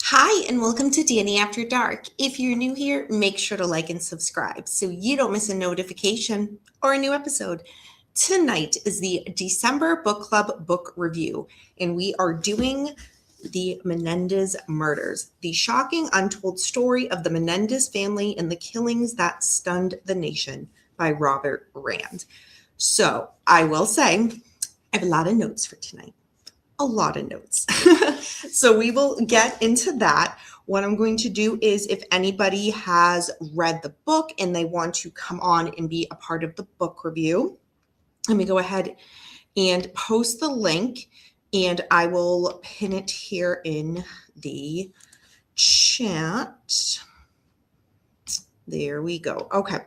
Hi, and welcome to Dani After Dark. If you're new here, make sure to like and subscribe so you don't miss a notification or a new episode. Tonight is the December Book Club book review, and we are doing the Menendez murders, the shocking untold story of the Menendez family and the killings that stunned the nation by Robert Rand. So I will say, I have a lot of notes for tonight. A lot of notes. So we will get into that. What I'm going to do is if anybody has read the book and they want to come on and be a part of the book review, let me go ahead and post the link and I will pin it here in the chat. There we go. Okay.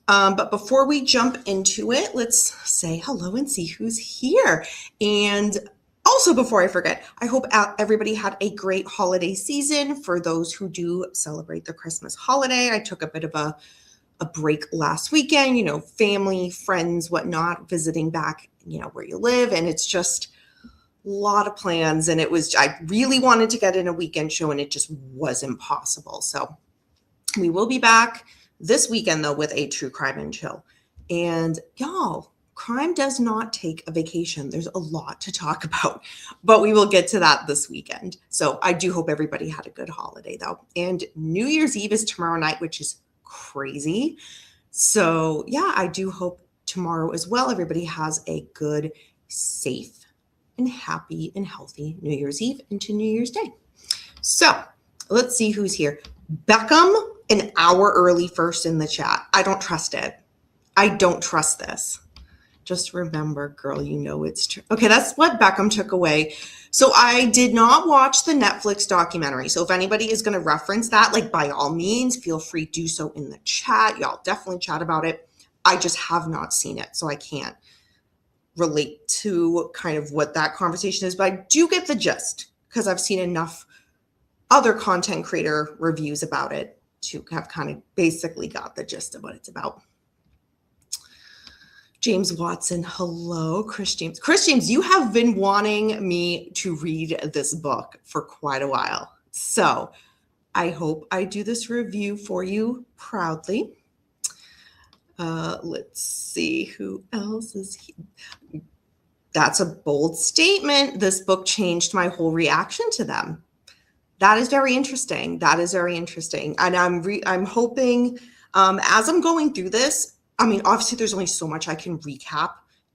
But before we jump into it, let's say hello and see who's here. And also, before I forget, I hope everybody had a great holiday season. For those who do celebrate the Christmas holiday, I took a bit of a break last weekend, family, friends, whatnot, visiting back, where you live. And it's just a lot of plans. And I really wanted to get in a weekend show and it just wasn't possible. So we will be back this weekend, though, with a true crime and chill. And y'all, crime does not take a vacation. There's a lot to talk about, but we will get to that this weekend. So I do hope everybody had a good holiday, though. And New Year's Eve is tomorrow night, which is crazy. So yeah, I do hope tomorrow as well, everybody has a good, safe, and happy and healthy New Year's Eve into New Year's Day. So let's see who's here. Beckham, an hour early first in the chat. I don't trust it. I don't trust this. Just remember, girl, it's true. Okay, that's what Beckham took away. So I did not watch the Netflix documentary. So if anybody is going to reference that, by all means, feel free to do so in the chat. Y'all definitely chat about it. I just have not seen it, so I can't relate to kind of what that conversation is. But I do get the gist because I've seen enough other content creator reviews about it to have kind of basically got the gist of what it's about. James Watson, hello. Chris James, you have been wanting me to read this book for quite a while. So I hope I do this review for you proudly. Let's see who else is here. That's a bold statement. This book changed my whole reaction to them. That is very interesting. And I'm hoping as I'm going through this, obviously there's only so much I can recap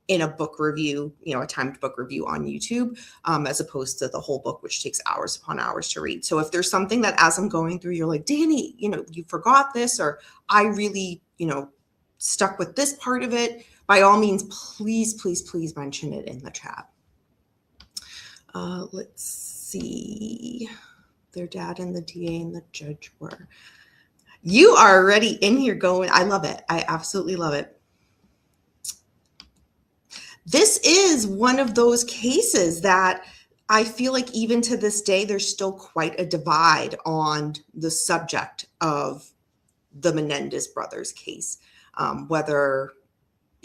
in a book review, a timed book review on YouTube, as opposed to the whole book, which takes hours upon hours to read. So if there's something that as I'm going through, you're like, Dani, you forgot this, or I really, stuck with this part of it, by all means, please, please, please mention it in the chat. Let's see. Their dad and the DA and the judge were. You are already in here going. I love it. I absolutely love it. This is one of those cases that I feel like even to this day, there's still quite a divide on the subject of the Menendez brothers case, whether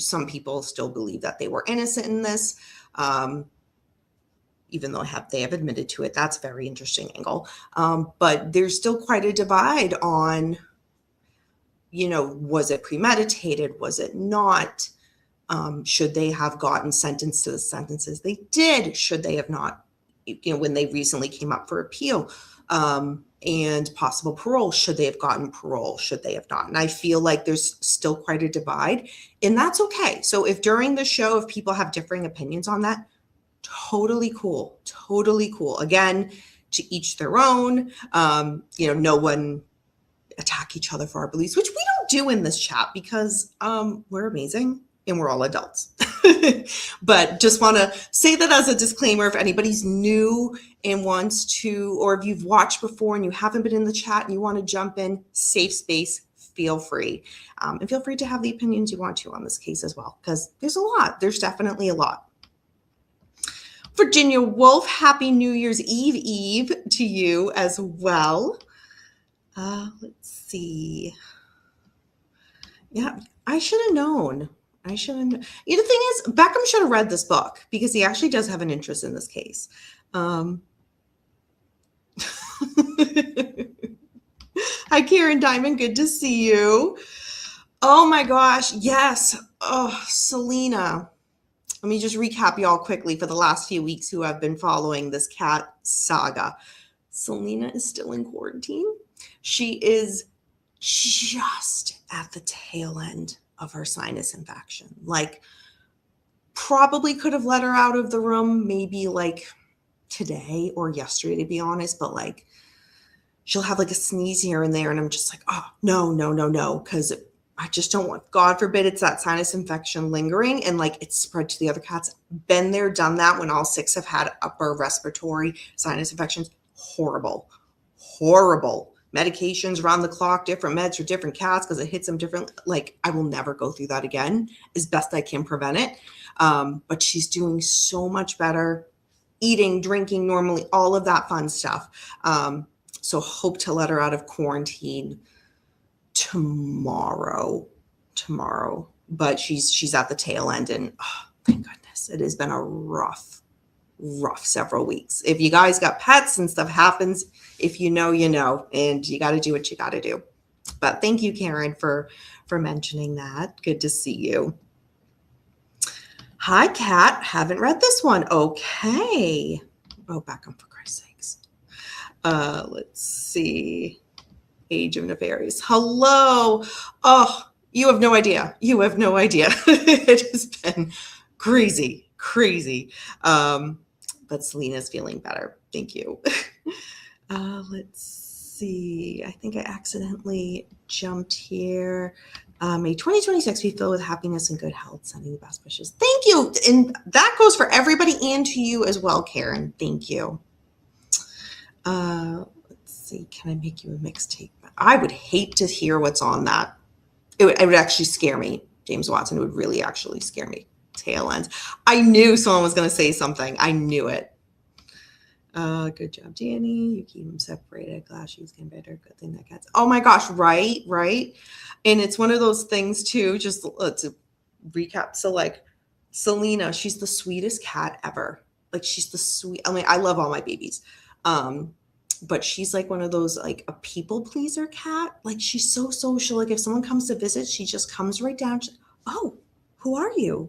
some people still believe that they were innocent in this, even though they have admitted to it. That's a very interesting angle. But there's still quite a divide on, was it premeditated? Was it not? Should they have gotten sentenced to the sentences they did? Should they have not, when they recently came up for appeal, and possible parole, should they have gotten parole? Should they have not? And I feel like there's still quite a divide, and that's okay. So if during the show, if people have differing opinions on that, totally cool. Again, to each their own. No one attack each other for our beliefs, which we don't do in this chat because we're amazing and we're all adults. But just want to say that as a disclaimer, if anybody's new and wants to, or if you've watched before and you haven't been in the chat and you want to jump in, safe space, feel free. And feel free to have the opinions you want to on this case as well, because there's a lot. There's definitely a lot. Virginia Wolf, happy New Year's Eve to you as well. Let's see. Yeah, I should have known. The thing is, Beckham should have read this book because he actually does have an interest in this case. Hi, Karen Diamond. Good to see you. Oh my gosh. Yes. Oh, Selena. Let me just recap y'all quickly for the last few weeks who have been following this cat saga. Selena is still in quarantine. She is just at the tail end of her sinus infection. Like, probably could have let her out of the room maybe like today or yesterday, to be honest, but like she'll have like a sneeze here and there. And I'm just like, oh, no. Because I just don't want, God forbid, it's that sinus infection lingering and like it's spread to the other cats. Been there, done that when all 6 have had upper respiratory sinus infections. Horrible. Medications around the clock, different meds for different cats because it hits them different. Like, I will never go through that again as best I can prevent it. But she's doing so much better, eating, drinking normally, all of that fun stuff. So hope to let her out of quarantine tomorrow. But she's at the tail end, and oh, thank goodness. It has been a rough several weeks. If you guys got pets and stuff happens, if you know, you know, and you got to do what you got to do. But thank you, Karen, for mentioning that. Good to see you. Hi, Kat. Haven't read this one. Okay. Oh, back up for Christ's sakes. Let's see. Age of Nefarious. Hello. Oh, you have no idea. It has been crazy. But Selena's feeling better. Thank you. Let's see. I think I accidentally jumped here. May 2026 be filled with happiness and good health. Sending the best wishes. Thank you. And that goes for everybody and to you as well, Karen. Thank you. Let's see. Can I make you a mixtape? I would hate to hear what's on that. It would actually scare me. James Watson, it would really actually scare me. Tail ends. I knew someone was going to say something. I knew it. Good job, Dani. You keep them separated. Glass shoes getting better. Good thing that cat's. Oh my gosh, right. And it's one of those things too, just to recap. So like Selena, she's the sweetest cat ever. Like she's the sweet. I mean, I love all my babies. But she's like one of those, like a people pleaser cat. Like she's so social. Like if someone comes to visit, she just comes right down. Oh, who are you?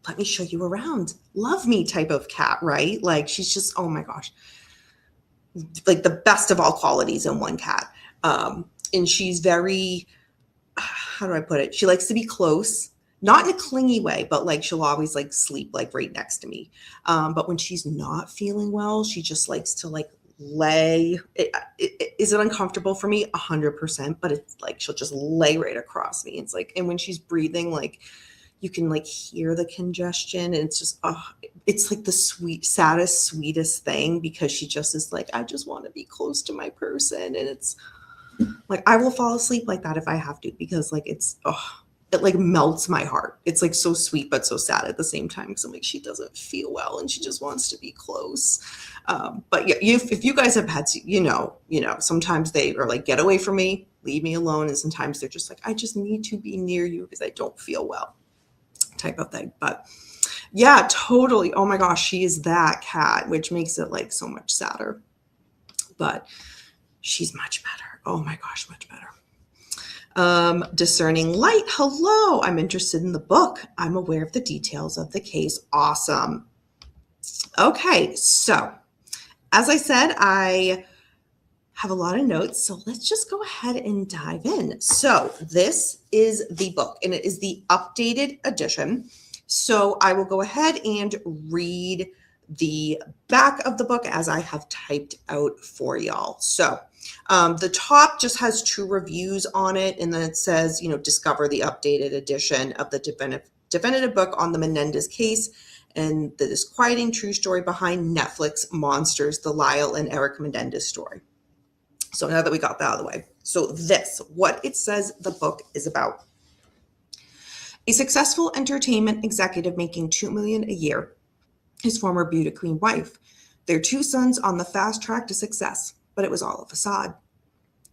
Let me show you around. Love me type of cat, right? Like she's just, oh my gosh, like the best of all qualities in one cat. And she's very, how do I put it? She likes to be close, not in a clingy way, but like she'll always like sleep like right next to me. But when she's not feeling well, she just likes to like lay. Is it uncomfortable for me? 100%, but it's like she'll just lay right across me. It's like, and when she's breathing, like you can like hear the congestion, and it's just, it's like the saddest, sweetest thing, because she just is like, I just want to be close to my person. And it's like, I will fall asleep like that if I have to, because like it like melts my heart. It's like so sweet, but so sad at the same time. Because I'm like, she doesn't feel well and she just wants to be close. But yeah, if you guys have pets, you know, sometimes they are like, get away from me, leave me alone. And sometimes they're just like, I just need to be near you because I don't feel well, type of thing. But yeah, totally. Oh my gosh, she is that cat, which makes it like so much sadder. But she's much better. Oh my gosh, much better. Discerning Light. Hello. I'm interested in the book. I'm aware of the details of the case. Awesome. Okay. So as I said, I have a lot of notes. So let's just go ahead and dive in. So this is the book, and it is the updated edition. So I will go ahead and read the back of the book as I have typed out for y'all. So the top just has 2 reviews on it, and then it says, discover the updated edition of the definitive book on the Menendez case and the disquieting true story behind Netflix monsters, the Lyle and Eric Menendez story. So now that we got that out of the way, so what it says the book is about. A successful entertainment executive making $2 million a year, his former beauty queen wife, their 2 sons on the fast track to success, but it was all a facade.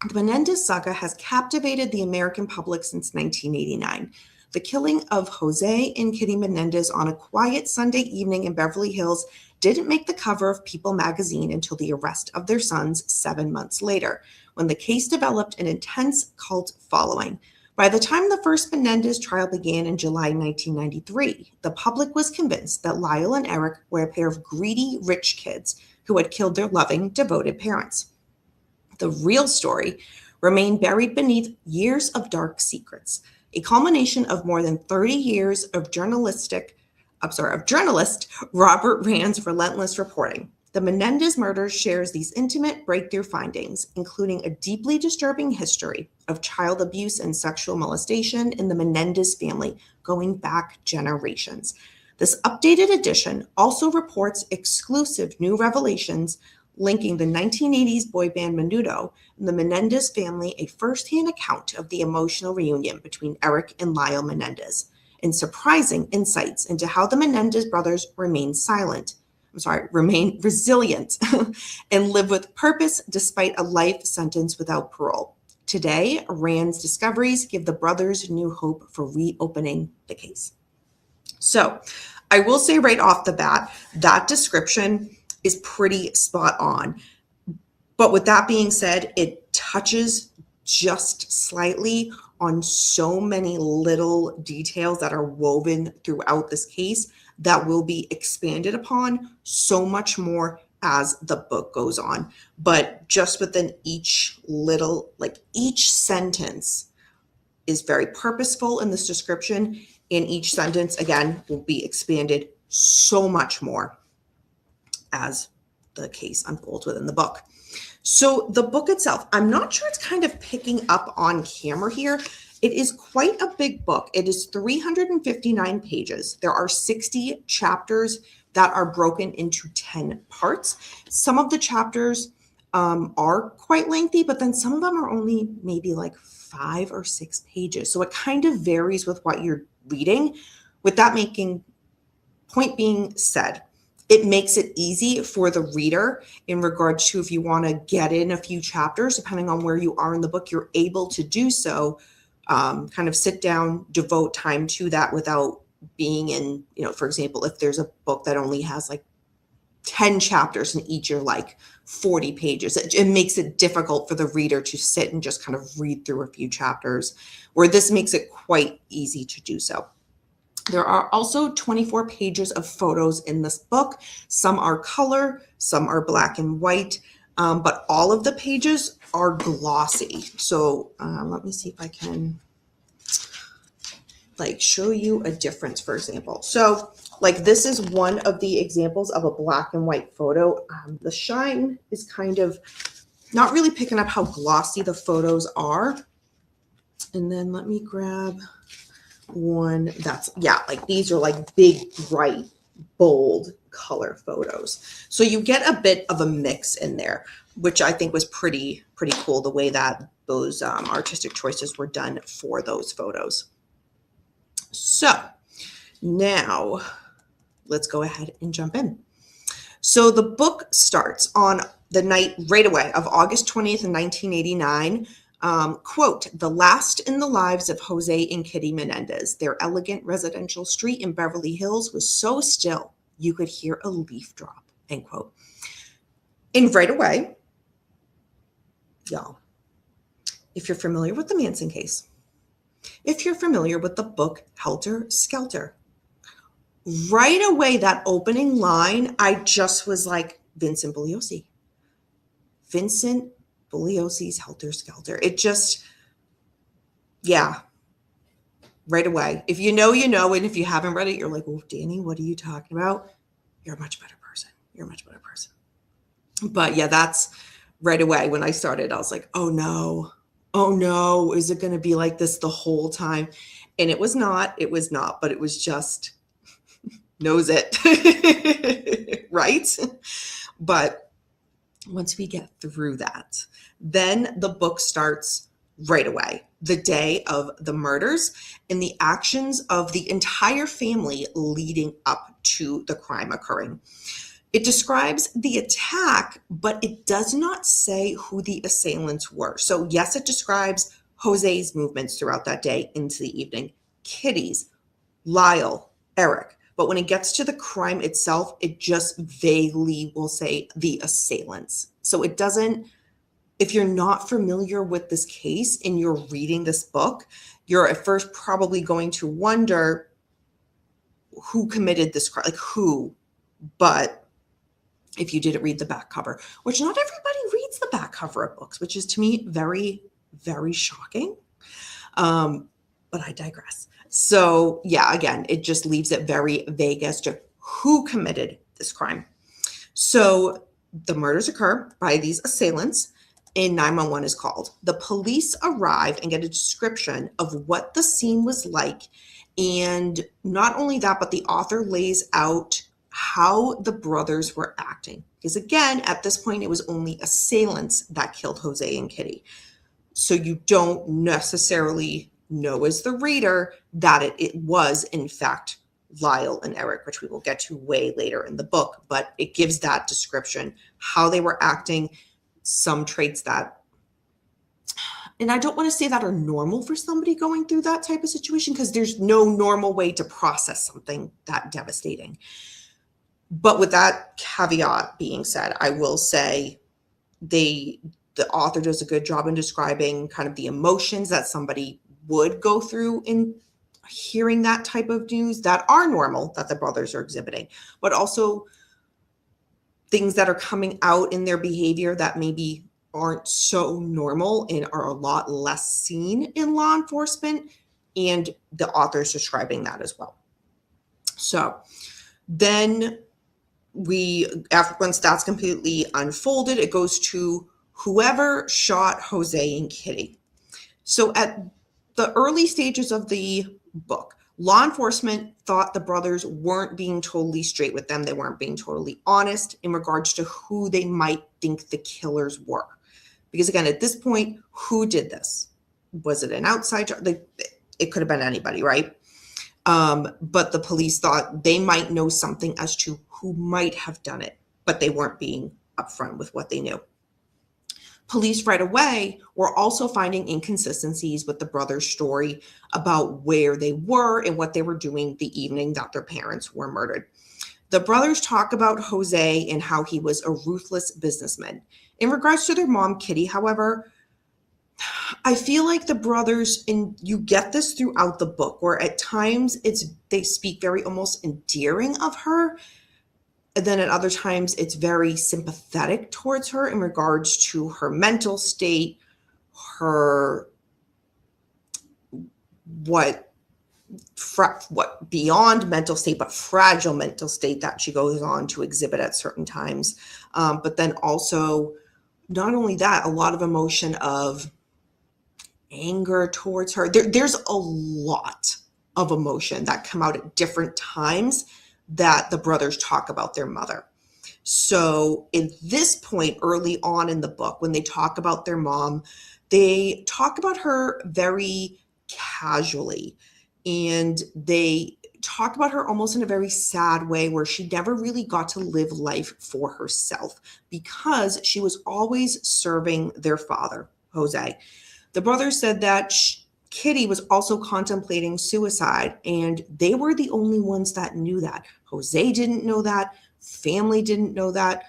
The Menendez saga has captivated the American public since 1989. The killing of Jose and Kitty Menendez on a quiet Sunday evening in Beverly Hills didn't make the cover of People magazine until the arrest of their sons 7 months later, when the case developed an intense cult following. By the time the first Menendez trial began in July 1993, the public was convinced that Lyle and Eric were a pair of greedy rich kids who had killed their loving, devoted parents. The real story remained buried beneath years of dark secrets, a culmination of more than 30 years of journalist Robert Rand's relentless reporting. The Menendez murders shares these intimate breakthrough findings, including a deeply disturbing history of child abuse and sexual molestation in the Menendez family going back generations. This updated edition also reports exclusive new revelations linking the 1980s boy band Menudo and the Menendez family, a firsthand account of the emotional reunion between Eric and Lyle Menendez, and surprising insights into how the Menendez brothers remain resilient and live with purpose despite a life sentence without parole. Today, Rand's discoveries give the brothers new hope for reopening the case. So I will say right off the bat, that description is pretty spot on. But with that being said, it touches just slightly on so many little details that are woven throughout this case that will be expanded upon so much more as the book goes on. But just within each little, each sentence is very purposeful in this description. And each sentence, again, will be expanded so much more as the case unfolds within the book. So the book itself, I'm not sure it's kind of picking up on camera here. It is quite a big book. It is 359 pages. There are 60 chapters that are broken into 10 parts. Some of the chapters are quite lengthy, but then some of them are only maybe like 5 or 6 pages. So it kind of varies with what you're reading. With that point being said, it makes it easy for the reader in regards to if you want to get in a few chapters, depending on where you are in the book, you're able to do so, kind of sit down, devote time to that without being in, for example, if there's a book that only has like 10 chapters and each are like 40 pages, it makes it difficult for the reader to sit and just kind of read through a few chapters, where this makes it quite easy to do so. There are also 24 pages of photos in this book. Some are color, some are black and white, but all of the pages are glossy. So let me see if I can show you a difference, for example. So this is one of the examples of a black and white photo. The shine is kind of not really picking up how glossy the photos are. And then let me grab one that's, these are big, bright, bold color photos. So you get a bit of a mix in there, which I think was pretty cool, the way that those artistic choices were done for those photos. So now let's go ahead and jump in. So the book starts on the night right away of August 20th, 1989. Quote, the last in the lives of Jose and Kitty Menendez. Their elegant residential street in Beverly Hills was so still you could hear a leaf drop, end quote. And right away, y'all, if you're familiar with the Manson case, if you're familiar with the book Helter Skelter, right away, that opening line, I just was like, Vincent Bugliosi. Vincent Bugliosi's Helter Skelter. It just, right away. If you know, you know, and if you haven't read it, you're like, well, Dani, what are you talking about? You're a much better person. You're a much better person. But yeah, that's right away. When I started, I was like, oh no, is it going to be like this the whole time? And it was not, but it was just, knows it, right? But once we get through that, then the book starts right away. The day of the murders and the actions of the entire family leading up to the crime occurring. It describes the attack, but it does not say who the assailants were. So yes, it describes Jose's movements throughout that day into the evening, Kitty's, Lyle, Eric. But when it gets to the crime itself, it just vaguely will say the assailants. So it doesn't, if you're not familiar with this case and you're reading this book, you're at first probably going to wonder who committed this crime, like who. But if you didn't read the back cover, which not everybody reads the back cover of books, which is to me very, very shocking. But I digress. So yeah, again, it just leaves it very vague as to who committed this crime. So the murders occur by these assailants and 911 is called. The police arrive and get a description of what the scene was like. And not only that, but the author lays out how the brothers were acting. Because again, at this point, it was only assailants that killed Jose and Kitty. So you don't necessarily know as the reader that it was, in fact, Lyle and Eric, which we will get to way later in the book. But it gives that description, how they were acting, some traits that, and I don't want to say that are normal for somebody going through that type of situation, because there's no normal way to process something that devastating. But with that caveat being said, I will say the author does a good job in describing kind of the emotions that somebody would go through in hearing that type of news that are normal that the brothers are exhibiting, but also things that are coming out in their behavior that maybe aren't so normal and are a lot less seen in law enforcement. And the author is describing that as well. So then once that's completely unfolded, it goes to whoever shot Jose and Kitty. So at the early stages of the book, law enforcement thought the brothers weren't being totally straight with them. They weren't being totally honest in regards to who they might think the killers were. Because again, at this point, who did this? Was it an outsider? It could have been anybody, right? But the police thought they might know something as to who might have done it, but they weren't being upfront with what they knew. Police right away were also finding inconsistencies with the brothers' story about where they were and what they were doing the evening that their parents were murdered. The brothers talk about Jose and how he was a ruthless businessman. In regards to their mom, Kitty, however, I feel like the brothers, and you get this throughout the book, where at times they speak very almost endearing of her. And then at other times, it's very sympathetic towards her in regards to her mental state, her what beyond mental state, but fragile mental state that she goes on to exhibit at certain times. But then also, not only that, a lot of emotion of anger towards her. There's a lot of emotion that come out at different times that the brothers talk about their mother. So in this point, early on in the book, when they talk about their mom, they talk about her very casually, and they talk about her almost in a very sad way, where she never really got to live life for herself because she was always serving their father, Jose. The brothers said that Kitty was also contemplating suicide, and they were the only ones that knew that. Jose didn't know that. Family didn't know that.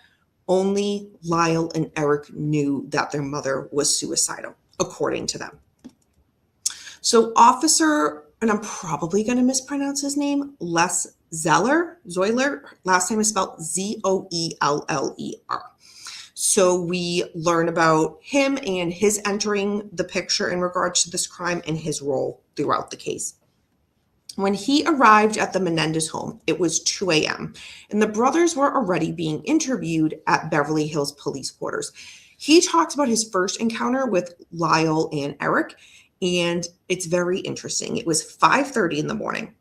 Only Lyle and Eric knew that their mother was suicidal, according to them. So Officer, and I'm probably going to mispronounce his name, Les Zoeller, last name is spelled Zoeller. So we learn about him and his entering the picture in regards to this crime and his role throughout the case. When he arrived at the Menendez home, it was 2 a.m. and the brothers were already being interviewed at Beverly Hills police quarters. He talks about his first encounter with Lyle and Eric, and it's very interesting. It was 5:30 in the morning.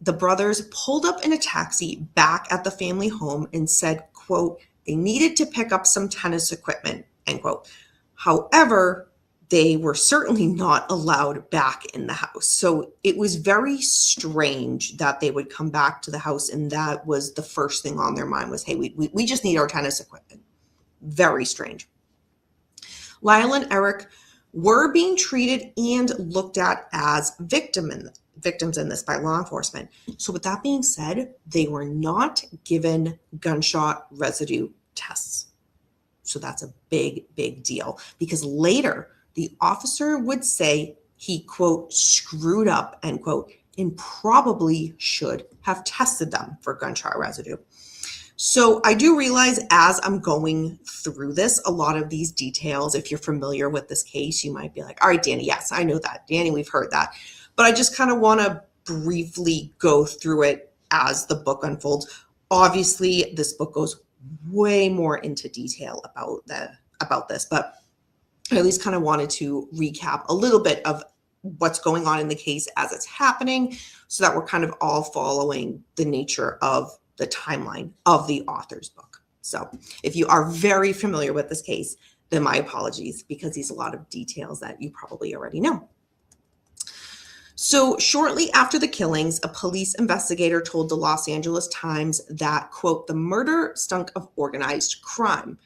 The brothers pulled up in a taxi back at the family home and said, quote, they needed to pick up some tennis equipment, end quote. However, they were certainly not allowed back in the house. So it was very strange that they would come back to the house and that was the first thing on their mind was, hey, we just need our tennis equipment. Very strange. Lyle and Eric were being treated and looked at as victims victims in this by law enforcement. So with that being said, they were not given gunshot residue tests. So that's a big, big deal, because later the officer would say he, quote, screwed up, end quote, and probably should have tested them for gunshot residue. So I do realize as I'm going through this, a lot of these details, if you're familiar with this case, you might be like, all right, Dani, yes, I know that. Dani, we've heard that. But I just kind of want to briefly go through it as the book unfolds. Obviously, this book goes way more into detail about this, but I at least kind of wanted to recap a little bit of what's going on in the case as it's happening, so that we're kind of all following the nature of the timeline of the author's book. So if you are very familiar with this case, then my apologies, because these are a lot of details that you probably already know. So shortly after the killings, a police investigator told the Los Angeles Times that, quote, the murder stunk of organized crime,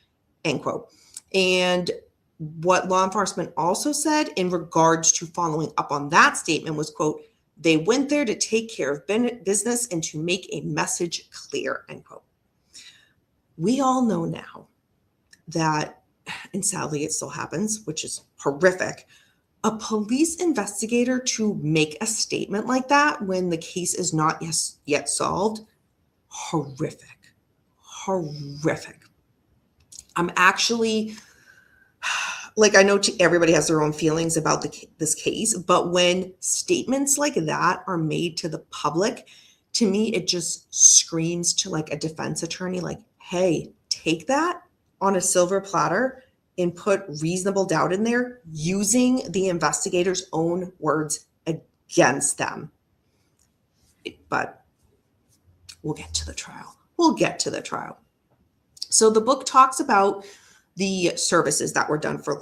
end quote. And what law enforcement also said in regards to following up on that statement was, quote, they went there to take care of business and to make a message clear, end quote. We all know now that, and sadly it still happens, which is horrific, a police investigator to make a statement like that when the case is not yet solved, horrific, horrific. I'm actually, like, I know everybody has their own feelings about this case, but when statements like that are made to the public, to me, it just screams to like a defense attorney, like, hey, take that on a silver platter and put reasonable doubt in there using the investigator's own words against them. But we'll get to the trial. We'll get to the trial. So the book talks about the services that were done for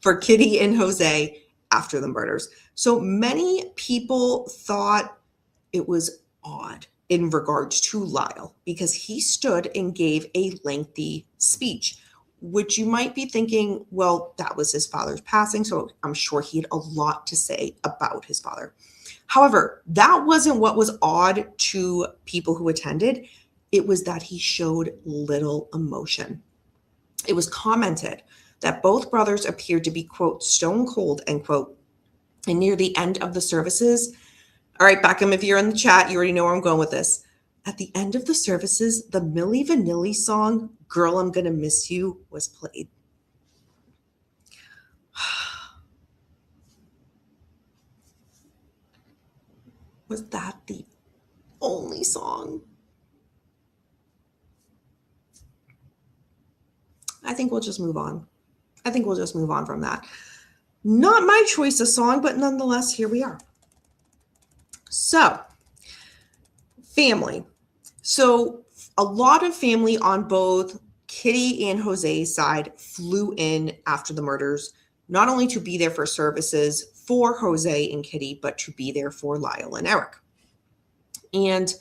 for Kitty and Jose after the murders. So many people thought it was odd in regards to Lyle because he stood and gave a lengthy speech, which you might be thinking, well, that was his father's passing, so I'm sure he had a lot to say about his father. However, that wasn't what was odd to people who attended. It was that he showed little emotion. It was commented that both brothers appeared to be, quote, stone cold, end quote. And near the end of the services, all right, Beckham, if you're in the chat, you already know where I'm going with this. At the end of the services, the Milli Vanilli song, Girl, I'm Gonna Miss You, was played. Was that the only song? I think we'll just move on. I think we'll just move on from that. Not my choice of song, but nonetheless, here we are. So, family. So, a lot of family on both Kitty and Jose's side flew in after the murders, not only to be there for services for Jose and Kitty, but to be there for Lyle and Eric. And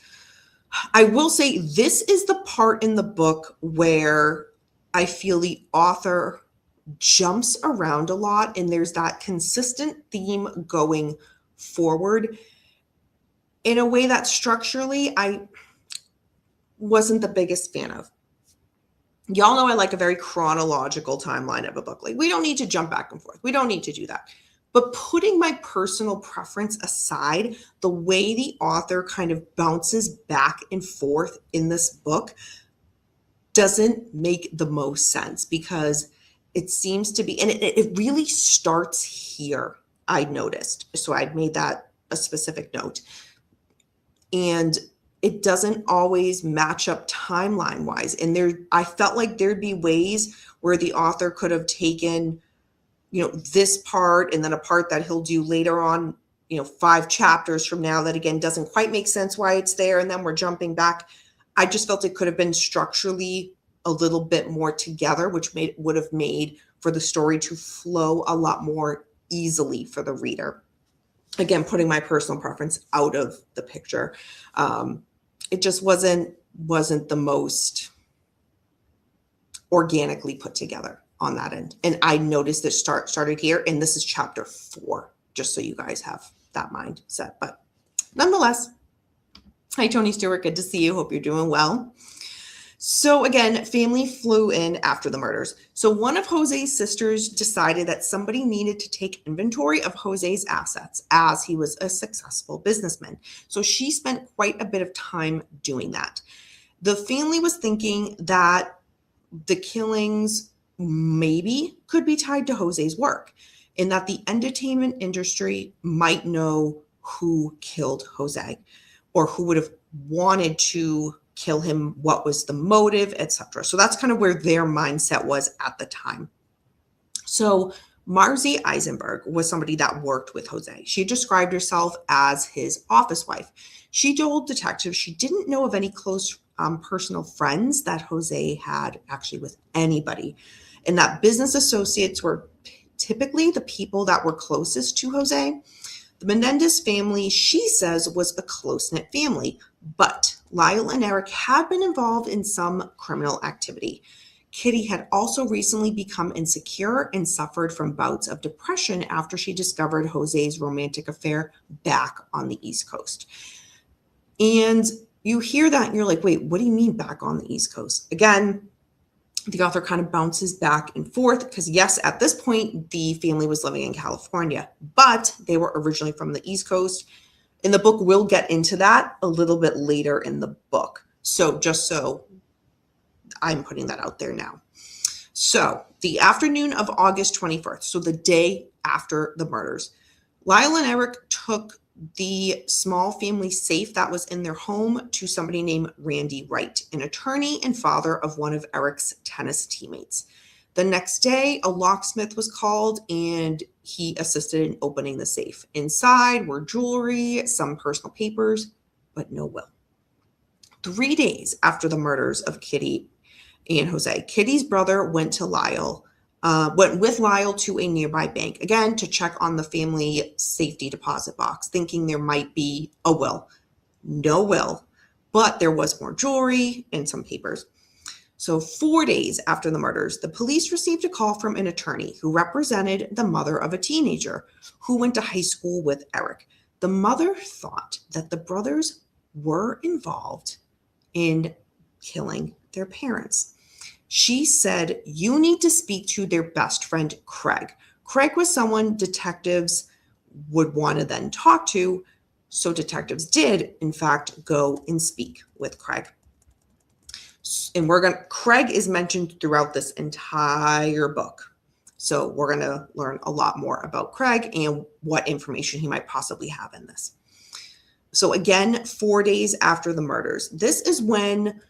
I will say this is the part in the book where I feel the author jumps around a lot, and there's that consistent theme going forward in a way that structurally I wasn't the biggest fan of. Y'all know I like a very chronological timeline of a book. Like, we don't need to jump back and forth. We don't need to do that. But putting my personal preference aside, the way the author kind of bounces back and forth in this book doesn't make the most sense, because it seems to be, and it really starts here, I noticed. So I'd made that a specific note. And it doesn't always match up timeline wise. And I felt like there'd be ways where the author could have taken, this part and then a part that he'll do later on, 5 chapters from now that again doesn't quite make sense why it's there. And then we're jumping back. I just felt it could have been structurally a little bit more together, which would have made for the story to flow a lot more easily for the reader. Again, putting my personal preference out of the picture. It just wasn't the most organically put together on that end. And I noticed it started here, and this is chapter 4, just so you guys have that mindset. But nonetheless, hi, Tony Stewart. Good to see you. Hope you're doing well. So again, family flew in after the murders. So one of Jose's sisters decided that somebody needed to take inventory of Jose's assets as he was a successful businessman. So she spent quite a bit of time doing that. The family was thinking that the killings maybe could be tied to Jose's work and that the entertainment industry might know who killed Jose or who would have wanted to kill him, what was the motive, etc. So that's kind of where their mindset was at the time. So Marzie Eisenberg was somebody that worked with Jose. She described herself as his office wife. She told detectives she didn't know of any close personal friends that Jose had actually with anybody, and that business associates were typically the people that were closest to Jose. The Menendez family, she says, was a close-knit family, but Lyle and Eric had been involved in some criminal activity. Kitty had also recently become insecure and suffered from bouts of depression after she discovered Jose's romantic affair back on the East Coast. And you hear that and you're like, wait, what do you mean back on the East Coast? Again, the author kind of bounces back and forth because, yes, at this point, the family was living in California, but they were originally from the East Coast. In the book, we'll get into that a little bit later in the book. So just so I'm putting that out there now. So the afternoon of August 21st, so the day after the murders, Lyle and Eric took the small family safe that was in their home to somebody named Randy Wright, an attorney and father of one of Eric's tennis teammates. The next day, a locksmith was called and he assisted in opening the safe. Inside were jewelry, some personal papers, but no will. 3 days after the murders of Kitty and Jose, Kitty's brother went with Lyle to a nearby bank, again, to check on the family safety deposit box, thinking there might be a will. No will, but there was more jewelry and some papers. So 4 days after the murders, the police received a call from an attorney who represented the mother of a teenager who went to high school with Eric. The mother thought that the brothers were involved in killing their parents. She said, you need to speak to their best friend, Craig. Craig was someone detectives would want to then talk to. So detectives did, in fact, go and speak with Craig. And Craig is mentioned throughout this entire book. So we're going to learn a lot more about Craig and what information he might possibly have in this. So again, 4 days after the murders, this is when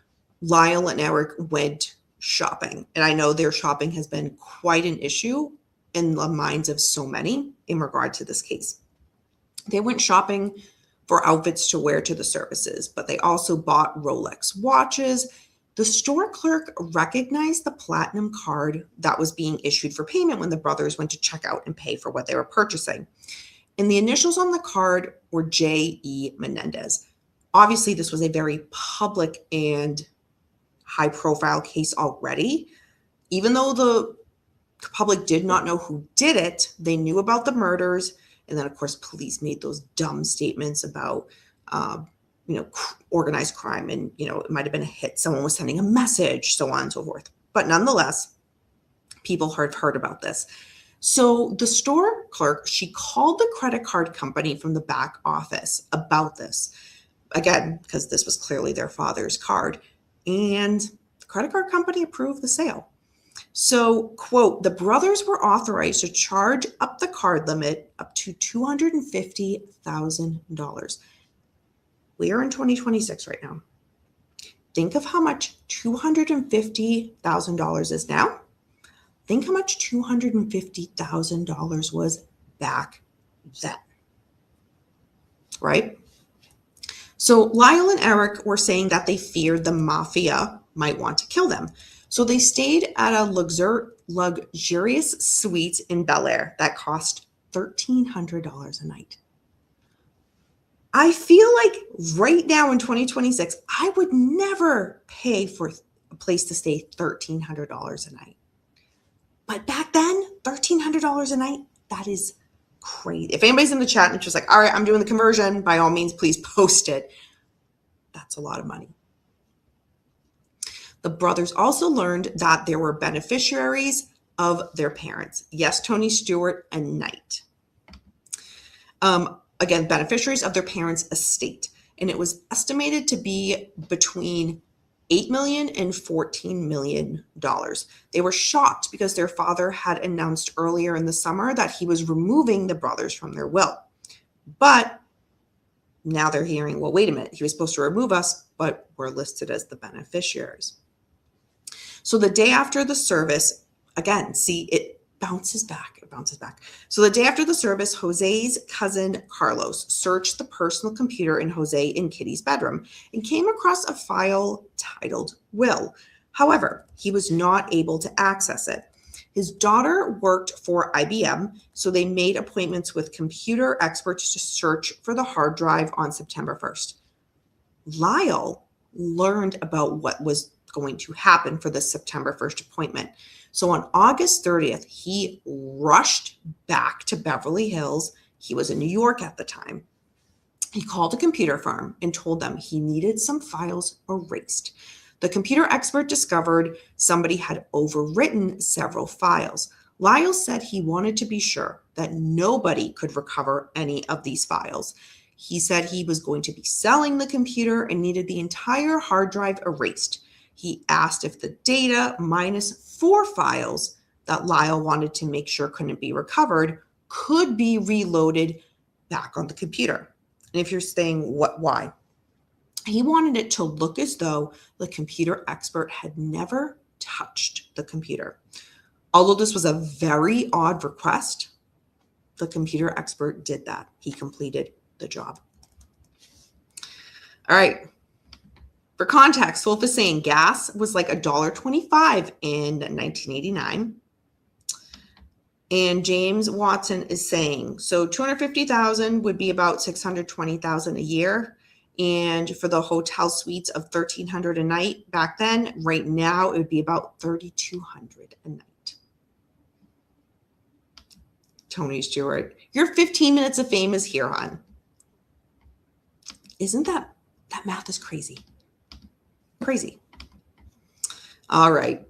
Lyle and Eric went shopping. And I know their shopping has been quite an issue in the minds of so many in regard to this case. They went shopping for outfits to wear to the services, but they also bought Rolex watches. The store clerk recognized the platinum card that was being issued for payment when the brothers went to check out and pay for what they were purchasing. And the initials on the card were J.E. Menendez. Obviously, this was a very public and high-profile case already. Even though the public did not know who did it, they knew about the murders. And then, of course, police made those dumb statements about, organized crime. And, it might have been a hit. Someone was sending a message, so on and so forth. But nonetheless, people heard about this. So the store clerk, she called the credit card company from the back office about this. Again, because this was clearly their father's card. And the credit card company approved the sale. So, quote, the brothers were authorized to charge up the card limit up to $250,000. We are in 2026 right now. Think of how much $250,000 is now. Think how much $250,000 was back then, right? So Lyle and Eric were saying that they feared the mafia might want to kill them. So they stayed at a luxurious suite in Bel Air that cost $1,300 a night. I feel like right now in 2026, I would never pay for a place to stay $1,300 a night. But back then, $1,300 a night, that is crazy. If anybody's in the chat and it's just like, all right, I'm doing the conversion, by all means, please post it. That's a lot of money. The brothers also learned that there were beneficiaries of their parents. Yes, Tony Stewart and Knight. Again, beneficiaries of their parents' estate. And it was estimated to be between $8 million and $14 million. They were shocked because their father had announced earlier in the summer that he was removing the brothers from their will. But now they're hearing, well, wait a minute, he was supposed to remove us, but we're listed as the beneficiaries. So the day after the service, again, see, it bounces back. So the day after the service, Jose's cousin Carlos searched the personal computer in Jose and Kitty's bedroom and came across a file titled Will. However, he was not able to access it. His daughter worked for IBM, so they made appointments with computer experts to search for the hard drive on September 1st. Lyle learned about what was going to happen for the September 1st appointment. So on August 30th, he rushed back to Beverly Hills. He was in New York at the time. He called a computer firm and told them he needed some files erased. The computer expert discovered somebody had overwritten several files. Lyle said he wanted to be sure that nobody could recover any of these files. He said he was going to be selling the computer and needed the entire hard drive erased. He asked if the data minus 4 files that Lyle wanted to make sure couldn't be recovered could be reloaded back on the computer. And if you're saying, why? He wanted it to look as though the computer expert had never touched the computer. Although this was a very odd request, the computer expert did that. He completed the job. All right. For context, Wolf is saying gas was like $1.25 in 1989. And James Watson is saying, so $250,000 would be about $620,000 a year. And for the hotel suites of $1,300 a night back then, right now it would be about $3,200 a night. Tony Stewart, your 15 minutes of fame is here, hon. Isn't that math is crazy? Crazy. All right.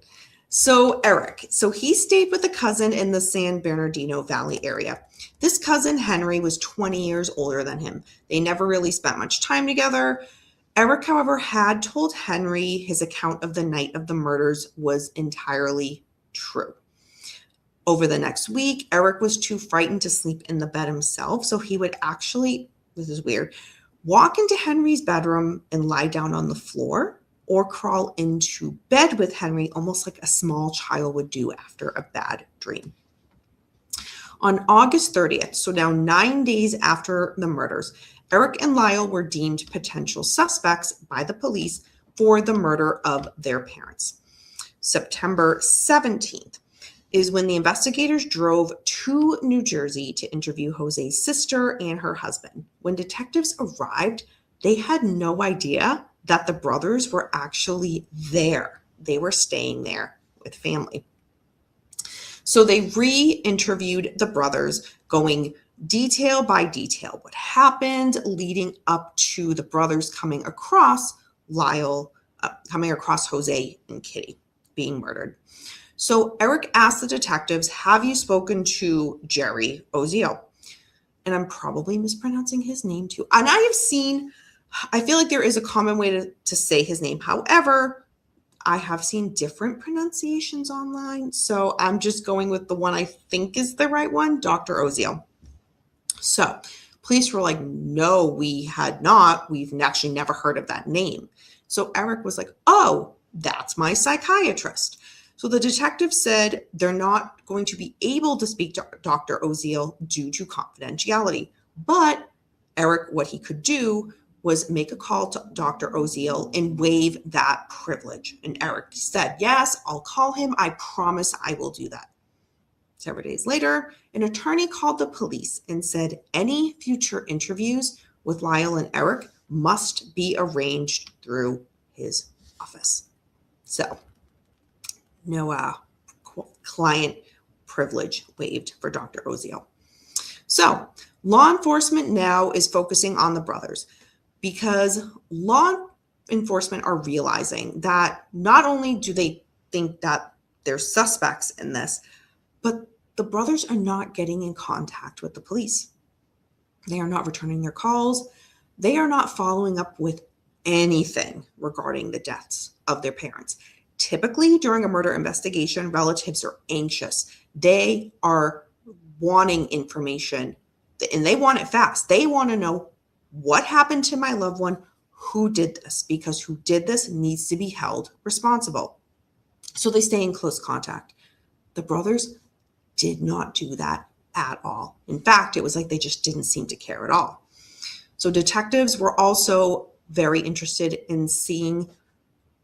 So Eric, he stayed with a cousin in the San Bernardino Valley area. This cousin, Henry, was 20 years older than him. They never really spent much time together. Eric, however, had told Henry his account of the night of the murders was entirely true. Over the next week, Eric was too frightened to sleep in the bed himself, so he would actually, this is weird, walk into Henry's bedroom and lie down on the floor, or crawl into bed with Henry, almost like a small child would do after a bad dream. On August 30th, so now 9 days after the murders, Eric and Lyle were deemed potential suspects by the police for the murder of their parents. September 17th is when the investigators drove to New Jersey to interview Jose's sister and her husband. When detectives arrived, they had no idea that the brothers were actually there. They were staying there with family. So they re-interviewed the brothers, going detail by detail what happened leading up to the brothers coming across Jose and Kitty being murdered. So Eric asked the detectives, have you spoken to Jerry Oziel? And I'm probably mispronouncing his name too. And I feel like there is a common way to say his name. However, I have seen different pronunciations online, so I'm just going with the one I think is the right one, Dr. Oziel. So police were like, no, we had not. We've actually never heard of that name. So Eric was like, oh, that's my psychiatrist. So the detective said they're not going to be able to speak to Dr. Oziel due to confidentiality. But Eric, what he could do was make a call to Dr. Oziel and waive that privilege. And Eric said, yes, I'll call him. I promise I will do that. Several days later, an attorney called the police and said any future interviews with Lyle and Eric must be arranged through his office. So no client privilege waived for Dr. Oziel. So law enforcement now is focusing on the brothers because law enforcement are realizing that not only do they think that they're suspects in this, but the brothers are not getting in contact with the police. They are not returning their calls. They are not following up with anything regarding the deaths of their parents. Typically, during a murder investigation, relatives are anxious. They are wanting information and they want it fast. They want to know what happened to my loved one, who did this, because who did this needs to be held responsible. So they stay in close contact. The brothers did not do that at all. In fact, it was like they just didn't seem to care at all. So detectives were also very interested in seeing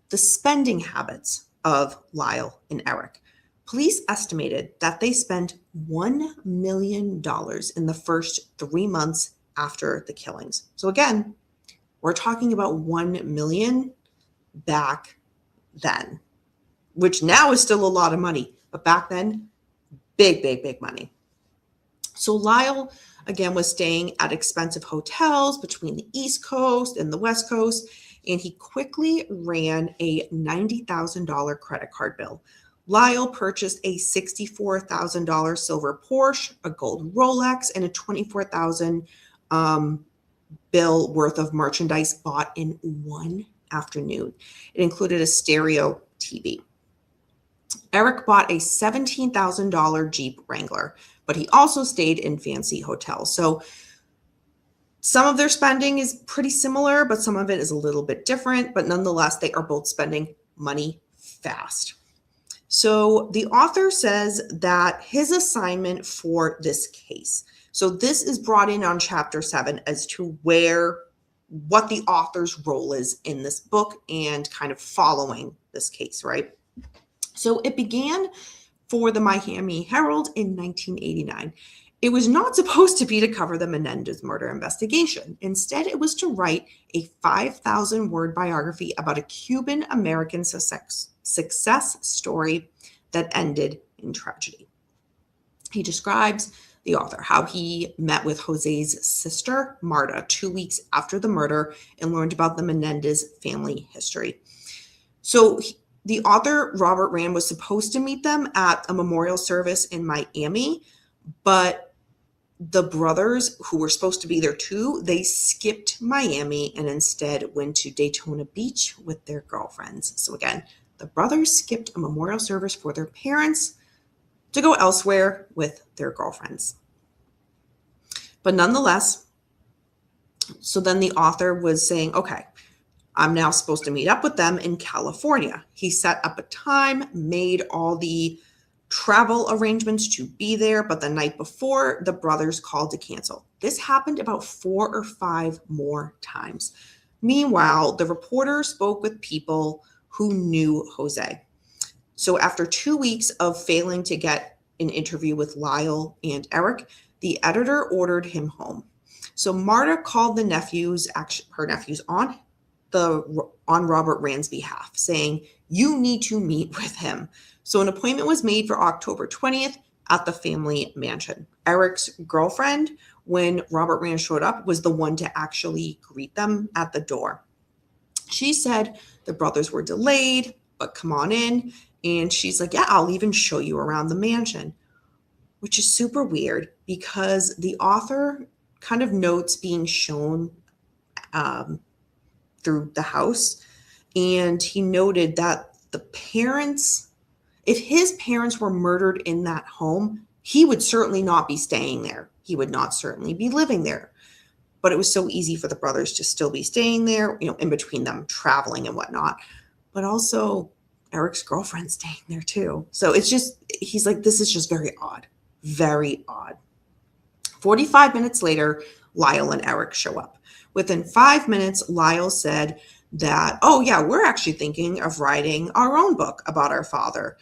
the spending habits of Lyle and Eric. Police estimated that they spent $1 million in the first 3 months after the killings. So again, we're talking about $1 million back then, which now is still a lot of money, but back then, big money. So Lyle, again, was staying at expensive hotels between the East Coast and the West Coast, and he quickly ran a $90,000 credit card bill. Lyle purchased a $64,000 silver Porsche, a gold Rolex, and a $24,000 bill worth of merchandise bought in one afternoon. It included a stereo TV. Eric bought a $17,000 Jeep Wrangler, but he also stayed in fancy hotels. So some of their spending is pretty similar, but some of it is a little bit different. But nonetheless, they are both spending money fast. So the author says that his assignment for this case, so this is brought in on chapter 7 as to what the author's role is in this book and kind of following this case, right? So it began for the Miami Herald in 1989. It was not supposed to be to cover the Menendez murder investigation. Instead, it was to write a 5,000-word biography about a Cuban-American success story that ended in tragedy. He describes, the author, how he met with Jose's sister, Marta, 2 weeks after the murder and learned about the Menendez family history. So the author, Robert Rand, was supposed to meet them at a memorial service in Miami, but the brothers, who were supposed to be there too, they skipped Miami and instead went to Daytona Beach with their girlfriends. So again, the brothers skipped a memorial service for their parents to go elsewhere with their girlfriends. But nonetheless, so then the author was saying, okay, I'm now supposed to meet up with them in California. He set up a time, made all the travel arrangements to be there, but the night before, the brothers called to cancel. This happened about 4 or 5 more times. Meanwhile, the reporter spoke with people who knew Jose. So after 2 weeks of failing to get an interview with Lyle and Eric, the editor ordered him home. So Marta called her nephews on Robert Rand's behalf, saying, you need to meet with him. So an appointment was made for October 20th at the family mansion. Eric's girlfriend, when Robert Rand showed up, was the one to actually greet them at the door. She said the brothers were delayed, but come on in. And she's like, yeah, I'll even show you around the mansion, which is super weird because the author kind of notes being shown through the house. And he noted that the parents, if his parents were murdered in that home, he would certainly not be staying there. He would not certainly be living there. But it was so easy for the brothers to still be staying there, in between them traveling and whatnot. But also Eric's girlfriend staying there too. So it's just, he's like, this is just very odd. Very odd. 45 minutes later, Lyle and Eric show up. Within 5 minutes, Lyle said that, oh yeah, we're actually thinking of writing our own book about our father,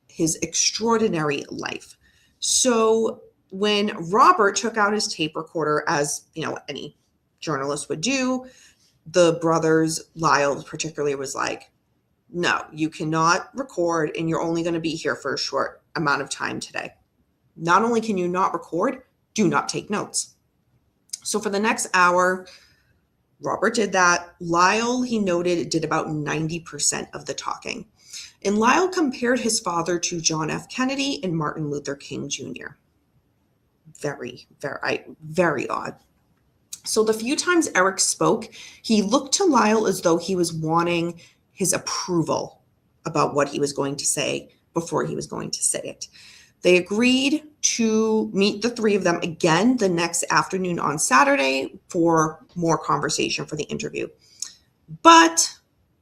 his extraordinary life. So when Robert took out his tape recorder, as any journalist would do, the brothers, Lyle particularly, was like, no, you cannot record, and you're only going to be here for a short amount of time today. Not only can you not record, do not take notes. So for the next hour, Robert did that. Lyle, he noted, did about 90% of the talking. And Lyle compared his father to John F. Kennedy and Martin Luther King Jr. Very, very odd. So the few times Eric spoke, he looked to Lyle as though he was wanting his approval about what he was going to say before he was going to say it. They agreed to meet the three of them again the next afternoon on Saturday for more conversation for the interview. But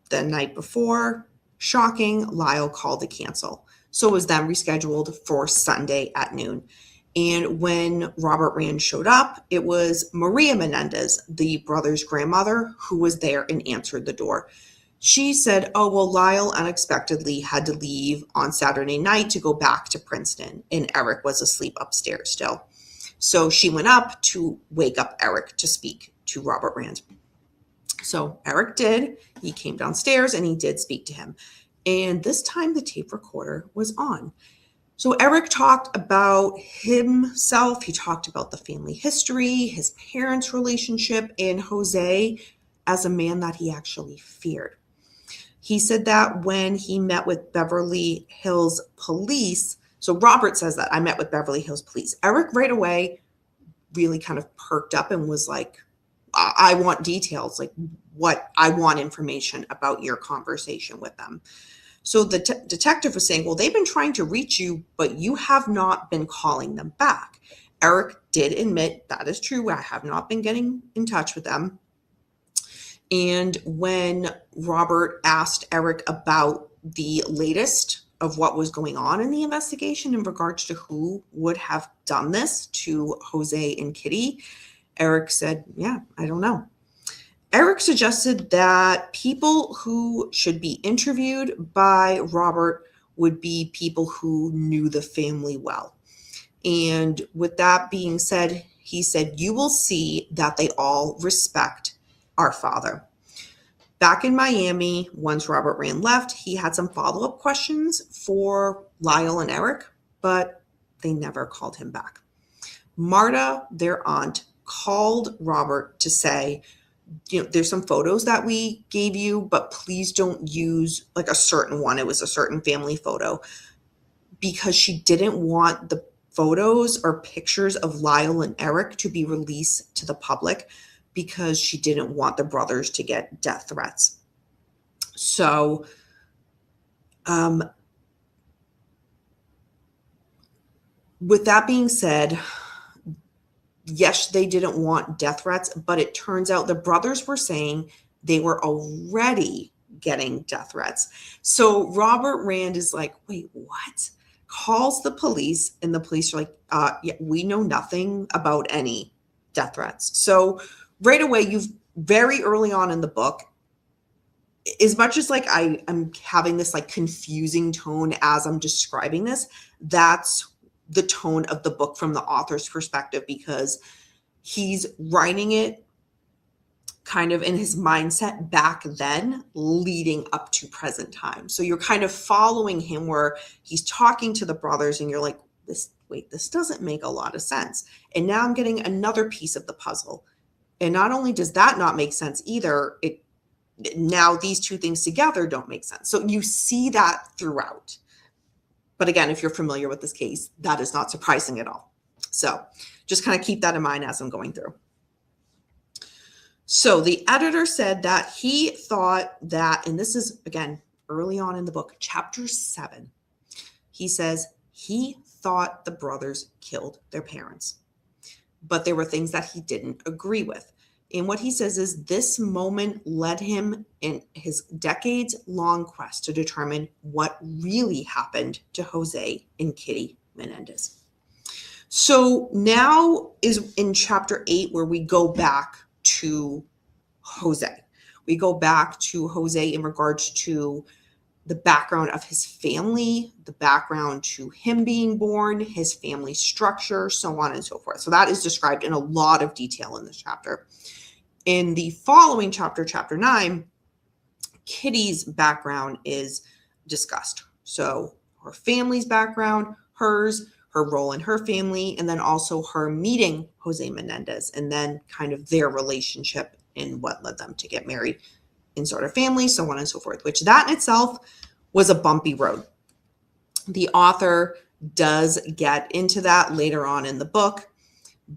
the night before, shocking, Lyle called to cancel. So it was then rescheduled for Sunday at noon. And when Robert Rand showed up, it was Maria Menendez, the brother's grandmother, who was there and answered the door. She said, oh, well, Lyle unexpectedly had to leave on Saturday night to go back to Princeton, and Eric was asleep upstairs still. So she went up to wake up Eric to speak to Robert Rand. So Eric did. He came downstairs and he did speak to him. And this time the tape recorder was on. So Eric talked about himself. He talked about the family history, his parents' relationship, and Jose as a man that he actually feared. He said that when he met with Beverly Hills Police, so Robert says that, I met with Beverly Hills Police. Eric right away really kind of perked up and was like, I want details, like what I want information about your conversation with them. So the detective was saying, well, they've been trying to reach you, but you have not been calling them back. Eric did admit that is true. I have not been getting in touch with them. And when Robert asked Eric about the latest of what was going on in the investigation in regards to who would have done this to Jose and Kitty, Eric said, yeah, I don't know. Eric suggested that people who should be interviewed by Robert would be people who knew the family well. And with that being said, he said, you will see that they all respect our father. Back in Miami, once Robert Rand left, he had some follow-up questions for Lyle and Eric, but they never called him back. Marta, their aunt, called Robert to say, you know, there's some photos that we gave you, but please don't use like a certain one. It was a certain family photo, because she didn't want the photos or pictures of Lyle and Eric to be released to the public, because she didn't want the brothers to get death threats. So, with that being said, yes, they didn't want death threats, but it turns out the brothers were saying they were already getting death threats. So Robert Rand is like, wait, what? Calls the police, and the police are like, yeah, we know nothing about any death threats. So right away, you've very early on in the book, as much as like I'm having this like confusing tone as I'm describing this, that's the tone of the book from the author's perspective, because he's writing it kind of in his mindset back then leading up to present time. So you're kind of following him where he's talking to the brothers and you're like, this doesn't make a lot of sense. And now I'm getting another piece of the puzzle. And not only does that not make sense either, now these two things together don't make sense. So you see that throughout. But again, if you're familiar with this case, that is not surprising at all. So just kind of keep that in mind as I'm going through. So the editor said that he thought that, and this is, again, early on in the book, chapter 7, he says he thought the brothers killed their parents, but there were things that he didn't agree with. And what he says is this moment led him in his decades-long quest to determine what really happened to Jose and Kitty Menendez. So now is in chapter 8 where we go back to Jose. We go back to Jose in regards to the background of his family, the background to him being born, his family structure, so on and so forth. So that is described in a lot of detail in this chapter. In the following chapter, chapter 9, Kitty's background is discussed. So her family's background, her her role in her family, and then also her meeting Jose Menendez, and then kind of their relationship and what led them to get married and start a family, so on and so forth, which that in itself was a bumpy road. The author does get into that later on in the book,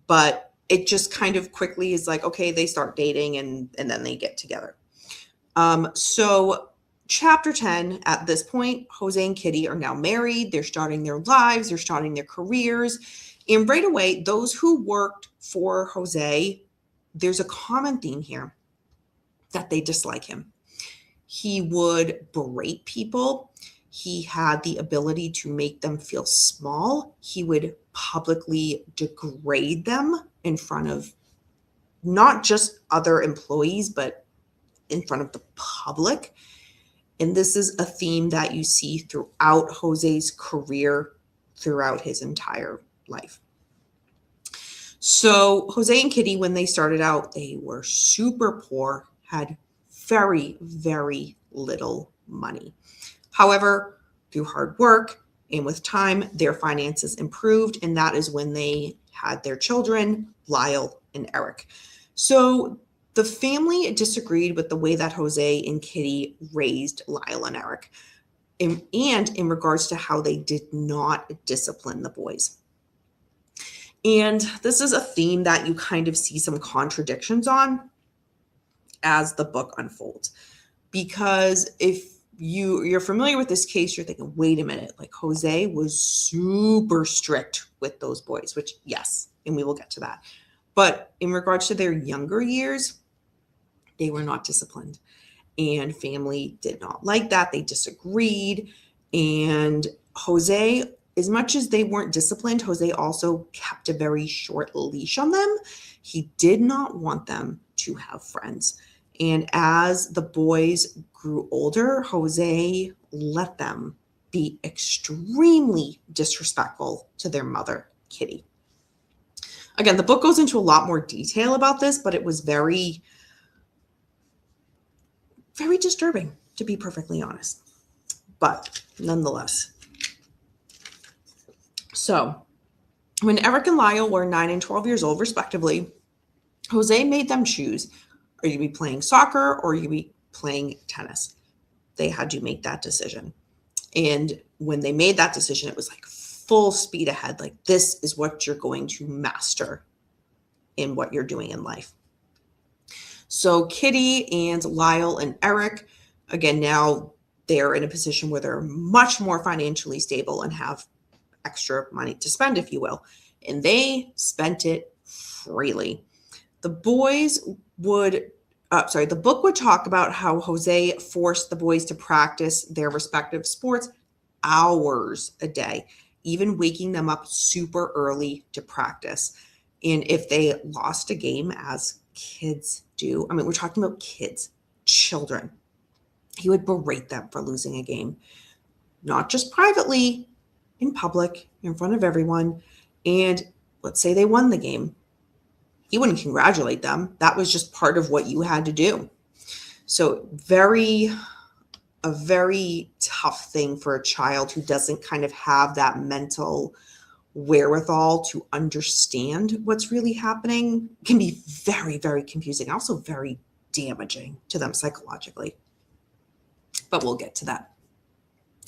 but it just kind of quickly is like, okay, they start dating and then they get together. So chapter 10, at this point, Jose and Kitty are now married. They're starting their lives. They're starting their careers. And right away, those who worked for Jose, there's a common theme here that they dislike him. He would berate people. He had the ability to make them feel small. He would publicly degrade them in front of not just other employees, but in front of the public. And this is a theme that you see throughout Jose's career, throughout his entire life. So Jose and Kitty, when they started out, they were super poor, had very, very little money. However, through hard work and with time, their finances improved, and that is when they had their children, Lyle and Eric. So the family disagreed with the way that Jose and Kitty raised Lyle and Eric, and in regards to how they did not discipline the boys. And this is a theme that you kind of see some contradictions on as the book unfolds. Because if you're familiar with this case, you're thinking, wait a minute, like Jose was super strict with those boys, which yes, and we will get to that. But in regards to their younger years, they were not disciplined, and family did not like that. They disagreed. And Jose, as much as they weren't disciplined, Jose also kept a very short leash on them. He did not want them to have friends. And as the boys grew older, Jose let them be extremely disrespectful to their mother, Kitty. Again, the book goes into a lot more detail about this, but it was very, very disturbing, to be perfectly honest. But nonetheless. So when Eric and Lyle were 9 and 12 years old, respectively, Jose made them choose. Are you going to be playing soccer or are you going to be playing tennis? They had to make that decision. And when they made that decision, it was like full speed ahead. Like, this is what you're going to master in what you're doing in life. So Kitty and Lyle and Eric, again, now they're in a position where they're much more financially stable and have extra money to spend, if you will. And they spent it freely. The book would talk about how Jose forced the boys to practice their respective sports hours a day, even waking them up super early to practice. And if they lost a game, as kids do, I mean, we're talking about kids, children, he would berate them for losing a game, not just privately, in public, in front of everyone. And let's say they won the game. He wouldn't congratulate them. That was just part of what you had to do. So a very tough thing for a child who doesn't kind of have that mental wherewithal to understand what's really happening. It can be very, very confusing, also very damaging to them psychologically. But we'll get to that.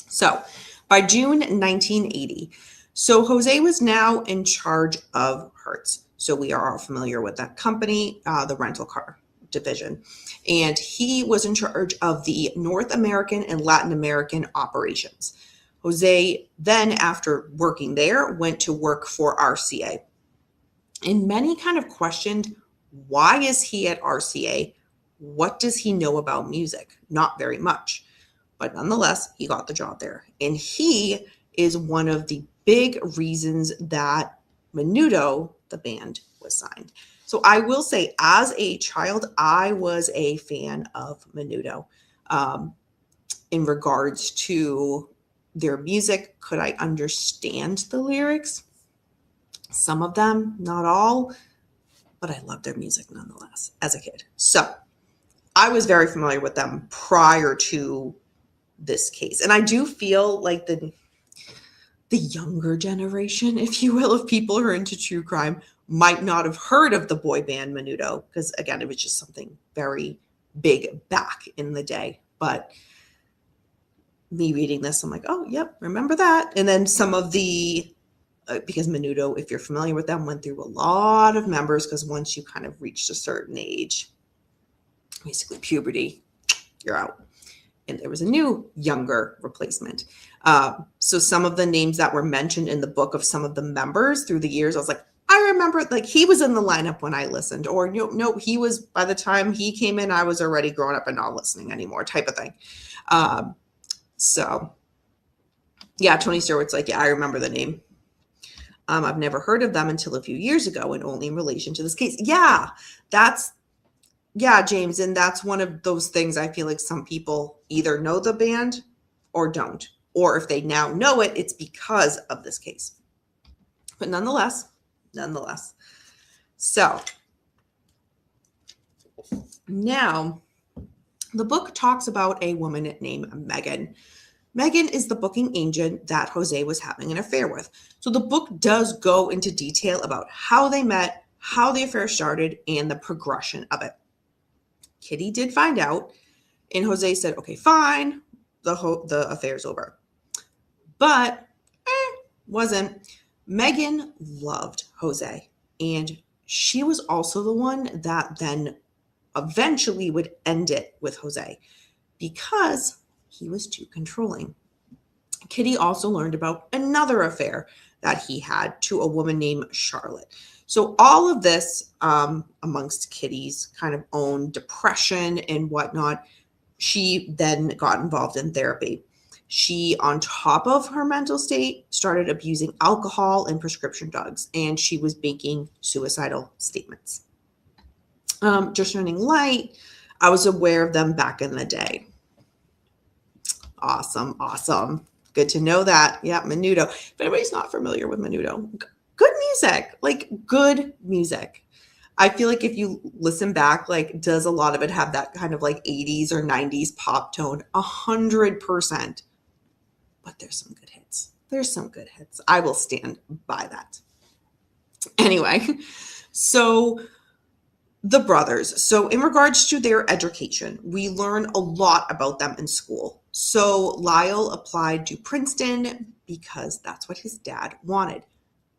So by June 1980, so Jose was now in charge of Hertz. So we are all familiar with that company, the rental car division. And he was in charge of the North American and Latin American operations. Jose then, after working there, went to work for RCA. And many kind of questioned, why is he at RCA? What does he know about music? Not very much. But nonetheless, he got the job there. And he is one of the big reasons that Menudo, the band, was signed. So I will say, as a child, I was a fan of Menudo. In regards to their music, could I understand the lyrics? Some of them, not all, but I loved their music nonetheless as a kid. So I was very familiar with them prior to this case. And I do feel like the younger generation, if you will, of people who are into true crime might not have heard of the boy band Menudo, because again, it was just something very big back in the day. But me reading this, I'm like, oh, yep, remember that. And then some of the, because Menudo, if you're familiar with them, went through a lot of members, because once you kind of reached a certain age, basically puberty, you're out. And there was a new, younger replacement. So some of the names that were mentioned in the book of some of the members through the years, I was like, I remember, like, he was in the lineup when I listened, or no, he was, by the time he came in, I was already grown up and not listening anymore, type of thing. So yeah, Tony Stewart's like, yeah, I remember the name. I've never heard of them until a few years ago, and only in relation to this case. Yeah, James. And that's one of those things I feel like some people either know the band or don't. Or if they now know it, it's because of this case. But nonetheless. So now the book talks about a woman named Megan. Megan is the booking agent that Jose was having an affair with. So the book does go into detail about how they met, how the affair started, and the progression of it. Kitty did find out, and Jose said, okay, fine, the affair's over. But wasn't. Megan loved Jose, and she was also the one that then eventually would end it with Jose because he was too controlling. Kitty also learned about another affair that he had to a woman named Charlotte. So all of this, amongst Kitty's kind of own depression and whatnot, she then got involved in therapy. She, on top of her mental state, started abusing alcohol and prescription drugs, and she was making suicidal statements. Just Shining Light, I was aware of them back in the day. Awesome. Good to know that. Yeah, Menudo. If anybody's not familiar with Menudo, good music, like good music. I feel like if you listen back, like, does a lot of it have that kind of like 80s or 90s pop tone? 100%. But there's some good hits. I will stand by that. Anyway, so the brothers. So in regards to their education, we learn a lot about them in school. So Lyle applied to Princeton because that's what his dad wanted,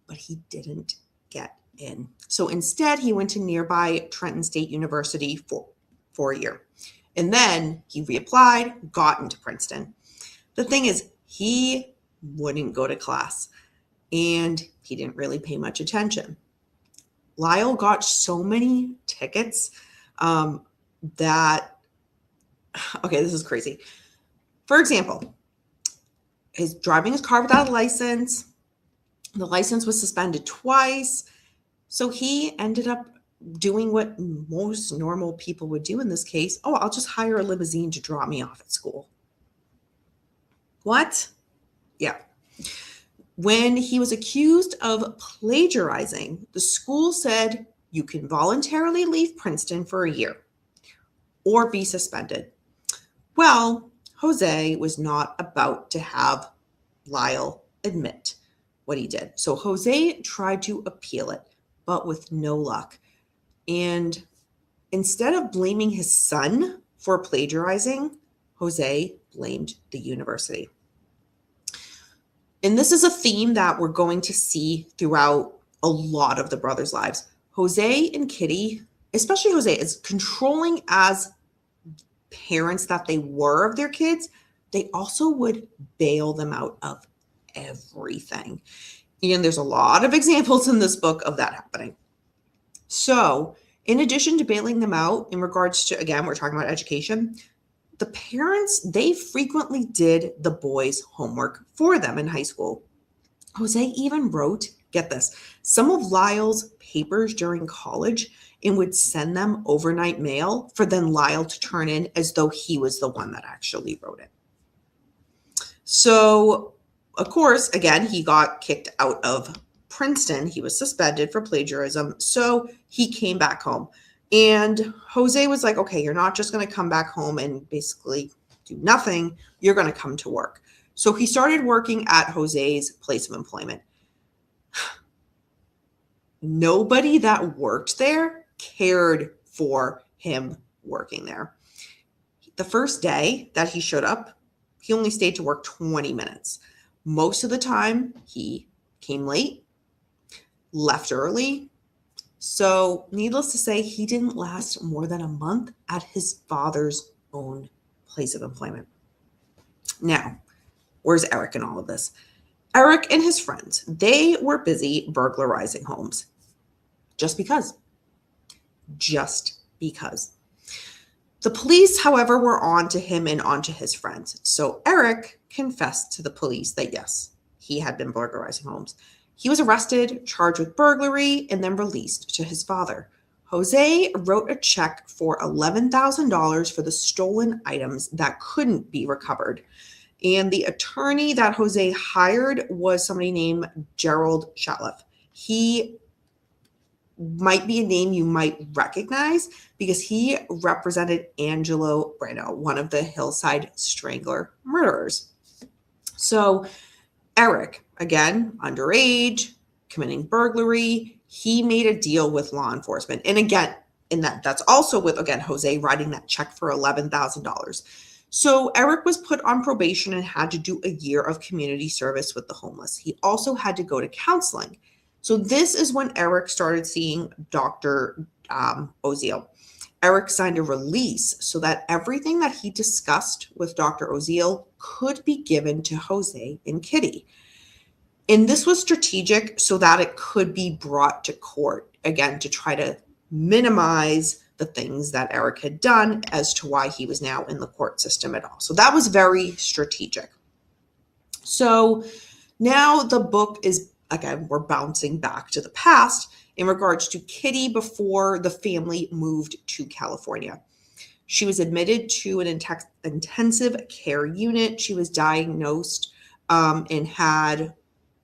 but he didn't get in. So instead, he went to nearby Trenton State University for a year. And then he reapplied, got into Princeton. The thing is, he wouldn't go to class, and he didn't really pay much attention. Lyle got so many tickets that, okay, this is crazy. For example, he's driving his car without a license. The license was suspended twice. So he ended up doing what most normal people would do in this case. Oh, I'll just hire a limousine to drop me off at school. What? Yeah. When he was accused of plagiarizing, the school said you can voluntarily leave Princeton for a year or be suspended. Well, Jose was not about to have Lyle admit what he did. So Jose tried to appeal it, but with no luck. And instead of blaming his son for plagiarizing, Jose blamed the university. And this is a theme that we're going to see throughout a lot of the brothers' lives. Jose and Kitty, especially Jose, as controlling as parents that they were of their kids, they also would bail them out of everything. And there's a lot of examples in this book of that happening. So in addition to bailing them out in regards to, again, we're talking about education, the parents, they frequently did the boys' homework for them in high school. Jose even wrote, get this, some of Lyle's papers during college and would send them overnight mail for then Lyle to turn in as though he was the one that actually wrote it. So, of course, again, he got kicked out of Princeton. He was suspended for plagiarism. So he came back home. And Jose was like, okay, you're not just going to come back home and basically do nothing. You're going to come to work. So he started working at Jose's place of employment. Nobody that worked there cared for him working there. The first day that he showed up, he only stayed to work 20 minutes. Most of the time, he came late, left early. So, needless to say, he didn't last more than a month at his father's own place of employment. Now, where's Eric in all of this? Eric and his friends, they were busy burglarizing homes. Just because. Just because. The police, however, were on to him and on to his friends. So Eric confessed to the police that yes, he had been burglarizing homes. He was arrested, charged with burglary, and then released to his father. Jose wrote a check for $11,000 for the stolen items that couldn't be recovered. And the attorney that Jose hired was somebody named Gerald Shatliff. He might be a name you might recognize because he represented Angelo Brano, one of the Hillside Strangler murderers. So Eric, again, underage, committing burglary, he made a deal with law enforcement. And again, that's also with, again, Jose writing that check for $11,000. So Eric was put on probation and had to do a year of community service with the homeless. He also had to go to counseling. So this is when Eric started seeing Dr. Oziel. Eric signed a release so that everything that he discussed with Dr. Oziel could be given to Jose and Kitty. And this was strategic so that it could be brought to court, again, to try to minimize the things that Eric had done as to why he was now in the court system at all. So that was very strategic. So now the book is, again, we're bouncing back to the past in regards to Kitty before the family moved to California. She was admitted to an intensive care unit. She was diagnosed and had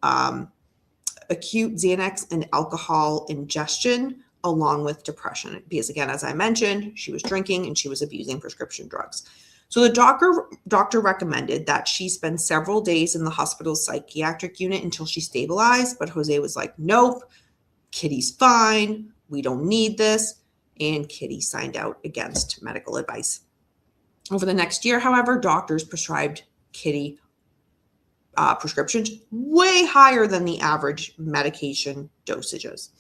acute Xanax and alcohol ingestion along with depression. Because again, as I mentioned, she was drinking and she was abusing prescription drugs. So the doctor recommended that she spend several days in the hospital's psychiatric unit until she stabilized. But Jose was like, nope, Kitty's fine. We don't need this. And Kitty signed out against medical advice. Over the next year, however, doctors prescribed Kitty prescriptions way higher than the average medication dosages.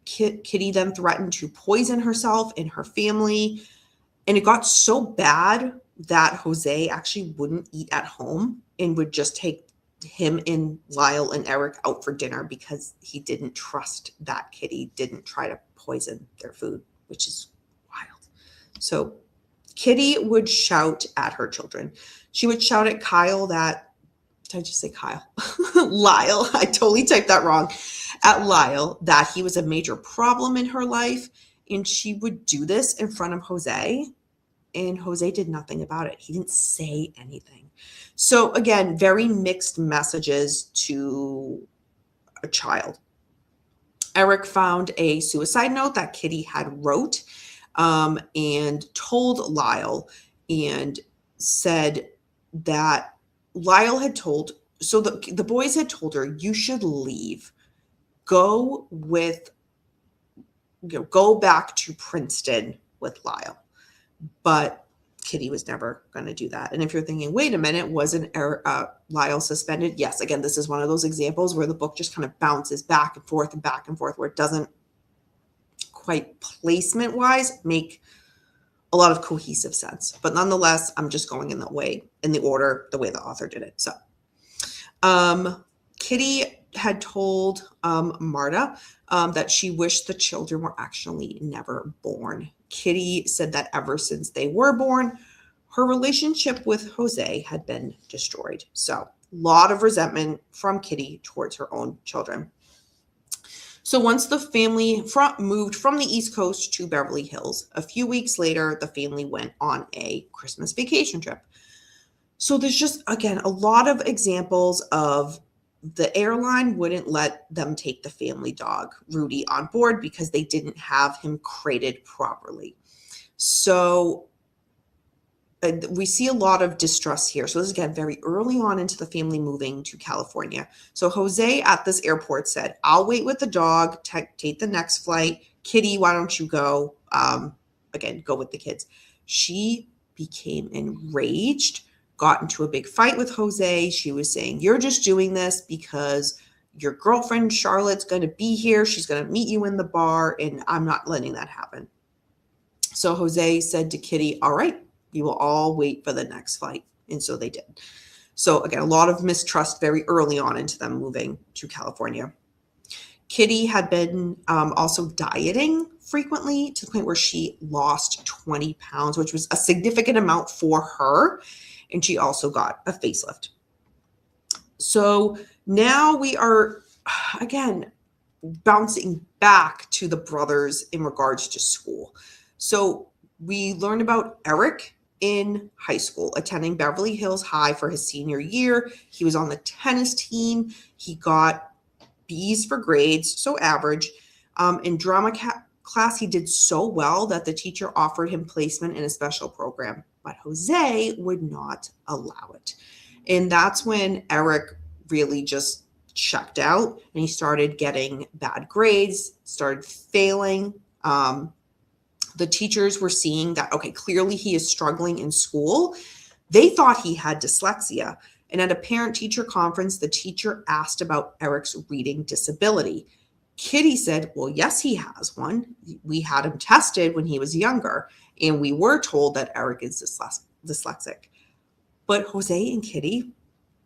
Kitty then threatened to poison herself and her family. And it got so bad that Jose actually wouldn't eat at home and would just take him and Lyle and Eric out for dinner because he didn't trust that Kitty didn't try to poison their food, which is wild. So Kitty would shout at her children. She would shout at Kyle that, did I just say Kyle? Lyle, I totally typed that wrong. At Lyle, that he was a major problem in her life. And she would do this in front of Jose, and Jose did nothing about it. He didn't say anything. So again, very mixed messages to a child. Eric found a suicide note that Kitty had wrote and told Lyle and said that Lyle had told, so the boys had told her, you should leave. Go back to Princeton with Lyle. But Kitty was never going to do that. And if you're thinking, wait a minute, wasn't Lyle suspended? Yes. Again, this is one of those examples where the book just kind of bounces back and forth, where it doesn't quite placement-wise make a lot of cohesive sense. But nonetheless, I'm just going in the way the author did it. So Kitty had told Marta that she wished the children were actually never born. Kitty said that ever since they were born, her relationship with Jose had been destroyed. So a lot of resentment from Kitty towards her own children. So once the family moved from the East Coast to Beverly Hills, a few weeks later, the family went on a Christmas vacation trip. So there's just, again, a lot of examples of the airline wouldn't let them take the family dog, Rudy, on board because they didn't have him crated properly. So we see a lot of distrust here. So this is, again, very early on into the family moving to California. So Jose at this airport said, I'll wait with the dog, take the next flight. Kitty, why don't you go? Again, go with the kids. She became enraged, got into a big fight with Jose. She was saying, you're just doing this because your girlfriend Charlotte's going to be here. She's going to meet you in the bar, and I'm not letting that happen. So Jose said to Kitty, all right, you will all wait for the next flight. And so they did. So again, a lot of mistrust very early on into them moving to California. Kitty had been also dieting frequently to the point where she lost 20 pounds, which was a significant amount for her. And she also got a facelift. So now we are, again, bouncing back to the brothers in regards to school. So we learned about Eric in high school, attending Beverly Hills High for his senior year. He was on the tennis team. He got B's for grades, so average. In drama class, he did so well that the teacher offered him placement in a special program, but Jose would not allow it. And that's when Eric really just checked out and he started getting bad grades, started failing. The teachers were seeing that, okay, clearly he is struggling in school. They thought he had dyslexia. And at a parent-teacher conference, the teacher asked about Eric's reading disability. Kitty said, well, yes, he has one. We had him tested when he was younger, and we were told that Eric is dyslexic. But Jose and Kitty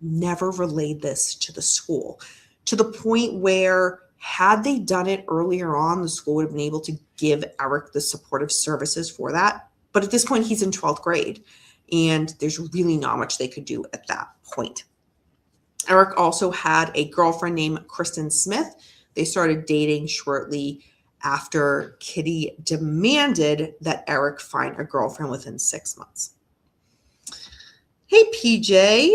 never relayed this to the school, to the point where had they done it earlier on, the school would have been able to give Eric the supportive services for that. But at this point, he's in 12th grade, and there's really not much they could do at that point. Eric also had a girlfriend named Kristen Smith. They started dating shortly after Kitty demanded that Eric find a girlfriend within 6 months. Hey, PJ,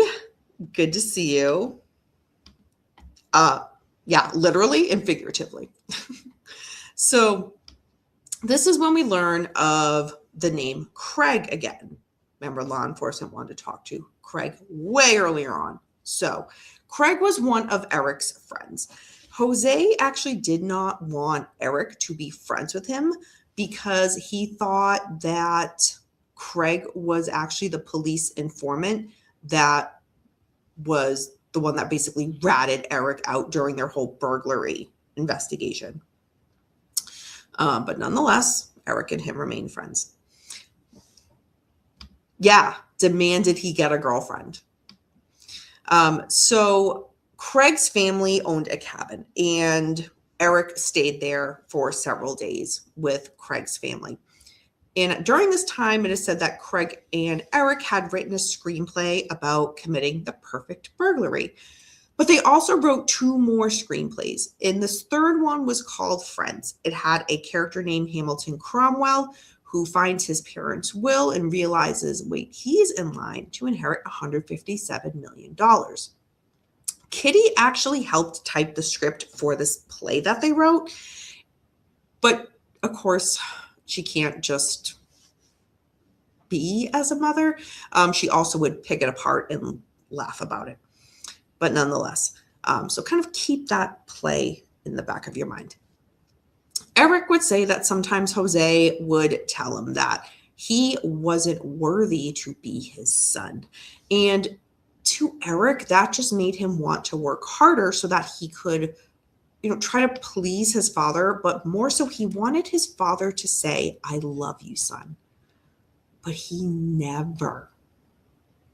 good to see you. Yeah, literally and figuratively. So this is when we learn of the name Craig again. Remember, law enforcement wanted to talk to Craig way earlier on. So Craig was one of Eric's friends. Jose actually did not want Eric to be friends with him because he thought that Craig was actually the police informant that was the one that basically ratted Eric out during their whole burglary investigation. But nonetheless, Eric and him remained friends. Yeah, demanded he get a girlfriend. So Craig's family owned a cabin, and Eric stayed there for several days with Craig's family. And during this time, it is said that Craig and Eric had written a screenplay about committing the perfect burglary. But they also wrote 2 more screenplays. And this third one was called Friends. It had a character named Hamilton Cromwell who finds his parents' will and realizes, wait, he's in line to inherit $157 million. Kitty actually helped type the script for this play that they wrote. But of course, she can't just be as a mother. She also would pick it apart and laugh about it. But nonetheless, so kind of keep that play in the back of your mind. Eric would say that sometimes Jose would tell him that he wasn't worthy to be his son. And to Eric, that just made him want to work harder so that he could, try to please his father, but more so he wanted his father to say, I love you, son. But he never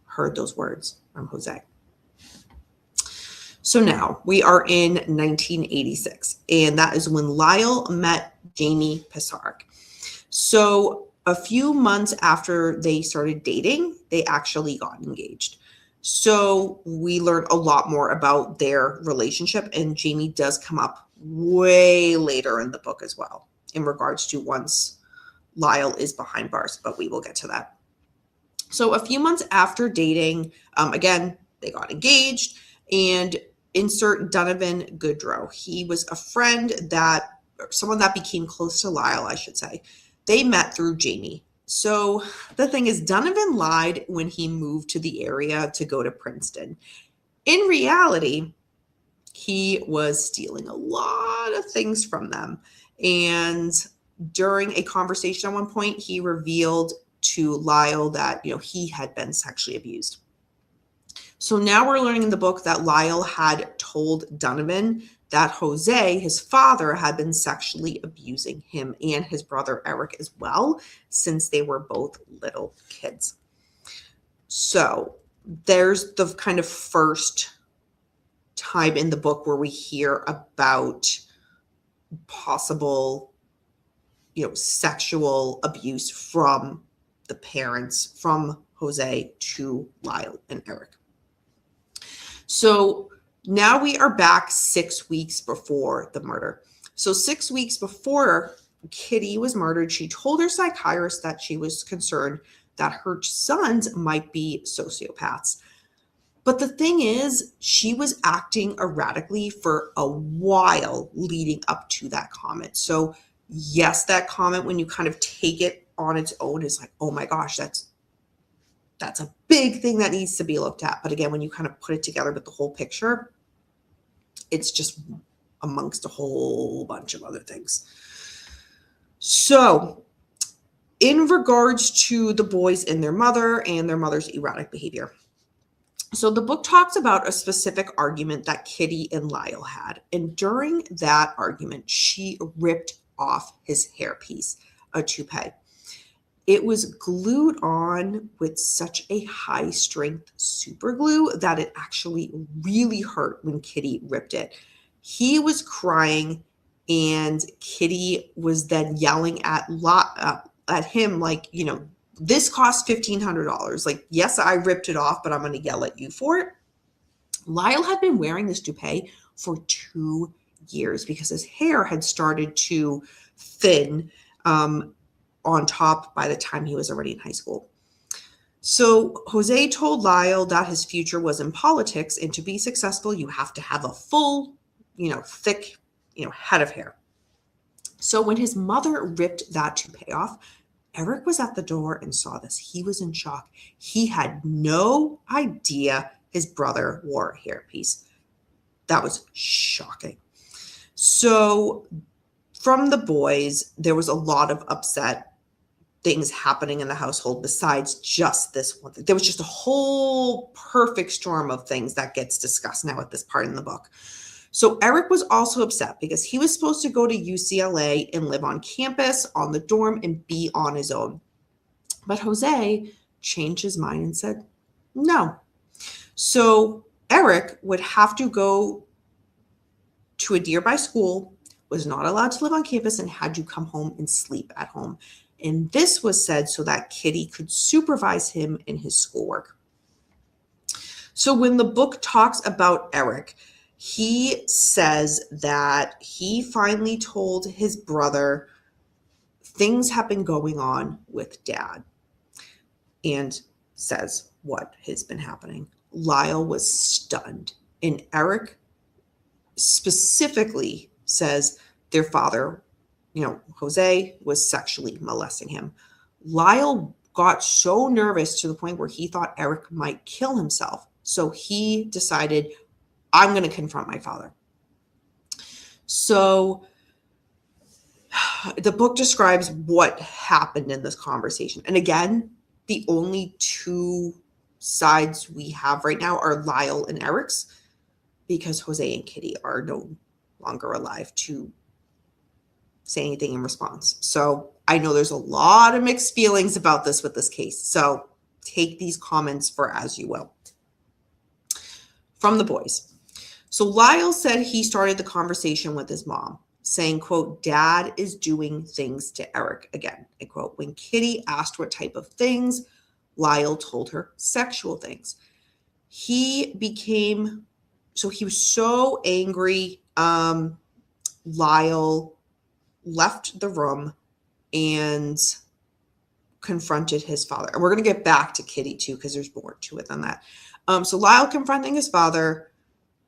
heard those words from Jose. So now we are in 1986, and that is when Lyle met Jamie Pisarek. So a few months after they started dating, they actually got engaged. So we learned a lot more about their relationship, and Jamie does come up way later in the book as well in regards to once Lyle is behind bars, but we will get to that. So a few months after dating, again, they got engaged, and insert Donovan Goodrow. He was a friend someone that became close to Lyle, I should say. They met through Jamie. So the thing is, Donovan lied when he moved to the area to go to Princeton. In reality, he was stealing a lot of things from them. And during a conversation at one point, he revealed to Lyle that, he had been sexually abused. So now we're learning in the book that Lyle had told Donovan that Jose, his father, had been sexually abusing him and his brother Eric as well, since they were both little kids. So there's the kind of first time in the book where we hear about possible, sexual abuse from the parents, from Jose to Lyle and Eric. So now we are back 6 weeks before the murder. So 6 weeks before Kitty was murdered, she told her psychiatrist that she was concerned that her sons might be sociopaths. But the thing is, she was acting erratically for a while leading up to that comment. So yes, that comment, when you kind of take it on its own, is like, oh my gosh, that's a big thing that needs to be looked at. But again, when you kind of put it together with the whole picture, it's just amongst a whole bunch of other things. So in regards to the boys and their mother and their mother's erratic behavior. So the book talks about a specific argument that Kitty and Lyle had. And during that argument, she ripped off his hairpiece, a toupee. It was glued on with such a high strength super glue that it actually really hurt when Kitty ripped it. He was crying and Kitty was then yelling at him like, this cost $1,500. Like, yes, I ripped it off, but I'm going to yell at you for it. Lyle had been wearing this toupee for 2 years because his hair had started to thin on top by the time he was already in high school. So Jose told Lyle that his future was in politics, and to be successful, you have to have a full, thick, head of hair. So when his mother ripped that toupee off, Eric was at the door and saw this. He was in shock. He had no idea his brother wore a hairpiece. That was shocking. So from the boys, there was a lot of upset things happening in the household besides just this one thing. There was just a whole perfect storm of things that gets discussed now at this part in the book. So Eric was also upset because he was supposed to go to UCLA and live on campus, on the dorm, and be on his own. But Jose changed his mind and said, no. So Eric would have to go to a nearby school, was not allowed to live on campus, and had to come home and sleep at home. And this was said so that Kitty could supervise him in his schoolwork. So when the book talks about Eric, he says that he finally told his brother things have been going on with Dad, and says what has been happening. Lyle was stunned, and Eric specifically says their father, Jose, was sexually molesting him. Lyle got so nervous to the point where he thought Eric might kill himself. So he decided, I'm going to confront my father. So the book describes what happened in this conversation. And again, the only two sides we have right now are Lyle and Eric's, because Jose and Kitty are no longer alive to say anything in response. So I know there's a lot of mixed feelings about this with this case. So take these comments for as you will. From the boys. So Lyle said he started the conversation with his mom, saying, quote, Dad is doing things to Eric again, end quote. When Kitty asked what type of things, Lyle told her sexual things. He was so angry. Lyle left the room and confronted his father. And we're going to get back to Kitty too, because there's more to it than that. So Lyle confronting his father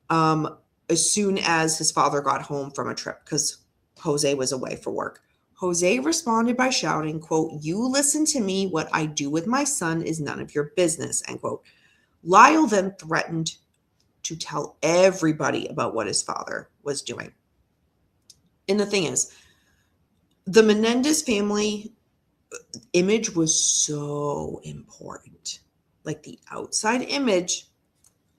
as soon as his father got home from a trip, because Jose was away for work. Jose responded by shouting, quote, "You listen to me. What I do with my son is none of your business," end quote. Lyle then threatened to tell everybody about what his father was doing. And the thing is, the Menendez family image was so important. Like the outside image,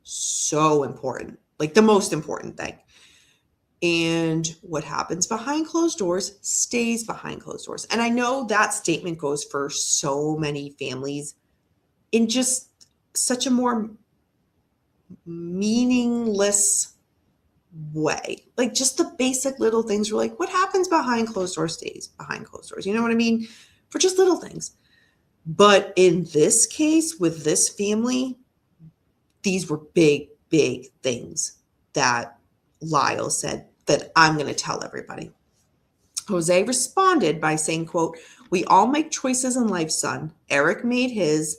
so important. Like the most important thing. And what happens behind closed doors stays behind closed doors. And I know that statement goes for so many families in just such a more meaningless way. Like just the basic little things were like, what happens behind closed doors stays behind closed doors. You know what I mean? For just little things. But in this case, with this family, these were big, big things that Lyle said that I'm going to tell everybody. Jose responded by saying, quote, "We all make choices in life, son. Eric made his,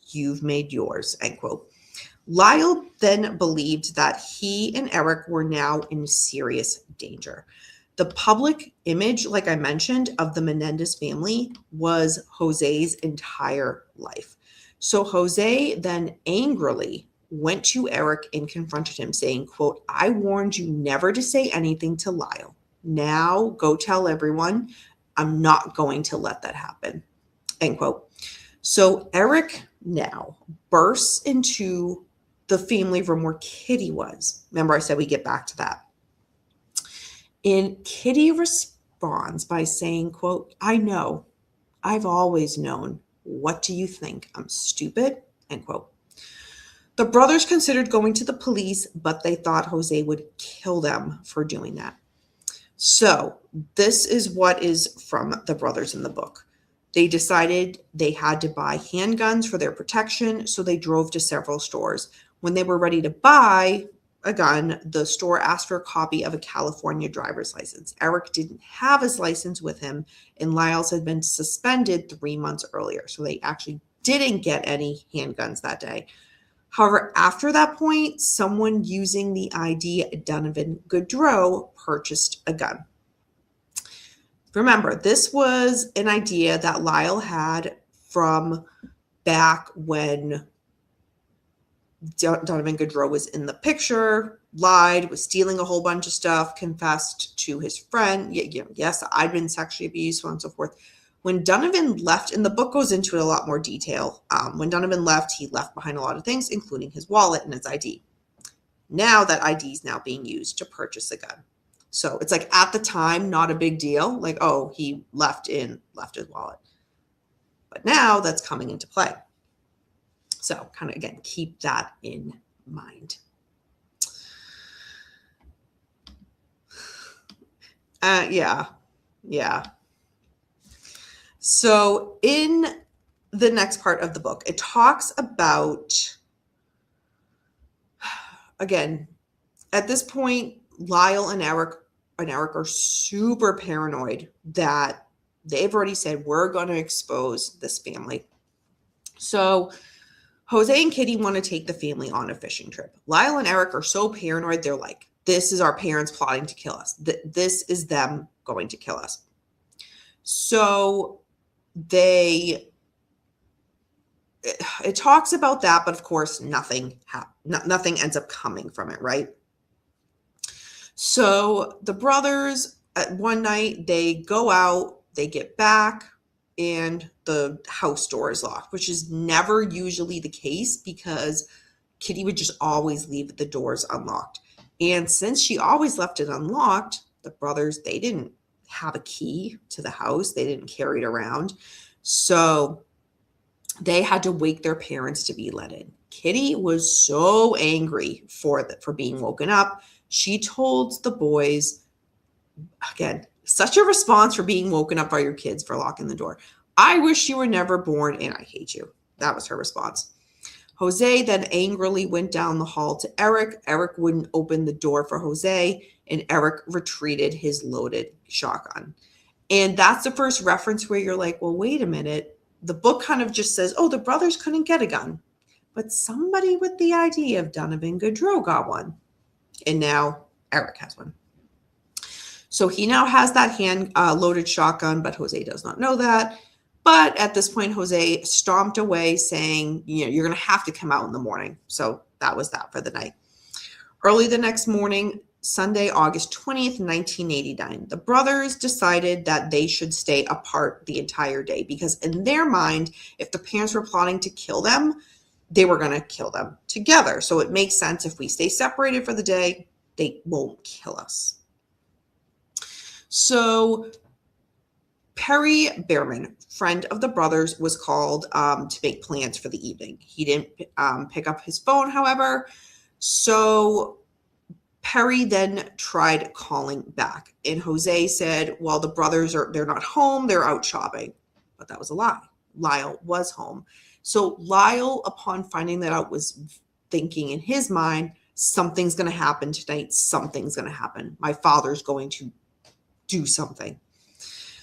you've made yours," end quote. Lyle then believed that he and Eric were now in serious danger. The public image, like I mentioned, of the Menendez family was Jose's entire life. So Jose then angrily went to Eric and confronted him, saying, quote, "I warned you never to say anything to Lyle. Now go tell everyone. I'm not going to let that happen," end quote. So Eric now bursts into the family room where Kitty was. Remember, I said we get back to that. And Kitty responds by saying, quote, "I know. I've always known. What do you think? I'm stupid," end quote. The brothers considered going to the police, but they thought Jose would kill them for doing that. So this is what is from the brothers in the book. They decided they had to buy handguns for their protection, so they drove to several stores. When they were ready to buy a gun, the store asked for a copy of a California driver's license. Eric didn't have his license with him, and Lyle's had been suspended 3 months earlier, so they actually didn't get any handguns that day. However, after that point, someone using the ID Donovan Goodrow purchased a gun. Remember, this was an idea that Lyle had from back when Donovan Goodrow was in the picture, lied, was stealing a whole bunch of stuff, confessed to his friend. Yes, I'd been sexually abused, so on and so forth. When Donovan left, and the book goes into it a lot more detail, when Donovan left, he left behind a lot of things, including his wallet and his ID. Now that ID is now being used to purchase a gun. So it's like at the time, not a big deal. Like, oh, he left his wallet. But now that's coming into play. So kind of, again, keep that in mind. Yeah. So in the next part of the book, it talks about, again, at this point, Lyle and Eric are super paranoid that they've already said, we're going to expose this family. So Jose and Kitty want to take the family on a fishing trip. Lyle and Eric are so paranoid, they're like, this is our parents plotting to kill us. This is them going to kill us. So it talks about that, but of course, nothing ends up coming from it, right? So the brothers, one night, they go out, they get back, and the house door is locked, which is never usually the case because Kitty would just always leave the doors unlocked. And since she always left it unlocked, the brothers, they didn't have a key to the house. They didn't carry it around. So they had to wake their parents to be let in. Kitty was so angry for being woken up. She told the boys, again, such a response for being woken up by your kids for locking the door. "I wish you were never born and I hate you." That was her response. Jose then angrily went down the hall to Eric. Eric wouldn't open the door for Jose, and Eric retreated his loaded shotgun. And that's the first reference where you're like, well, wait a minute. The book kind of just says, oh, the brothers couldn't get a gun, but somebody with the idea of Donovan Goodrow got one. And now Eric has one. So he now has that hand loaded shotgun, but Jose does not know that. But at this point, Jose stomped away saying, you're going to have to come out in the morning. So that was that for the night. Early the next morning, Sunday, August 20th, 1989, the brothers decided that they should stay apart the entire day because in their mind, if the parents were plotting to kill them, they were going to kill them together. So it makes sense if we stay separated for the day, they won't kill us. So Perry Behrman, friend of the brothers, was called to make plans for the evening. He didn't pick up his phone, however. So Perry then tried calling back. And Jose said, well, the brothers they're not home. They're out shopping. But that was a lie. Lyle was home. So Lyle, upon finding that out, was thinking in his mind, something's going to happen tonight. Something's going to happen. My father's going to do something.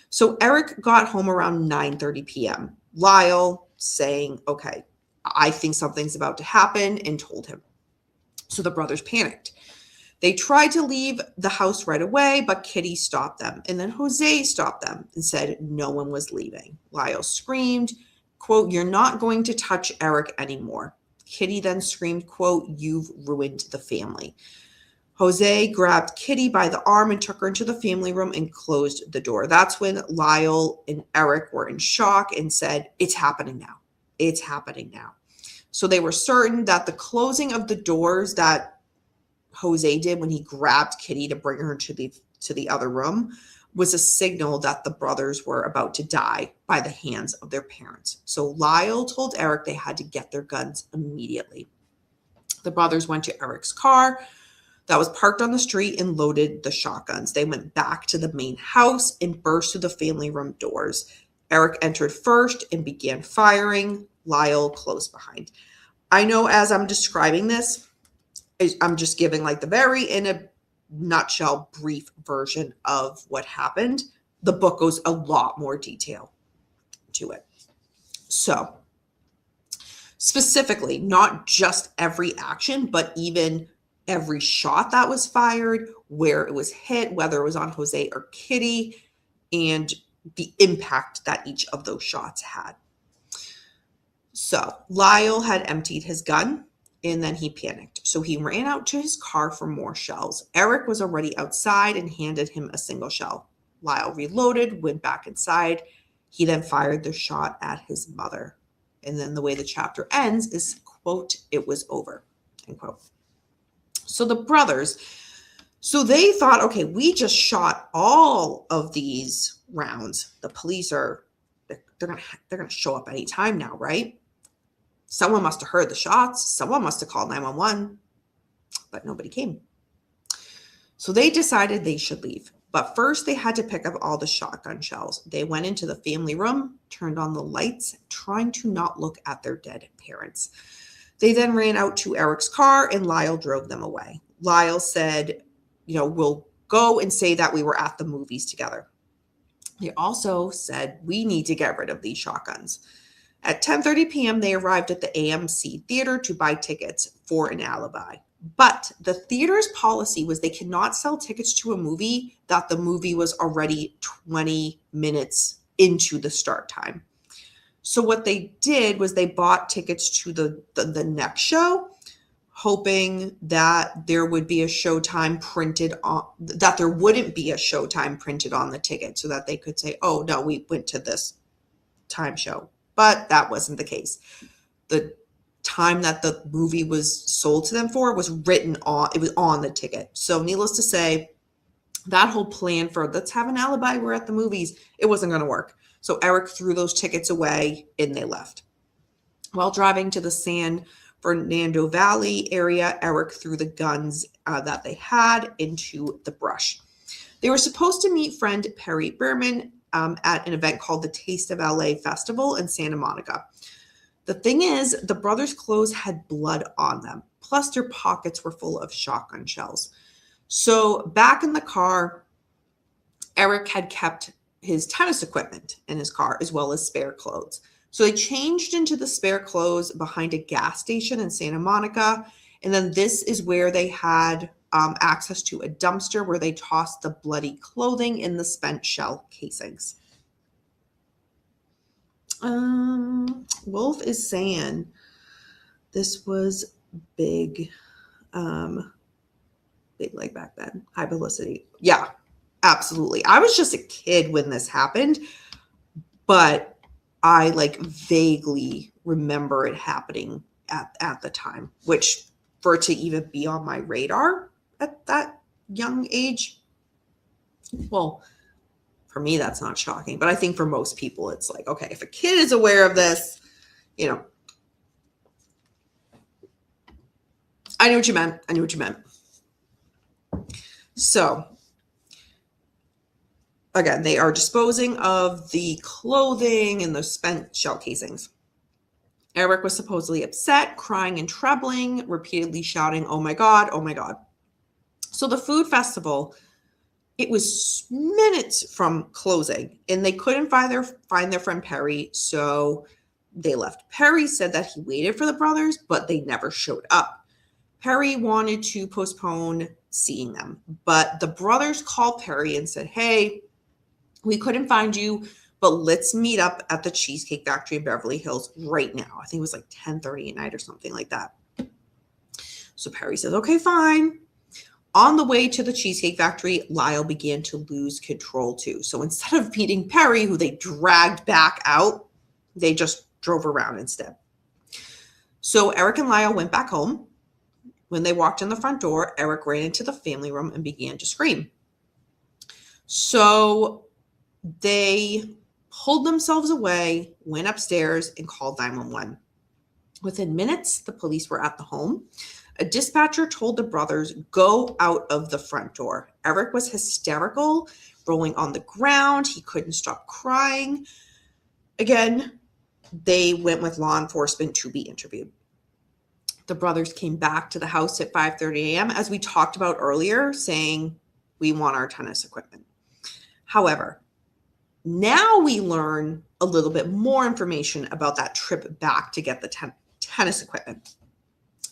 So Eric got home around 9:30 p.m. Lyle saying, okay, I think something's about to happen, and told him. So the brothers panicked. They tried to leave the house right away, but Kitty stopped them. And then Jose stopped them and said no one was leaving. Lyle screamed, quote, you're not going to touch Eric anymore. Kitty then screamed, quote, you've ruined the family. Jose grabbed Kitty by the arm and took her into the family room and closed the door. That's when Lyle and Eric were in shock and said, it's happening now. It's happening now. So they were certain that the closing of the doors that Jose did when he grabbed Kitty to bring her to the other room was a signal that the brothers were about to die by the hands of their parents. So Lyle told Eric they had to get their guns immediately. The brothers went to Eric's car that was parked on the street and loaded the shotguns. They went back to the main house and burst through the family room doors. Eric entered first and began firing. Lyle close behind. I know as I'm describing this, I'm just giving like the very in a nutshell brief version of what happened. The book goes a lot more detail to it. So specifically, not just every action, but even every shot that was fired, where it was hit, whether it was on Jose or Kitty, and the impact that each of those shots had. So Lyle had emptied his gun and then he panicked. So he ran out to his car for more shells. Eric was already outside and handed him a single shell. Lyle reloaded, went back inside. He then fired the shot at his mother. And then the way the chapter ends is, quote, it was over, end quote. So the brothers, so they thought, okay, we just shot all of these rounds. The police they're gonna show up any time now, right? Someone must have heard the shots. Someone must have called 911, but nobody came. So they decided they should leave. But first they had to pick up all the shotgun shells. They went into the family room, turned on the lights, trying to not look at their dead parents. They then ran out to Eric's car and Lyle drove them away. Lyle said, we'll go and say that we were at the movies together. They also said, we need to get rid of these shotguns. At 10:30 p.m., they arrived at the AMC theater to buy tickets for an alibi. But the theater's policy was they cannot sell tickets to a movie that the movie was already 20 minutes into the start time. So what they did was they bought tickets to the next show, hoping that there would be a showtime printed on, that there wouldn't be a showtime printed on the ticket so that they could say, oh, no, we went to this time show. But that wasn't the case. The time that the movie was sold to them for was written on, it was on the ticket. So needless to say, that whole plan for let's have an alibi, we're at the movies, it wasn't going to work. So Eric threw those tickets away and they left. While driving to the San Fernando Valley area, Eric threw the guns that they had into the brush. They were supposed to meet friend Perry Behrman at an event called the Taste of LA Festival in Santa Monica. The thing is, the brothers' clothes had blood on them, plus their pockets were full of shotgun shells. So back in the car, Eric had kept his tennis equipment in his car as well as spare clothes. So they changed into the spare clothes behind a gas station in Santa Monica. And then this is where they had access to a dumpster where they tossed the bloody clothing in the spent shell casings. Wolf is saying this was big, big like back then. High publicity. Yeah, absolutely. I was just a kid when this happened, but I like vaguely remember it happening at the time, which for it to even be on my radar at that young age, well, for me, that's not shocking. But I think for most people, it's like, okay, if a kid is aware of this, you know, I knew what you meant. I knew what you meant. So, again, they are disposing of the clothing and the spent shell casings. Eric was supposedly upset, crying and trembling, repeatedly shouting, "Oh my God, oh my God." So the food festival, it was minutes from closing, and they couldn't find their friend Perry, so they left. Perry said that he waited for the brothers, but they never showed up. Perry wanted to postpone seeing them, but the brothers called Perry and said, "Hey, we couldn't find you, but let's meet up at the Cheesecake Factory in Beverly Hills right now." I think it was like 10:30 at night or something like that. So Perry says, "Okay, fine." On the way to the Cheesecake Factory, Lyle began to lose control too. So instead of beating Perry, who they dragged back out, they just drove around instead. So Eric and Lyle went back home. When they walked in the front door, Eric ran into the family room and began to scream. So they pulled themselves away, went upstairs, and called 911. Within minutes, the police were at the home. A dispatcher told the brothers, "Go out of the front door." Eric was hysterical, rolling on the ground. He couldn't stop crying. Again, they went with law enforcement to be interviewed. The brothers came back to the house at 5:30 a.m., as we talked about earlier, saying, "We want our tennis equipment." However, now we learn a little bit more information about that trip back to get the tennis equipment.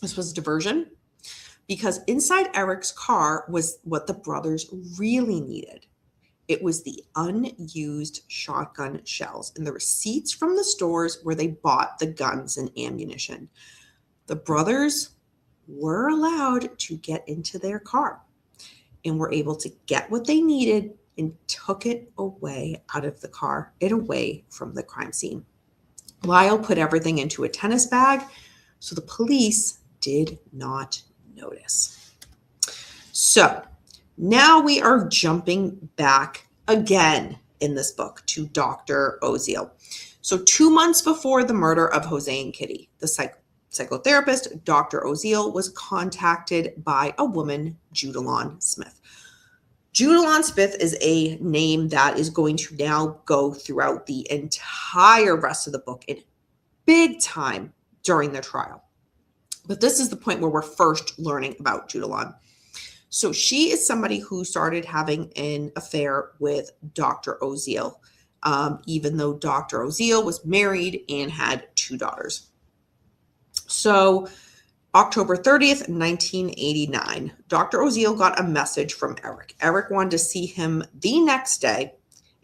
This was diversion because inside Eric's car was what the brothers really needed. It was the unused shotgun shells and the receipts from the stores where they bought the guns and ammunition. The brothers were allowed to get into their car and were able to get what they needed and took it away out of the car and away from the crime scene. Lyle put everything into a tennis bag, so the police did not notice. So now we are jumping back again in this book to Dr. Oziel. So 2 months before the murder of Jose and Kitty, the psychotherapist, Dr. Oziel, was contacted by a woman, Judalon Smith. Judalon Smith is a name that is going to now go throughout the entire rest of the book in big time during the trial. But this is the point where we're first learning about Judalon. So she is somebody who started having an affair with Dr. Oziel, even though Dr. Oziel was married and had 2 daughters. So October 30th, 1989, Dr. Oziel got a message from Eric. Eric wanted to see him the next day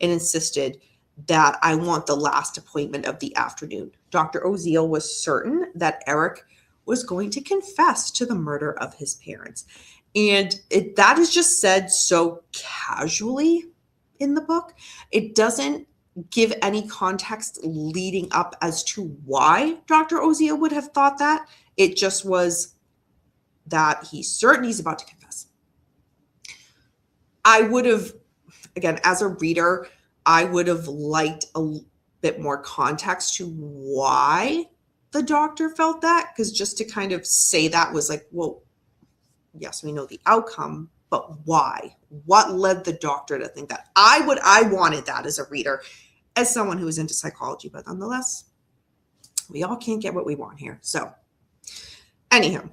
and insisted that "I want the last appointment of the afternoon." Dr. Oziel was certain that Eric was going to confess to the murder of his parents. And that is just said so casually in the book. It doesn't give any context leading up as to why Dr. Oziel would have thought that. It just was that he's certain he's about to confess. I would have, again, as a reader, I would have liked a bit more context to why the doctor felt that, because just to kind of say that was like, well, yes, we know the outcome, but why? What led the doctor to think that? I wanted that as a reader, as someone who is into psychology, but nonetheless, we all can't get what we want here. So anyhow,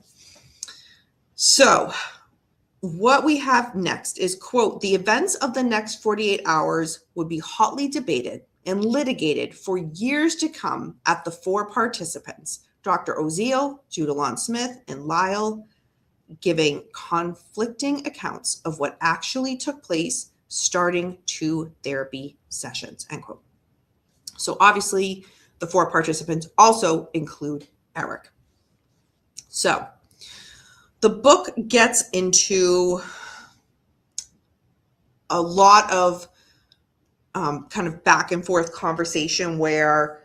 so what we have next is, quote, "The events of the next 48 hours would be hotly debated and litigated for years to come at the 4 participants, Dr. Oziel, Judalon Smith, and Lyle, giving conflicting accounts of what actually took place starting 2 therapy sessions, end quote. So obviously, the 4 participants also include Eric. So the book gets into a lot of kind of back and forth conversation where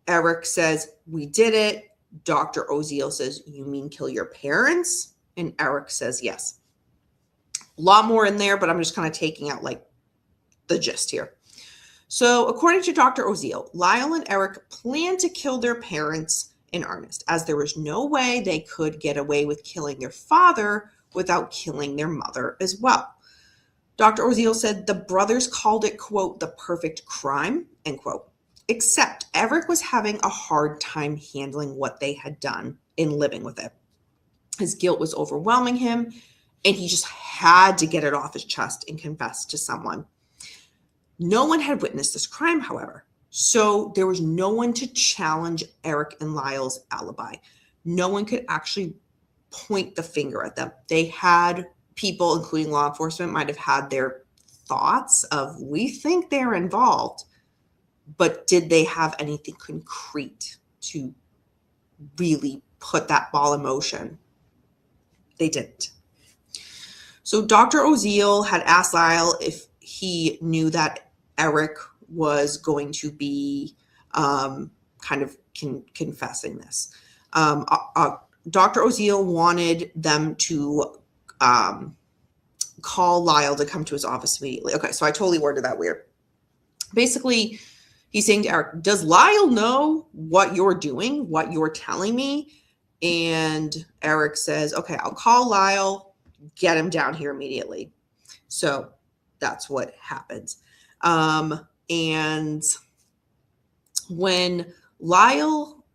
Eric says, we did it. Dr. Oziel says, you mean kill your parents? And Eric says, yes. A lot more in there, but I'm just kind of taking out like the gist here. So according to Dr. Oziel, Lyle and Eric planned to kill their parents in earnest, as there was no way they could get away with killing their father without killing their mother as well. Dr. Oziel said the brothers called it, quote, the perfect crime, end quote, except Eric was having a hard time handling what they had done and living with it. His guilt was overwhelming him, and he just had to get it off his chest and confess to someone. No one had witnessed this crime, however, so there was no one to challenge Eric and Lyle's alibi. No one could actually point the finger at them. They had people, including law enforcement, might have had their thoughts of, we think they're involved, but did they have anything concrete to really put that ball in motion? They didn't. So Dr. Oziel had asked Lyle if he knew that Eric was going to be kind of confessing this. Dr. Oziel wanted them to call Lyle to come to his office immediately. Okay, so I totally worded that weird. Basically, he's saying to Eric, does Lyle know what you're doing, what you're telling me? And Eric says, okay, I'll call Lyle, get him down here immediately. So that's what happens. And when Lyle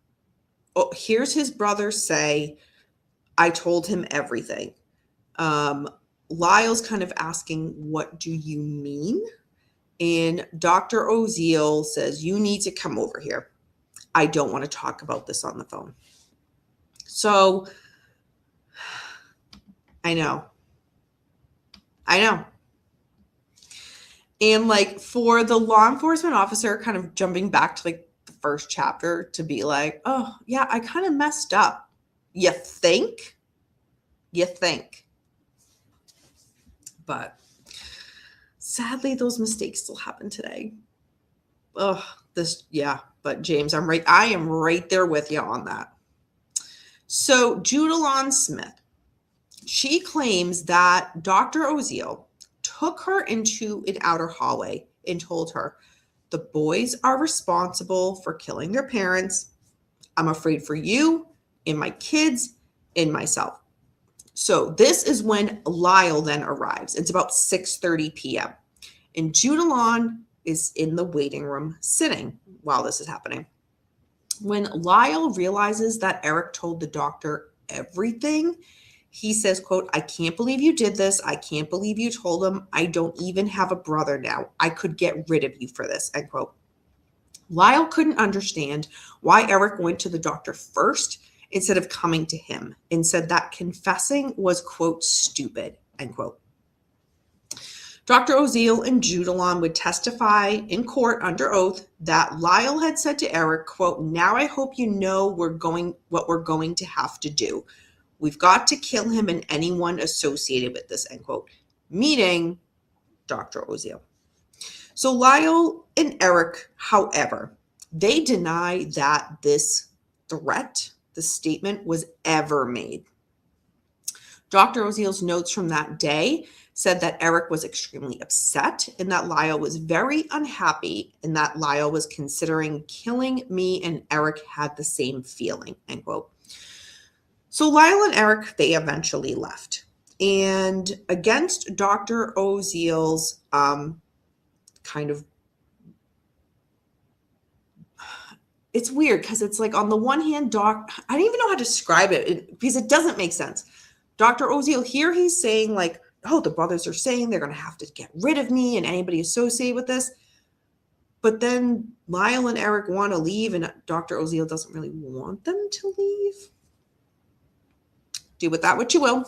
hears his brother say, I told him everything, Lyle's kind of asking, what do you mean? And Dr. Oziel says, you need to come over here. I don't want to talk about this on the phone. So I know. And like for the law enforcement officer kind of jumping back to like the first chapter to be like, oh yeah, I kind of messed up. You think? But sadly, those mistakes still happen today. But James, I am right there with you on that. So Judalon Smith, she claims that Dr. Oziel took her into an outer hallway and told her, the boys are responsible for killing their parents. I'm afraid for you and my kids and myself. So this is when Lyle then arrives. It's about 6:30 p.m. And Judalon is in the waiting room sitting while this is happening. When Lyle realizes that Eric told the doctor everything, he says, quote, I can't believe you did this. I can't believe you told him. I don't even have a brother now. I could get rid of you for this, end quote. Lyle couldn't understand why Eric went to the doctor first instead of coming to him, and said that confessing was, quote, stupid, end quote. Dr. Oziel and Judalon would testify in court under oath that Lyle had said to Eric, quote, now I hope you know what we're going to have to do. We've got to kill him and anyone associated with this, end quote, meaning Dr. Oziel. So Lyle and Eric, however, they deny that this threat, the statement, was ever made. Dr. Oziel's notes from that day said that Eric was extremely upset and that Lyle was very unhappy and that Lyle was considering killing me and Eric had the same feeling, end quote. So Lyle and Eric, they eventually left. And against Dr. Oziel's kind of, it's weird because it's like on the one hand, I don't even know how to describe it because it doesn't make sense. Dr. Oziel here, he's saying like, oh, the brothers are saying they're going to have to get rid of me and anybody associated with this. But then Lyle and Eric want to leave and Dr. Oziel doesn't really want them to leave. Do with that what you will.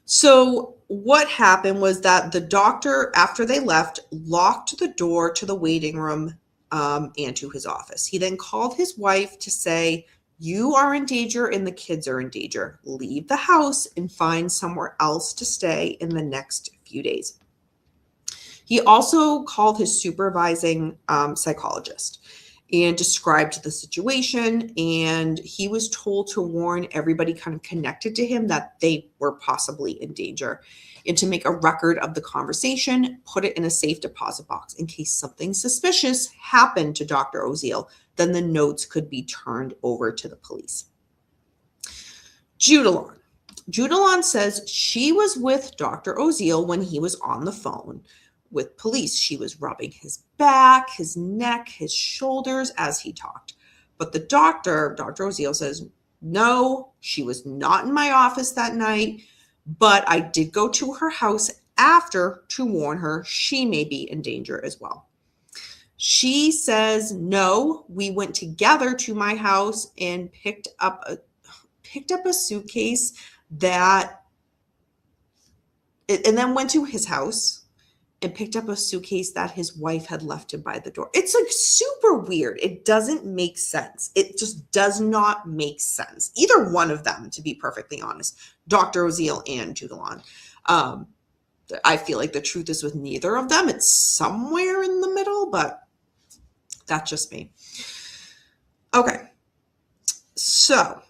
So what happened was that the doctor, after they left, locked the door to the waiting room and to his office. He then called his wife to say, you are in danger and the kids are in danger. Leave the house and find somewhere else to stay in the next few days. He also called his supervising psychologist and described the situation, and he was told to warn everybody kind of connected to him that they were possibly in danger, and to make a record of the conversation, put it in a safe deposit box in case something suspicious happened to Dr. Oziel. Then the notes could be turned over to the police. Judalon says she was with Dr. Oziel when he was on the phone with police. She was rubbing his back, his neck, his shoulders as he talked. But the Dr. Oziel says, no, she was not in my office that night, but I did go to her house after to warn her she may be in danger as well. She says, no, we went together to my house and picked up a suitcase and then went to his house and picked up a suitcase that his wife had left him by the door. It's like super weird. It doesn't make sense. It just does not make sense. Either one of them, to be perfectly honest, Dr. Oziel and Judalon. I feel like the truth is with neither of them. It's somewhere in the middle, but that's just me. Okay. So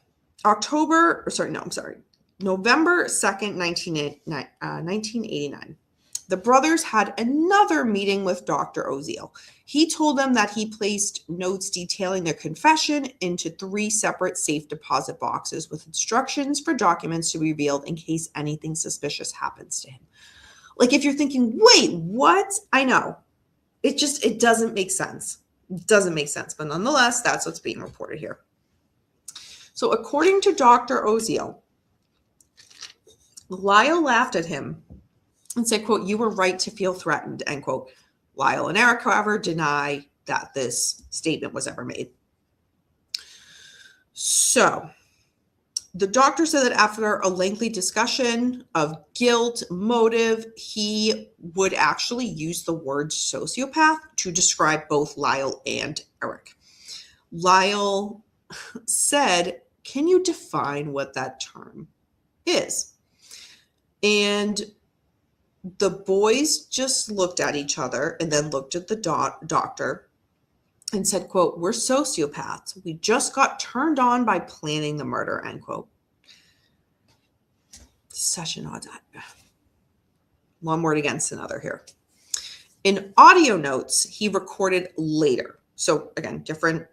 November 2nd, 1989. The brothers had another meeting with Dr. Oziel. He told them that he placed notes detailing their confession into 3 separate safe deposit boxes with instructions for documents to be revealed in case anything suspicious happens to him. Like, if you're thinking, wait, what? I know. It doesn't make sense. It doesn't make sense. But nonetheless, that's what's being reported here. So according to Dr. Oziel, Lyle laughed at him and said, quote, you were right to feel threatened, end quote. Lyle and Eric, however, deny that this statement was ever made. So the doctor said that after a lengthy discussion of guilt, motive, he would actually use the word sociopath to describe both Lyle and Eric. Lyle said, can you define what that term is? And the boys just looked at each other and then looked at the doctor and said, quote, we're sociopaths. We just got turned on by planning the murder, end quote. Such an odd. One word against another here. In audio notes, he recorded later. So again, different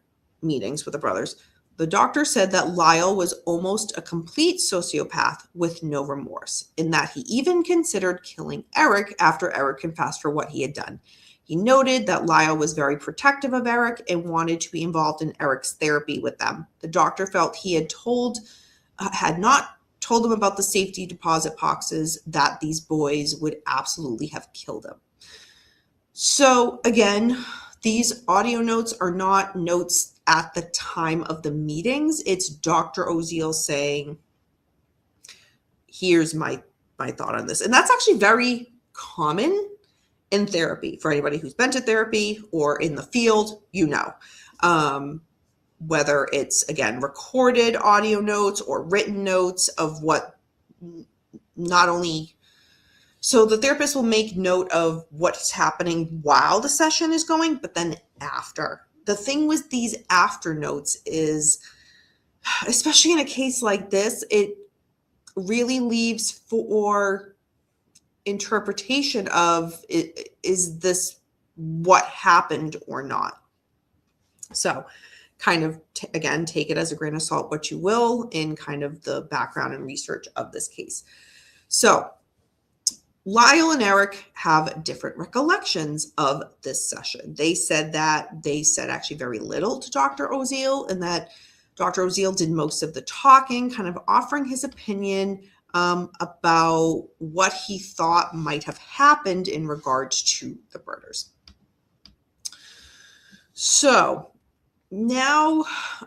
meetings with the brothers. The doctor said that Lyle was almost a complete sociopath with no remorse, in that he even considered killing Eric after Eric confessed for what he had done. He noted that Lyle was very protective of Eric and wanted to be involved in Eric's therapy with them. The doctor felt he had not told them about the safety deposit boxes, that these boys would absolutely have killed him. So again, these audio notes are not notes at the time of the meetings. It's Dr. Oziel saying, here's my thought on this. And that's actually very common in therapy. For anybody who's been to therapy or in the field, you know. Whether it's, again, recorded audio notes or written notes of what not only... So the therapist will make note of what's happening while the session is going, but then after. The thing with these after notes is, especially in a case like this, it really leaves for interpretation of, is this what happened or not? So kind of, again, take it as a grain of salt, what you will, in kind of the background and research of this case. So Lyle and Eric have different recollections of this session. They said actually very little to Dr. Oziel, and that Dr. Oziel did most of the talking, kind of offering his opinion about what he thought might have happened in regards to the murders. So Now,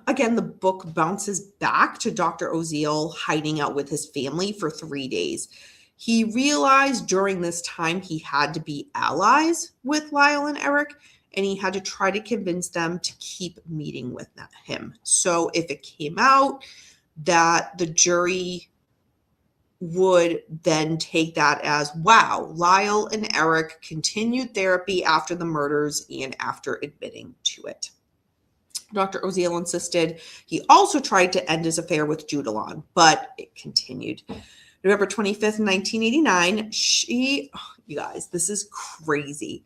again, the book bounces back to Dr. Oziel hiding out with his family for 3 days. He realized during this time he had to be allies with Lyle and Eric, and he had to try to convince them to keep meeting with him. So if it came out that the jury would then take that as, wow, Lyle and Eric continued therapy after the murders and after admitting to it. Dr. Oziel insisted he also tried to end his affair with Judalon, but it continued. November 25th, 1989, you guys, this is crazy.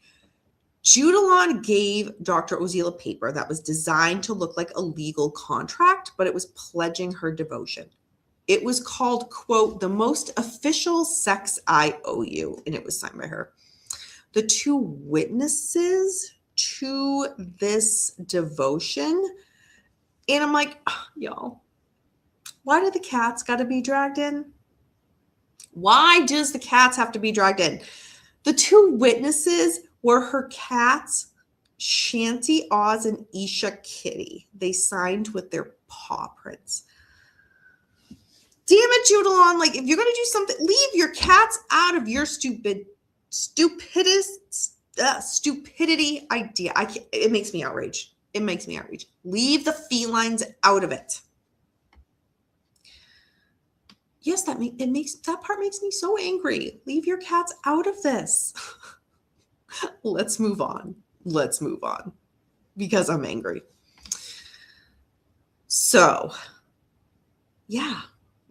Judalon gave Dr. Oziel a paper that was designed to look like a legal contract, but it was pledging her devotion. It was called, quote, the most official sex I owe you, and it was signed by her. The two witnesses to this devotion, and I'm like, y'all, why do the cats got to be dragged in? Why does the cats have to be dragged in? The two witnesses were her cats, Shanty Oz and Isha Kitty. They signed with their paw prints. Damn it, Judalon. Like, if you're going to do something, leave your cats out of your stupidity idea. It makes me outraged. It makes me outraged. Leave the felines out of it. Yes, that part makes me so angry. Leave your cats out of this. Let's move on. Because I'm angry. So, yeah,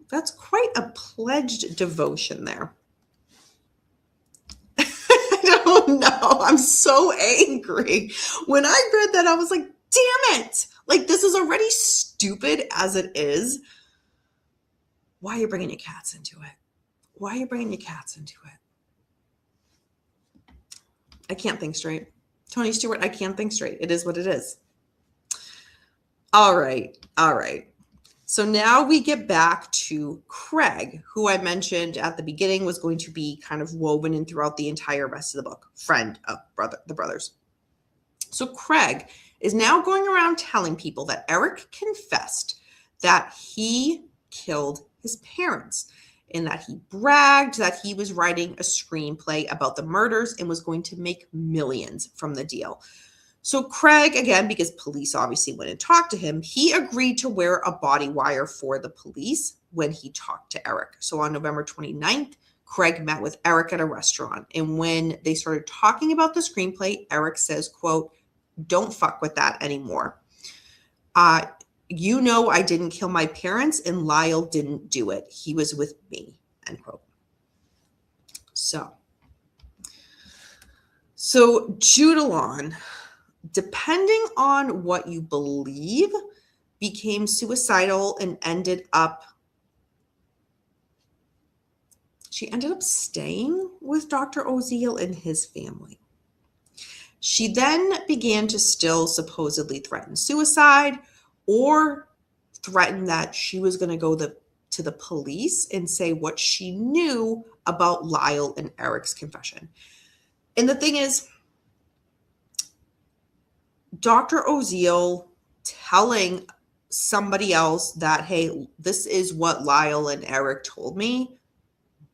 that's quite a pledged devotion there. I don't know. I'm so angry. When I read that, I was like, damn it. Like, this is already stupid as it is. Why are you bringing your cats into it? I can't think straight. Tony Stewart, I can't think straight. It is what it is. All right. So now we get back to Craig, who I mentioned at the beginning was going to be kind of woven in throughout the entire rest of the book. Friend of the brothers. So Craig is now going around telling people that Eric confessed that he killed his parents and that he bragged that he was writing a screenplay about the murders and was going to make millions from the deal. So Craig, again, because police obviously went and talked to him, he agreed to wear a body wire for the police when he talked to Eric. So on November 29th, Craig met with Eric at a restaurant. And when they started talking about the screenplay, Eric says, quote, don't fuck with that anymore. You know, I didn't kill my parents and Lyle didn't do it. He was with me, end quote. So Judalon, depending on what you believe, became suicidal and she ended up staying with Dr. Oziel and his family. She then began to still supposedly threaten suicide or threaten that she was going to go to the police and say what she knew about Lyle and Eric's confession. And the thing is, Dr. Oziel telling somebody else that, hey, this is what Lyle and Eric told me,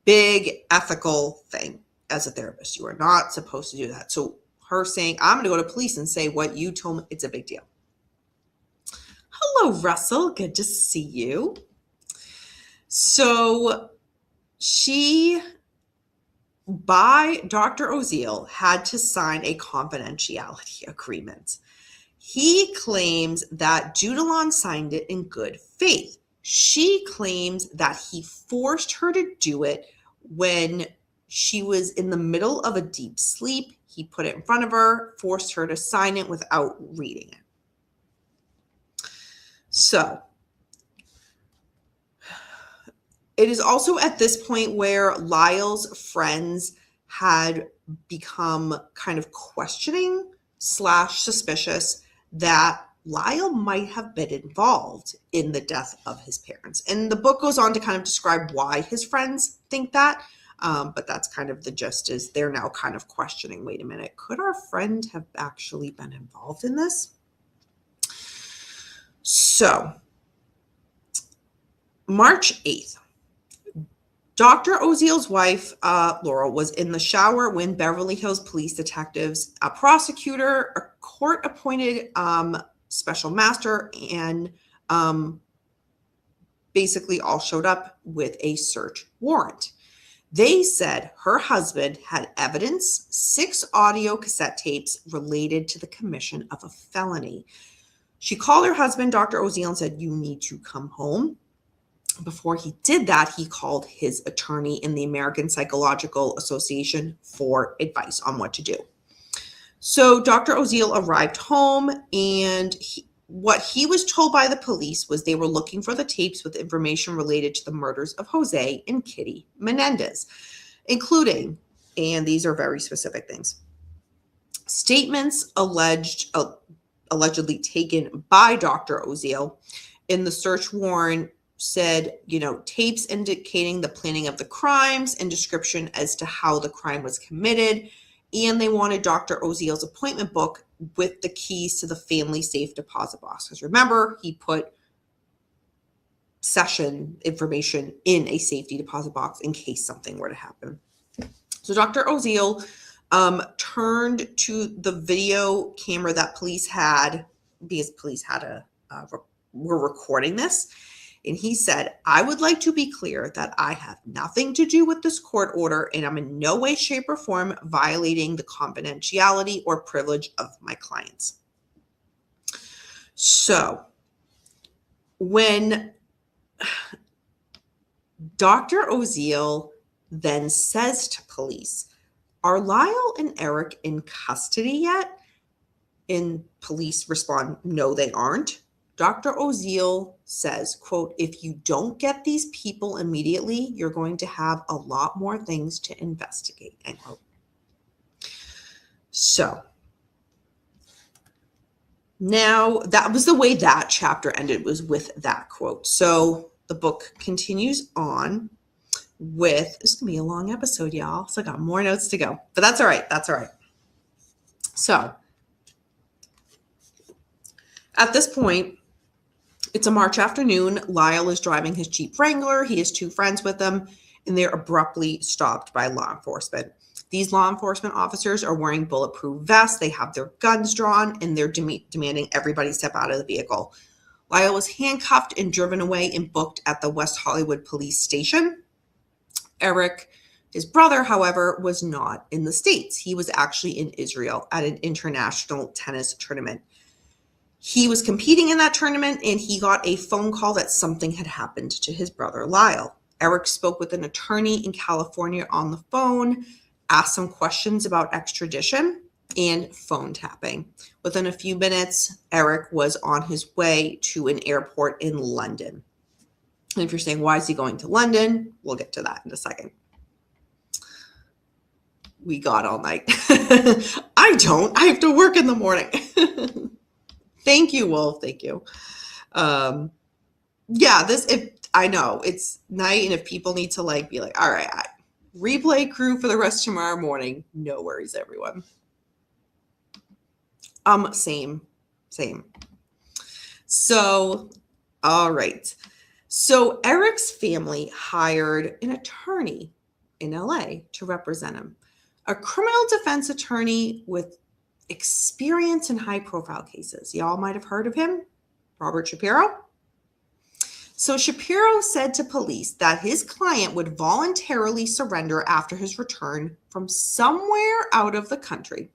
big ethical thing as a therapist. You are not supposed to do that. So her saying, I'm going to go to police and say what you told me, it's a big deal. Hello, Russell. Good to see you. So Dr. Oziel had to sign a confidentiality agreement. He claims that Judalon signed it in good faith. She claims that he forced her to do it when she was in the middle of a deep sleep. He put it in front of her, forced her to sign it without reading it. So it is also at this point where Lyle's friends had become kind of questioning / suspicious that Lyle might have been involved in the death of his parents. And the book goes on to kind of describe why his friends think that. But that's kind of the gist, is they're now kind of questioning, wait a minute, could our friend have actually been involved in this? So, March 8th, Dr. Oziel's wife, Laurel, was in the shower when Beverly Hills police detectives, a prosecutor, a court-appointed special master, and basically all showed up with a search warrant. They said her husband had evidence, 6 audio cassette tapes related to the commission of a felony. She called her husband, Dr. Oziel, and said, "You need to come home." Before he did that, he called his attorney in the American Psychological Association for advice on what to do. So Dr. Oziel arrived home, and what he was told by the police was they were looking for the tapes with information related to the murders of Jose and Kitty Menendez, including, and these are very specific things, statements allegedly taken by Dr. Oziel in the search warrant said, tapes indicating the planning of the crimes and description as to how the crime was committed. And they wanted Dr. Oziel's appointment book with the keys to the family safe deposit box. Because remember, he put session information in a safety deposit box in case something were to happen. So Dr. Oziel turned to the video camera that police had, because police had were recording this. And he said, "I would like to be clear that I have nothing to do with this court order, and I'm in no way, shape, or form violating the confidentiality or privilege of my clients." So when Dr. Oziel then says to police, "Are Lyle and Eric in custody yet?" And police respond, "No, they aren't." Dr. Oziel says, quote, "If you don't get these people immediately, you're going to have a lot more things to investigate," end quote. So now that was the way that chapter ended, was with that quote. So the book continues on with, this is going to be a long episode, y'all. So I got more notes to go, but that's all right. That's all right. So at this point, it's a March afternoon. Lyle is driving his Jeep Wrangler. He has 2 friends with him, and they're abruptly stopped by law enforcement. These law enforcement officers are wearing bulletproof vests. They have their guns drawn, and they're demanding everybody step out of the vehicle. Lyle was handcuffed and driven away and booked at the West Hollywood police station. Eric, his brother, however, was not in the States. He was actually in Israel at an international tennis tournament. He was competing in that tournament, and he got a phone call that something had happened to his brother, Lyle. Eric spoke with an attorney in California on the phone, asked some questions about extradition and phone tapping. Within a few minutes, Eric was on his way to an airport in London. And if you're saying, why is he going to London? We'll get to that in a second. We got all night. I don't. I have to work in the morning. Thank you, Wolf. Thank you. I know it's night, and if people need to be like, all right, replay crew for the rest of tomorrow morning, no worries, everyone. Same. So, all right. So Eric's family hired an attorney in LA to represent him, a criminal defense attorney with experience in high-profile cases. Y'all might have heard of him, Robert Shapiro. So Shapiro said to police that his client would voluntarily surrender after his return from somewhere out of the country.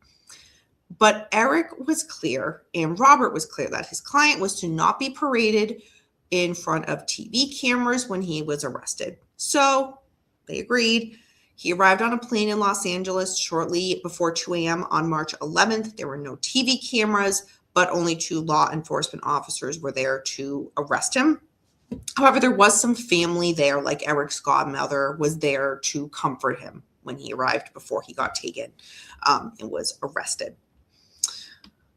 But Eric was clear, and Robert was clear, that his client was to not be paraded in front of TV cameras when he was arrested. So they agreed. He arrived on a plane in Los Angeles shortly before 2 a.m. on March 11th. There were no TV cameras, but only 2 law enforcement officers were there to arrest him. However, there was some family there, like Eric's godmother was there to comfort him when he arrived before he got taken and was arrested.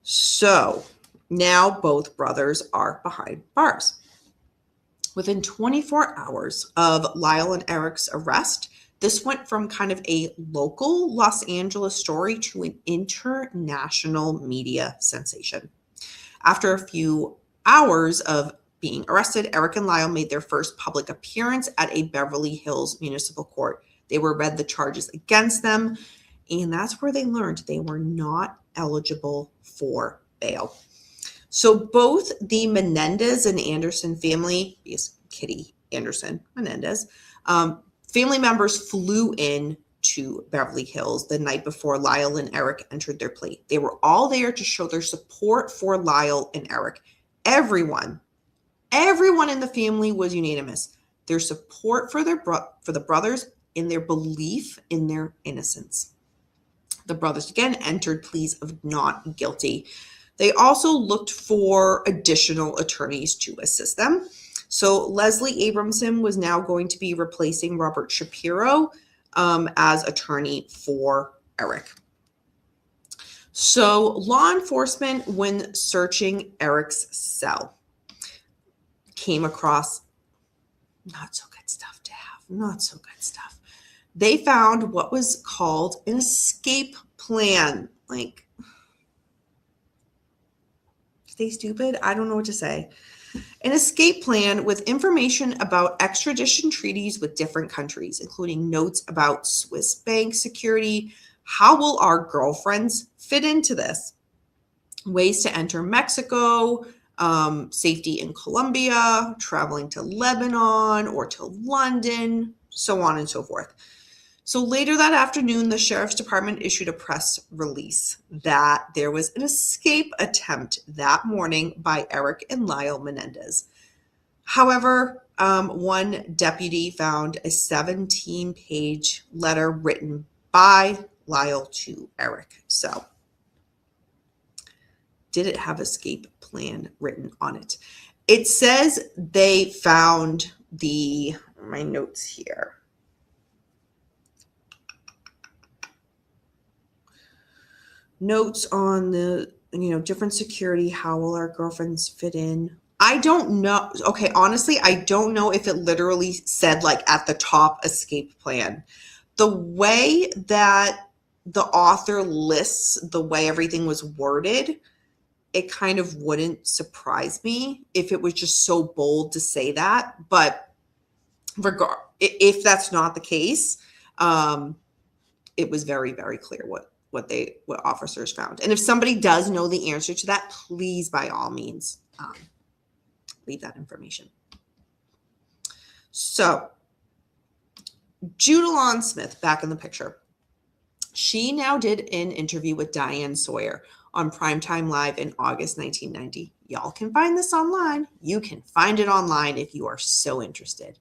So now both brothers are behind bars. Within 24 hours of Lyle and Eric's arrest, this went from kind of a local Los Angeles story to an international media sensation. After a few hours of being arrested, Eric and Lyle made their first public appearance at a Beverly Hills municipal court. They were read the charges against them, and that's where they learned they were not eligible for bail. So both the Menendez and Anderson family, because Kitty Anderson Menendez, family members flew in to Beverly Hills the night before Lyle and Eric entered their plea. They were all there to show their support for Lyle and Eric. Everyone in the family was unanimous. Their support for the brothers and their belief in their innocence. The brothers again entered pleas of not guilty. They also looked for additional attorneys to assist them. So Leslie Abramson was now going to be replacing Robert Shapiro as attorney for Eric. So law enforcement, when searching Eric's cell, came across not so good stuff to have, not so good stuff. They found what was called an escape plan. Like, stay stupid? I don't know what to say. An escape plan with information about extradition treaties with different countries, including notes about Swiss bank security. How will our girlfriends fit into this? Ways to enter Mexico, safety in Colombia, traveling to Lebanon or to London, so on and so forth. So later that afternoon, the sheriff's department issued a press release that there was an escape attempt that morning by Eric and Lyle Menendez. However, one deputy found a 17-page letter written by Lyle to Eric. So, did it have escape plan written on it? It says they found my notes here. Notes on the, different security. How will our girlfriends fit in? I don't know. Okay, honestly, I don't know if it literally said like at the top escape plan. The way that the author lists the way everything was worded, it kind of wouldn't surprise me if it was just so bold to say that. But if that's not the case, it was very, very clear what officers found. And if somebody does know the answer to that, please, by all means, leave that information. So, Judalon Smith, back in the picture. She now did an interview with Diane Sawyer on Primetime Live in August 1990. Y'all can find this online. You can find it online if you are so interested.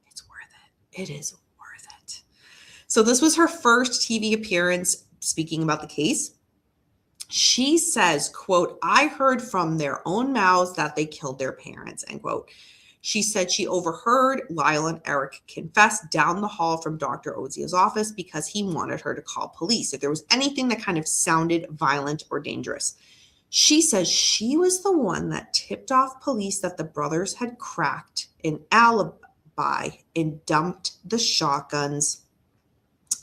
It's worth it. It is worth it. So this was her first TV appearance speaking about the case. She says, quote, "I heard from their own mouths that they killed their parents," end quote. She said she overheard Lyle and Eric confess down the hall from Dr. Oziel's office because he wanted her to call police if there was anything that kind of sounded violent or dangerous. She says she was the one that tipped off police that the brothers had cracked an alibi and dumped the shotguns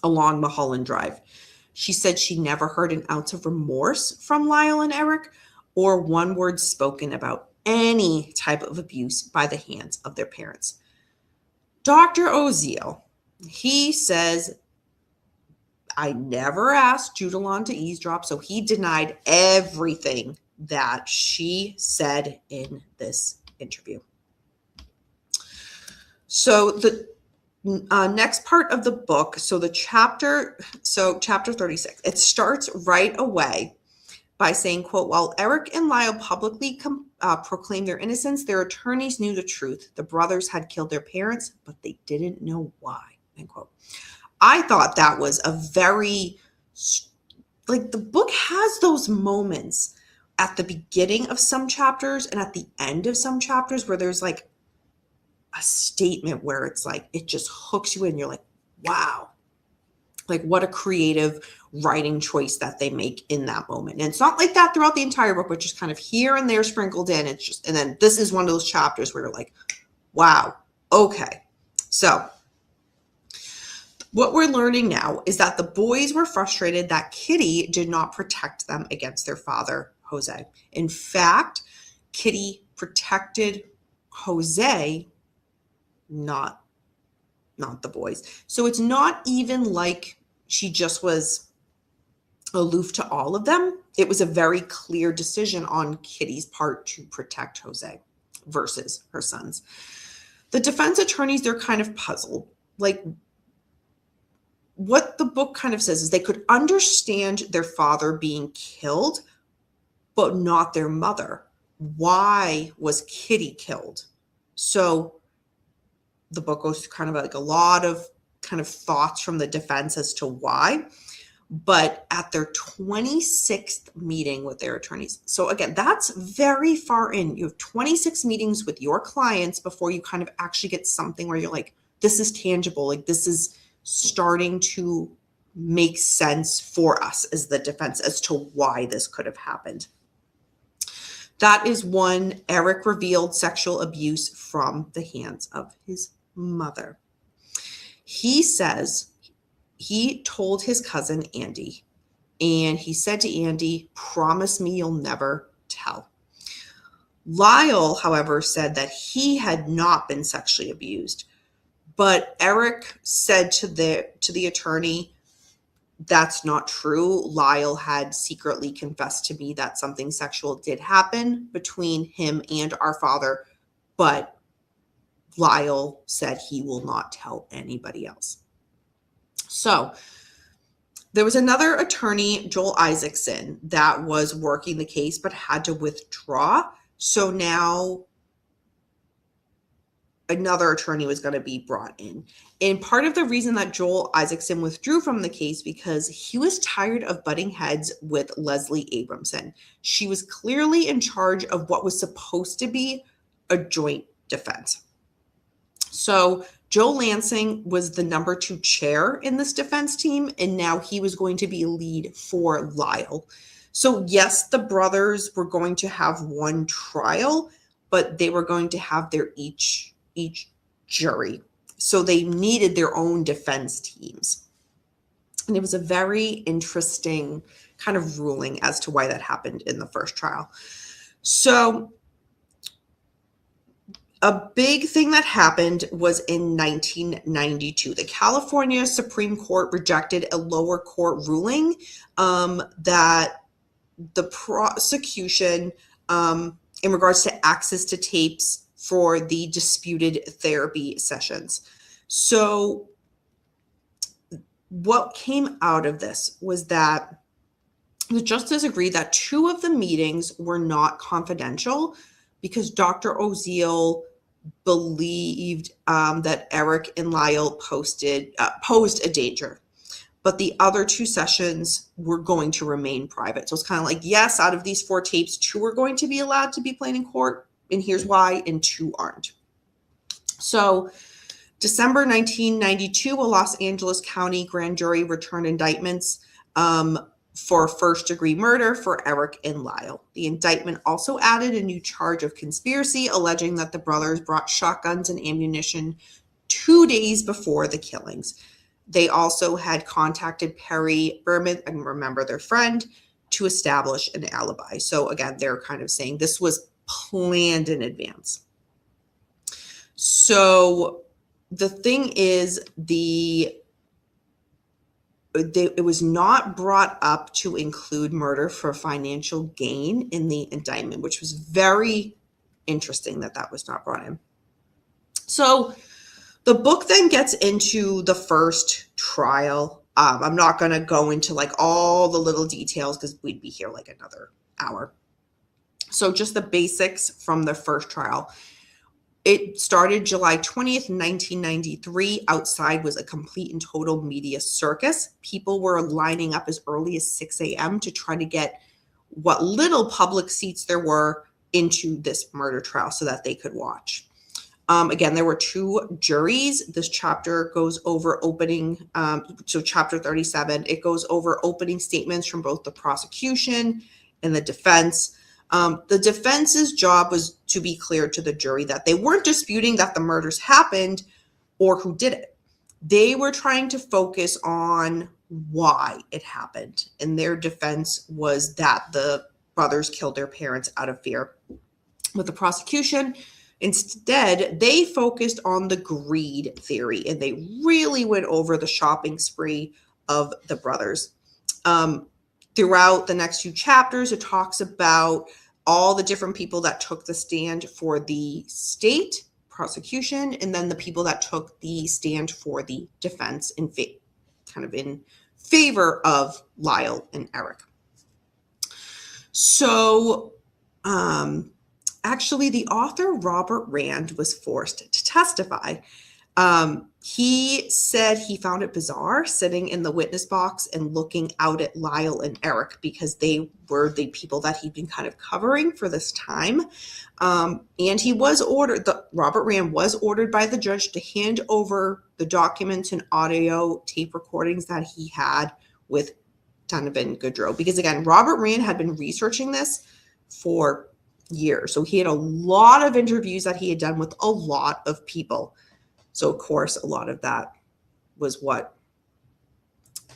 along Mulholland Drive. She said she never heard an ounce of remorse from Lyle and Eric or one word spoken about any type of abuse by the hands of their parents. Dr. Oziel, he says, I never asked Judalon to eavesdrop, so he denied everything that she said in this interview. So the next part of the book, chapter 36, it starts right away by saying, quote, "While Eric and Lyle publicly proclaimed their innocence, their attorneys knew the truth. The brothers had killed their parents, but they didn't know why," end quote. I thought that was a very, the book has those moments at the beginning of some chapters and at the end of some chapters where there's like a statement where it's like, it just hooks you in. You're like, wow, like what a creative writing choice that they make in that moment. And it's not like that throughout the entire book, but just kind of here and there sprinkled in. It's just, and then this is one of those chapters where you're like, wow, okay. So what we're learning now is that the boys were frustrated that Kitty did not protect them against their father, Jose. In fact, Kitty protected Jose, not the boys. So it's not even like she just was aloof to all of them. It was a very clear decision on Kitty's part to protect Jose versus her sons. The defense attorneys, they're kind of puzzled. Like, what the book kind of says is they could understand their father being killed, but not their mother. Why was Kitty killed? So the book goes through kind of like a lot of kind of thoughts from the defense as to why. But at their 26th meeting with their attorneys. So again, that's very far in. You have 26 meetings with your clients before you kind of actually get something where you're like, this is tangible. Like, this is starting to make sense for us as the defense as to why this could have happened. That is when Eric revealed sexual abuse from the hands of his mother. He says he told his cousin Andy, and he said to Andy, promise me you'll never tell. Lyle, however, said that he had not been sexually abused, but Eric said to the attorney, that's not true. Lyle had secretly confessed to me that something sexual did happen between him and our father, but Lyle said he will not tell anybody else. So there was another attorney, Joel Isaacson, that was working the case but had to withdraw. So now another attorney was going to be brought in. And part of the reason that Joel Isaacson withdrew from the case because he was tired of butting heads with Leslie Abramson. She was clearly in charge of what was supposed to be a joint defense. So Joe Lansing was the number 2 chair in this defense team, and now he was going to be lead for Lyle. So yes, the brothers were going to have one trial, but they were going to have their each jury. So they needed their own defense teams. And it was a very interesting kind of ruling as to why that happened in the first trial. So a big thing that happened was in 1992. The California Supreme Court rejected a lower court ruling that the prosecution, in regards to access to tapes for the disputed therapy sessions. So what came out of this was that the justice agreed that 2 of the meetings were not confidential because Dr. Oziel believed that Eric and Lyle posed a danger. But the other 2 sessions were going to remain private. So it's kind of like, yes, out of these 4 tapes, 2 are going to be allowed to be played in court, and here's why, and 2 aren't. So December 1992, a Los Angeles County grand jury returned indictments for first-degree murder for Eric and Lyle. The indictment also added a new charge of conspiracy, alleging that the brothers brought shotguns and ammunition 2 days before the killings. They also had contacted Perry Berman, and remember their friend, to establish an alibi. So again, they're kind of saying this was planned in advance. So the thing is, it was not brought up to include murder for financial gain in the indictment, which was very interesting that was not brought in. So the book then gets into the first trial. I'm not going to go into like all the little details because we'd be here like another hour. So just the basics from the first trial. It started July 20th, 1993. Outside was a complete and total media circus. People were lining up as early as 6 a.m. to try to get what little public seats there were into this murder trial so that they could watch. Again, there were 2 juries. This chapter goes over so chapter 37, it goes over opening statements from both the prosecution and the defense. The defense's job was to be clear to the jury that they weren't disputing that the murders happened or who did it. They were trying to focus on why it happened. And their defense was that the brothers killed their parents out of fear. with the prosecution. Instead, they focused on the greed theory, and they really went over the shopping spree of the brothers. Throughout the next few chapters, it talks about all the different people that took the stand for the state prosecution, and then the people that took the stand for the defense in favor of Lyle and Eric. So, actually, the author, Robert Rand, was forced to testify. He said he found it bizarre sitting in the witness box and looking out at Lyle and Eric because they were the people that he'd been kind of covering for this time. And he was ordered, Robert Rand was ordered by the judge to hand over the documents and audio tape recordings that he had with Donovan Goodrow. Because again, Robert Rand had been researching this for years. So he had a lot of interviews that he had done with a lot of people. So, of course, a lot of that was what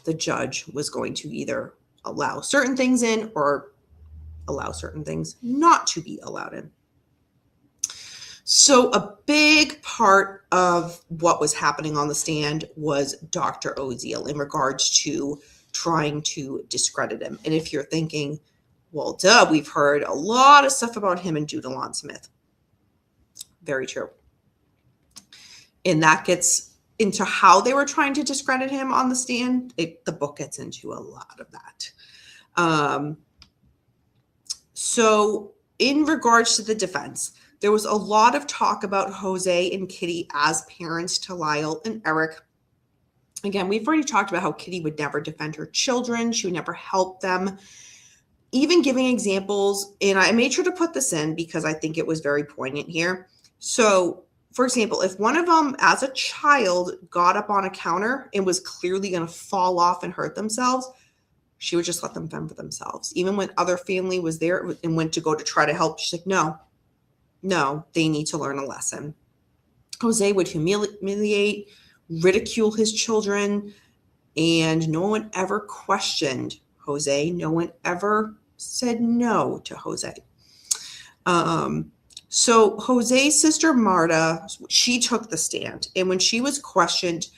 the judge was going to either allow certain things in or allow certain things not to be allowed in. So a big part of what was happening on the stand was Dr. Oziel in regards to trying to discredit him. And if you're thinking, well, duh, we've heard a lot of stuff about him and Judalon Smith. Very true. And that gets into how they were trying to discredit him on the stand. The book gets into a lot of that. So in regards to the defense, there was a lot of talk about Jose and Kitty as parents to Lyle and Eric. Again, we've already talked about how Kitty would never defend her children. She would never help them. Even giving examples, and I made sure to put this in because I think it was very poignant here. So, for example, if one of them as a child got up on a counter and was clearly going to fall off and hurt themselves, she would just let them fend for themselves. Even when other family was there and went to go to try to help, she's like, no, they need to learn a lesson. Jose would humiliate, ridicule his children, and no one ever questioned Jose. No one ever said no to Jose. So Jose's sister, Marta, she took the stand. And when she was questioned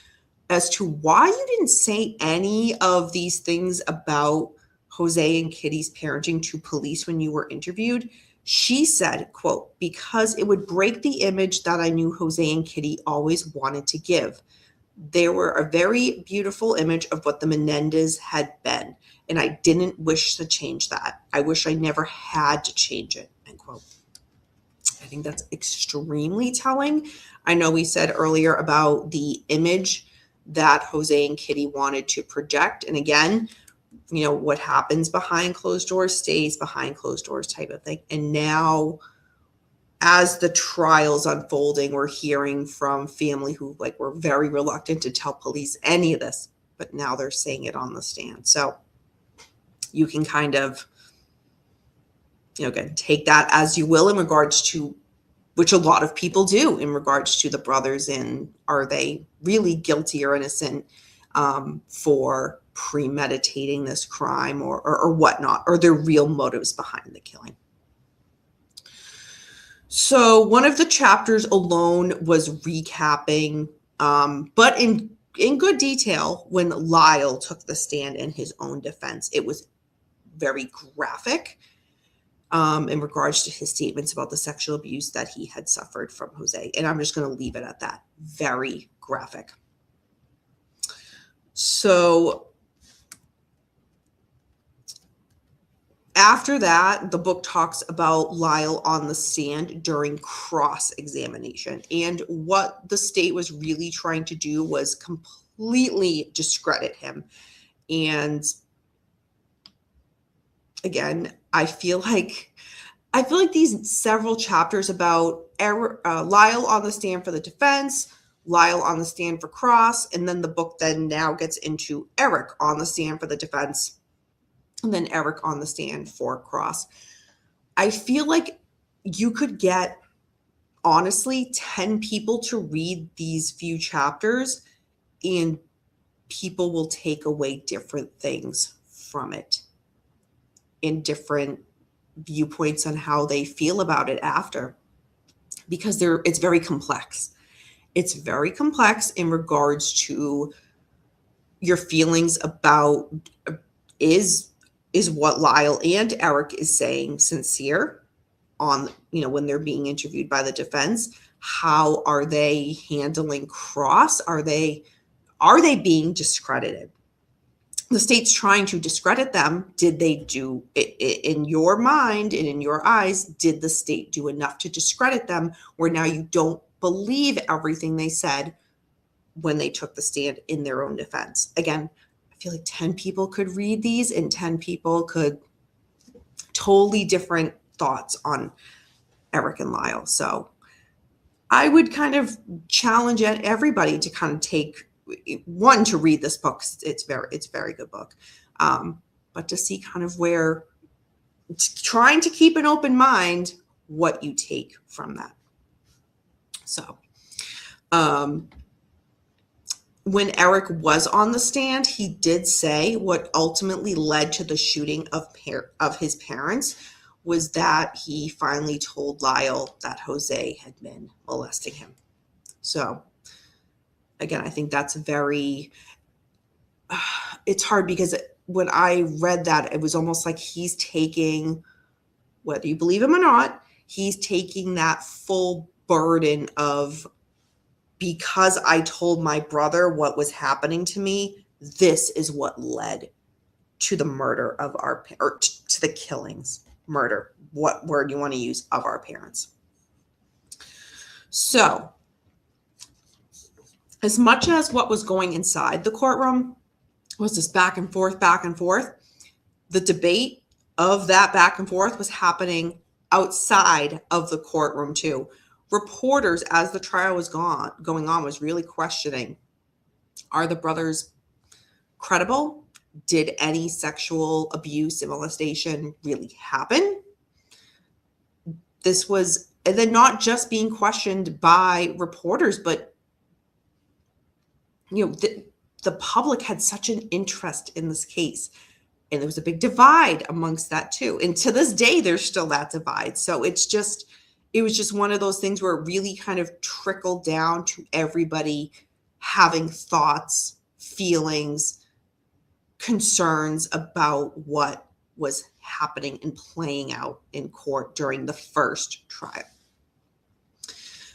as to why you didn't say any of these things about Jose and Kitty's parenting to police when you were interviewed, she said, quote, because it would break the image that I knew Jose and Kitty always wanted to give. They were a very beautiful image of what the Menendez had been. And I didn't wish to change that. I wish I never had to change it, end quote. I think that's extremely telling. I know we said earlier about the image that Jose and Kitty wanted to project. And again, you know, what happens behind closed doors stays behind closed doors type of thing. And now as the trial's unfolding, we're hearing from family who were very reluctant to tell police any of this, but now they're saying it on the stand. So you can kind of, again, take that as you will in regards to, which a lot of people do in regards to the brothers, and are they really guilty or innocent for premeditating this crime or whatnot, or their real motives behind the killing. So one of the chapters alone was recapping, but in good detail, when Lyle took the stand in his own defense. It was very graphic in regards to his statements about the sexual abuse that he had suffered from Jose. And I'm just going to leave it at that. Very graphic. So after that, the book talks about Lyle on the stand during cross-examination. And what the state was really trying to do was completely discredit him. And again, I feel like these several chapters about Lyle on the stand for the defense, Lyle on the stand for cross, and then the book then now gets into Eric on the stand for the defense, and then Eric on the stand for cross. I feel like you could get, honestly, 10 people to read these few chapters, and people will take away different things from it in different viewpoints on how they feel about it after, because it's very complex. It's very complex in regards to your feelings about, is what Lyle and Eric is saying sincere on, when they're being interviewed by the defense? How are they handling cross? Are they being discredited? The state's trying to discredit them. Did they do it in your mind and in your eyes? Did the state do enough to discredit them where now you don't believe everything they said when they took the stand in their own defense? Again, I feel like 10 people could read these and 10 people could totally different thoughts on Eric and Lyle. So I would kind of challenge everybody to kind of to read this book. It's a very good book. But to see kind of trying to keep an open mind, what you take from that. So, when Eric was on the stand, he did say what ultimately led to the shooting of his parents was that he finally told Lyle that Jose had been molesting him. So, again, I think that's it's hard because when I read that, it was almost like he's taking, whether you believe him or not, he's taking that full burden of, because I told my brother what was happening to me, this is what led to the murder of to the killings, murder, what word you want to use, of our parents. So, as much as what was going inside the courtroom was this back and forth, the debate of that back and forth was happening outside of the courtroom too. Reporters, as the trial was going on, was really questioning, are the brothers credible? Did any sexual abuse and molestation really happen? This was, and then not just being questioned by reporters, but the public had such an interest in this case. And there was a big divide amongst that too. And to this day, there's still that divide. So it was just one of those things where it really kind of trickled down to everybody having thoughts, feelings, concerns about what was happening and playing out in court during the first trial.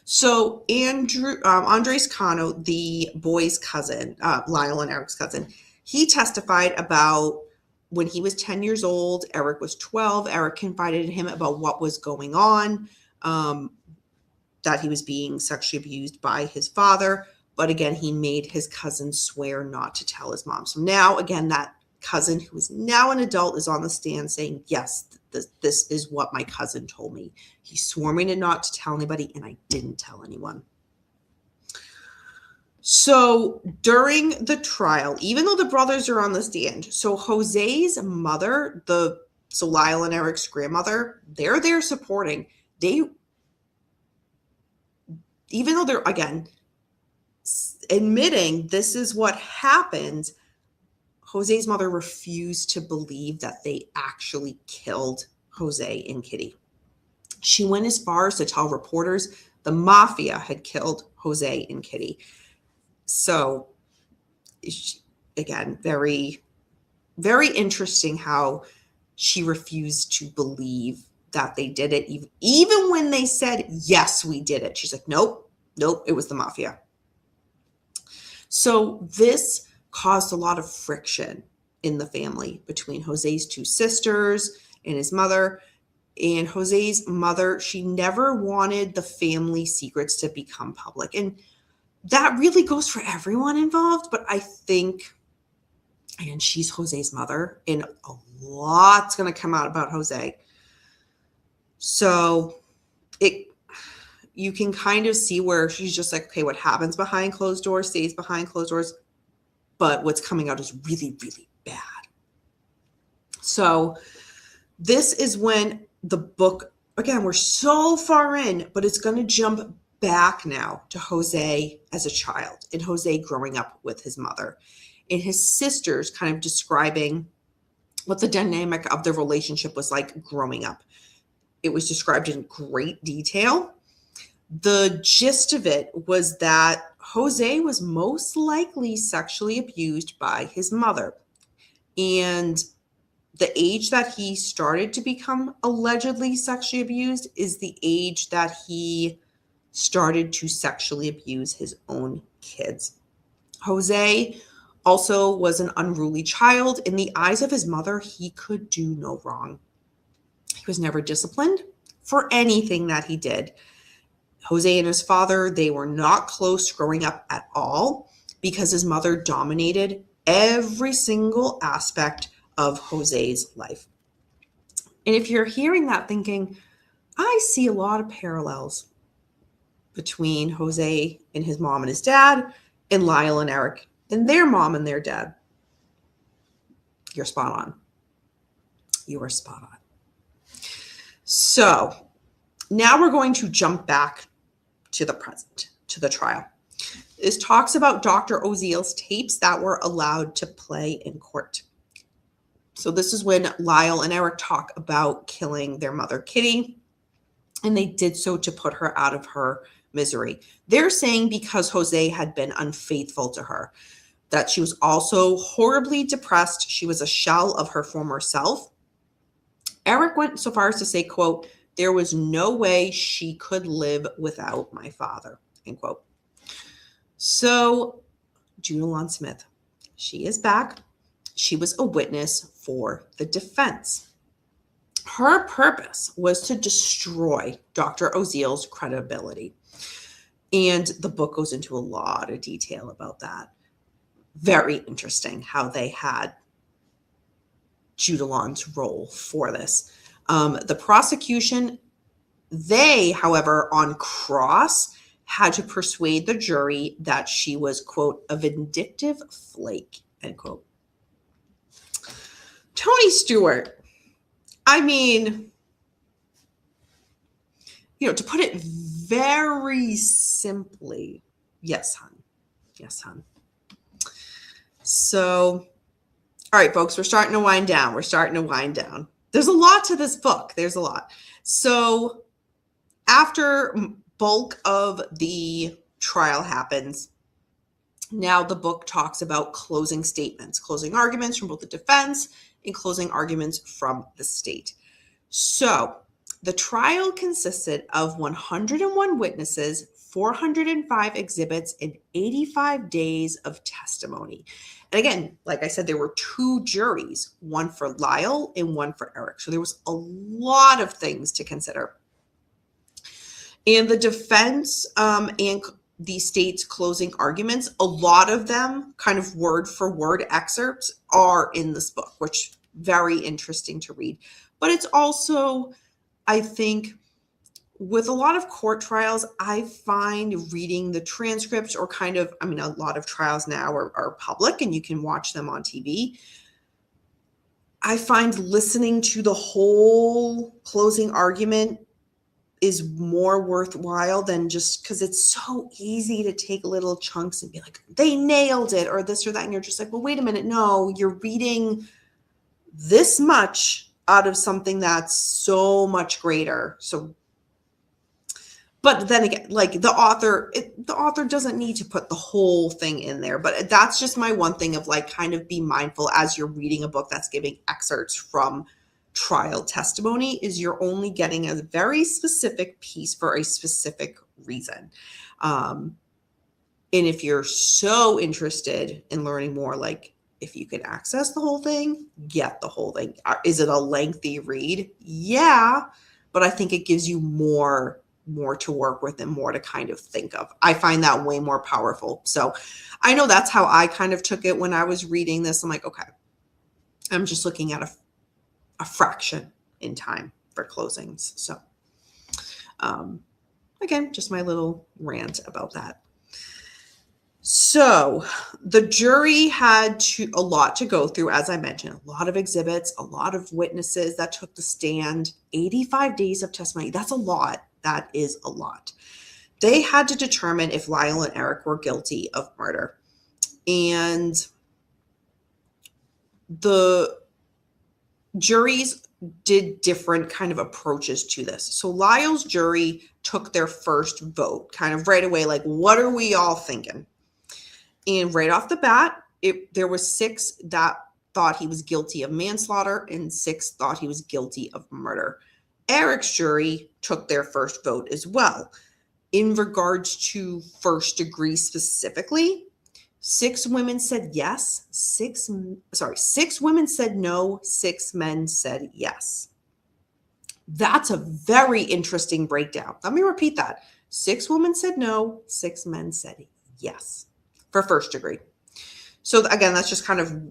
So Andres Cano, the boy's cousin, Lyle and Eric's cousin, he testified about when he was 10 years old, Eric was 12. Eric confided in him about what was going on, that he was being sexually abused by his father. But again, he made his cousin swear not to tell his mom. So now, again, that cousin, who is now an adult, is on the stand saying, yes, this is what my cousin told me. He swore me not to tell anybody, and I didn't tell anyone. So during the trial, even though the brothers are on the stand, so Jose's mother, so Lyle and Eric's grandmother, they're there supporting. Even though they're, again, admitting this is what happened, Jose's mother refused to believe that they actually killed Jose and Kitty. She went as far as to tell reporters the mafia had killed Jose and Kitty. So, again, very, very interesting how she refused to believe that they did it. Even when they said, yes, we did it. She's like, nope, it was the mafia. So this caused a lot of friction in the family between Jose's two sisters and his mother. And Jose's mother, she never wanted the family secrets to become public. And that really goes for everyone involved. But I think, and she's Jose's mother, and a lot's going to come out about Jose. So you can kind of see where she's just like, okay, what happens behind closed doors stays behind closed doors. But what's coming out is really, really bad. So this is when the book, again, we're so far in, but it's going to jump back now to Jose as a child and Jose growing up with his mother and his sisters kind of describing what the dynamic of the relationship was like growing up. It was described in great detail. The gist of it was that Jose was most likely sexually abused by his mother. And the age that he started to become allegedly sexually abused is the age that he started to sexually abuse his own kids. Jose also was an unruly child. In the eyes of his mother, he could do no wrong. He was never disciplined for anything that he did. Jose and his father, they were not close growing up at all because his mother dominated every single aspect of Jose's life. And if you're hearing that thinking, I see a lot of parallels between Jose and his mom and his dad, and Lyle and Eric and their mom and their dad, you're spot on. You are spot on. So now we're going to jump back to the present, to the trial. This talks about Dr. Oziel's tapes that were allowed to play in court. So this is when Lyle and Eric talk about killing their mother, Kitty, and they did so to put her out of her misery. They're saying because Jose had been unfaithful to her, that she was also horribly depressed. She was a shell of her former self. Eric went so far as to say, quote, there was no way she could live without my father, end quote. So Judalon Smith, she is back. She was a witness for the defense. Her purpose was to destroy Dr. Oziel's credibility. And the book goes into a lot of detail about that. Very interesting how they had Judalon's role for this. The prosecution, they, however, on cross, had to persuade the jury that she was, quote, a vindictive flake, end quote. Tony Stewart, I mean, to put it very simply, yes, hon. Yes, hon. So, all right, folks, we're starting to wind down. There's a lot to this book. There's a lot. So after bulk of the trial happens, now the book talks about closing statements, closing arguments from both the defense and closing arguments from the state. So the trial consisted of 101 witnesses, 405 exhibits, and 85 days of testimony. And again, like I said, there were two juries, one for Lyle and one for Eric. So there was a lot of things to consider. And the defense and the state's closing arguments, a lot of them, kind of word for word excerpts, are in this book, which very interesting to read. But it's also, I think, with a lot of court trials, I find reading the transcripts or a lot of trials now are public and you can watch them on TV. I find listening to the whole closing argument is more worthwhile than just because it's so easy to take little chunks and be like, they nailed it or this or that. And you're just like, well, wait a minute. No, you're reading this much out of something that's so much greater. So, but then again, like the author doesn't need to put the whole thing in there, but that's just my one thing of like, kind of be mindful as you're reading a book that's giving excerpts from trial testimony, is you're only getting a very specific piece for a specific reason. And if you're so interested in learning more, like if you can access the whole thing, get the whole thing. Is it a lengthy read? Yeah, but I think it gives you more to work with and more to kind of think of. I find that way more powerful. So I know that's how I kind of took it when I was reading this. I'm like, okay, I'm just looking at a fraction in time for closings. So again, just my little rant about that. So the jury had a lot to go through, as I mentioned, a lot of exhibits, a lot of witnesses that took the stand, 85 days of testimony. That's a lot. That is a lot. They had to determine if Lyle and Eric were guilty of murder. And the juries did different kind of approaches to this. So Lyle's jury took their first vote kind of right away, like, what are we all thinking? And right off the bat, there was 6 that thought he was guilty of manslaughter and 6 thought he was guilty of murder. Eric's jury took their first vote as well. In regards to first degree specifically, 6 women said yes, 6 women said no, 6 men said yes. That's a very interesting breakdown. Let me repeat that. 6 women said no, 6 men said yes for first degree. So again, that's just kind of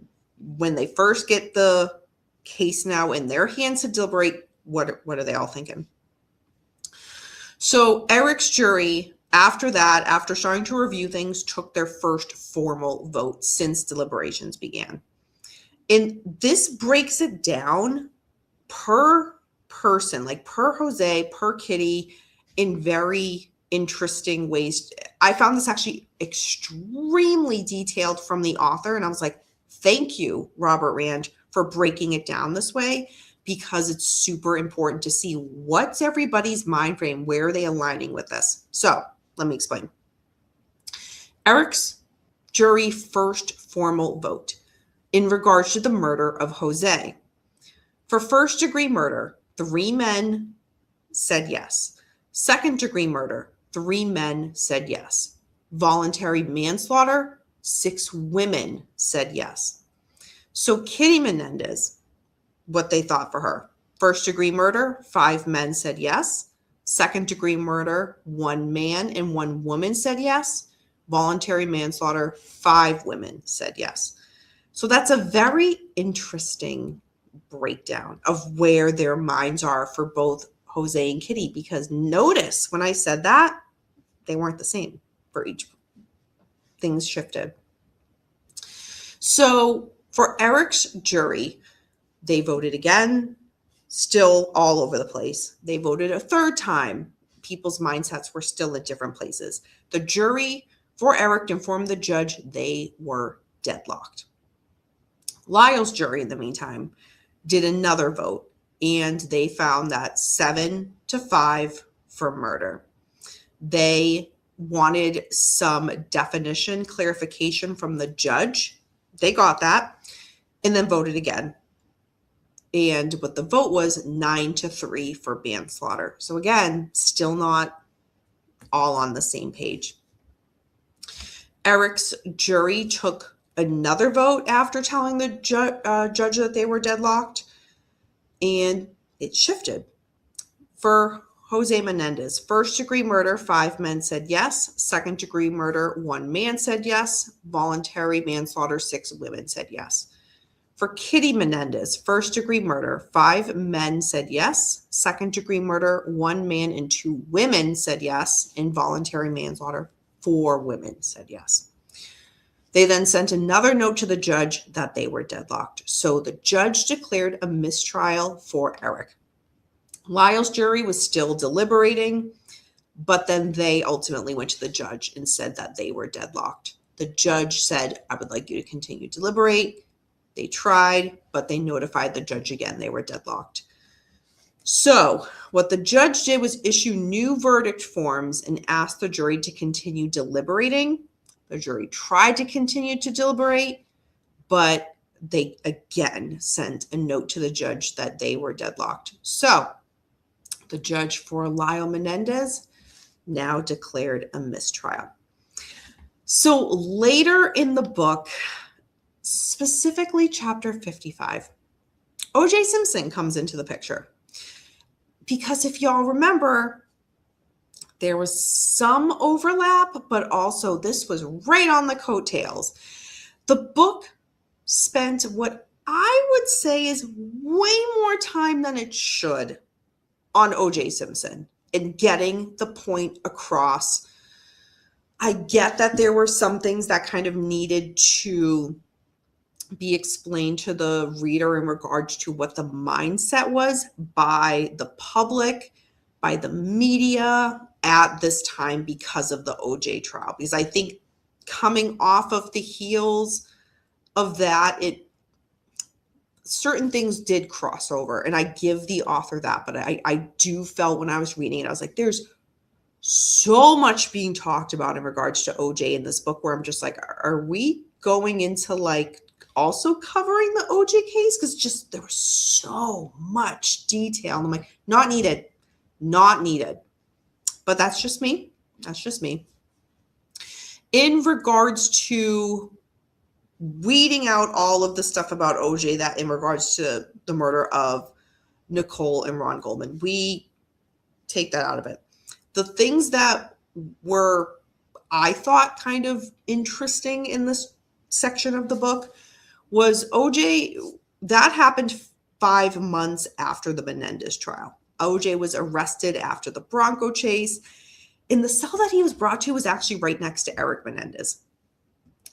when they first get the case now in their hands to deliberate, what are they all thinking? So Eric's jury, after that, after starting to review things, took their first formal vote since deliberations began. And this breaks it down per person, like per Jose, per Kitty, in very interesting ways. I found this actually extremely detailed from the author, and I was like, thank you, Robert Rand, for breaking it down this way, because it's super important to see what's everybody's mind frame, where are they aligning with this. So let me explain. Eric's jury first formal vote in regards to the murder of Jose. For first degree murder, 3 men said yes. Second degree murder, 3 men said yes. Voluntary manslaughter, 6 women said yes. So Kitty Menendez, what they thought for her. First degree murder, 5 men said yes. Second degree murder, 1 man and 1 woman said yes. Voluntary manslaughter, 5 women said yes. So that's a very interesting breakdown of where their minds are for both Jose and Kitty, because notice when I said that, they weren't the same for each. Things shifted. So for Eric's jury, they voted again, still all over the place. They voted a third time. People's mindsets were still at different places. The jury for Eric informed the judge they were deadlocked. Lyle's jury, in the meantime, did another vote, and they found that 7-5 for murder. They wanted some definition, clarification from the judge. They got that, and then voted again. And what the vote was, 9-3 for manslaughter. So again, still not all on the same page. Eric's jury took another vote after telling the judge that they were deadlocked, and it shifted. For Jose Menendez, first degree murder, 5 men said yes. Second degree murder, 1 man said yes. Voluntary manslaughter, 6 women said yes. For Kitty Menendez, first degree murder, 5 men said yes. Second degree murder, 1 man and 2 women said yes. Involuntary manslaughter, 4 women said yes. They then sent another note to the judge that they were deadlocked. So the judge declared a mistrial for Eric. Lyle's jury was still deliberating, but then they ultimately went to the judge and said that they were deadlocked. The judge said, I would like you to continue to deliberate. They tried, but they notified the judge again they were deadlocked. So what the judge did was issue new verdict forms and asked the jury to continue deliberating. The jury tried to continue to deliberate, but they again sent a note to the judge that they were deadlocked. So the judge for Lyle Menendez now declared a mistrial. So later in the book, specifically chapter 55, O.J. Simpson comes into the picture. Because if y'all remember, there was some overlap, but also this was right on the coattails. The book spent what I would say is way more time than it should on O.J. Simpson in getting the point across. I get that there were some things that kind of needed to be explained to the reader in regards to what the mindset was by the public, by the media at this time because of the OJ trial. Because I think coming off of the heels of that, certain things did cross over, and I give the author that, but I do felt when I was reading it, I was like, there's so much being talked about in regards to OJ in this book where I'm just like, are we going into like also covering the OJ case? Because just there was so much detail. And I'm like, not needed, not needed. But that's just me. That's just me. In regards to weeding out all of the stuff about OJ that in regards to the murder of Nicole and Ron Goldman, we take that out of it. The things that were, I thought, kind of interesting in this section of the book was OJ, that happened 5 months after the Menendez trial. OJ was arrested after the Bronco chase. And the cell that he was brought to was actually right next to Eric Menendez.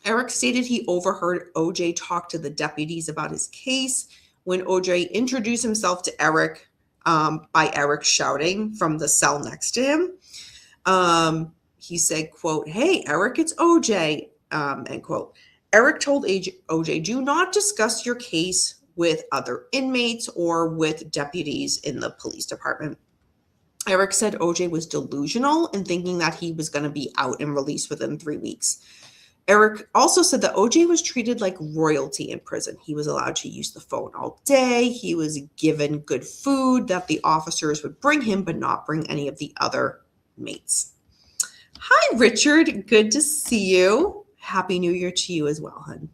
Eric stated he overheard OJ talk to the deputies about his case when OJ introduced himself to Eric by Eric shouting from the cell next to him. He said, quote, "Hey, Eric, it's OJ," end quote. Eric told OJ, "Do not discuss your case with other inmates or with deputies in the police department." Eric said OJ was delusional and thinking that he was going to be out and released within 3 weeks. Eric also said that OJ was treated like royalty in prison. He was allowed to use the phone all day. He was given good food that the officers would bring him, but not bring any of the other mates. Hi, Richard. Good to see you. Happy New Year to you as well, hun.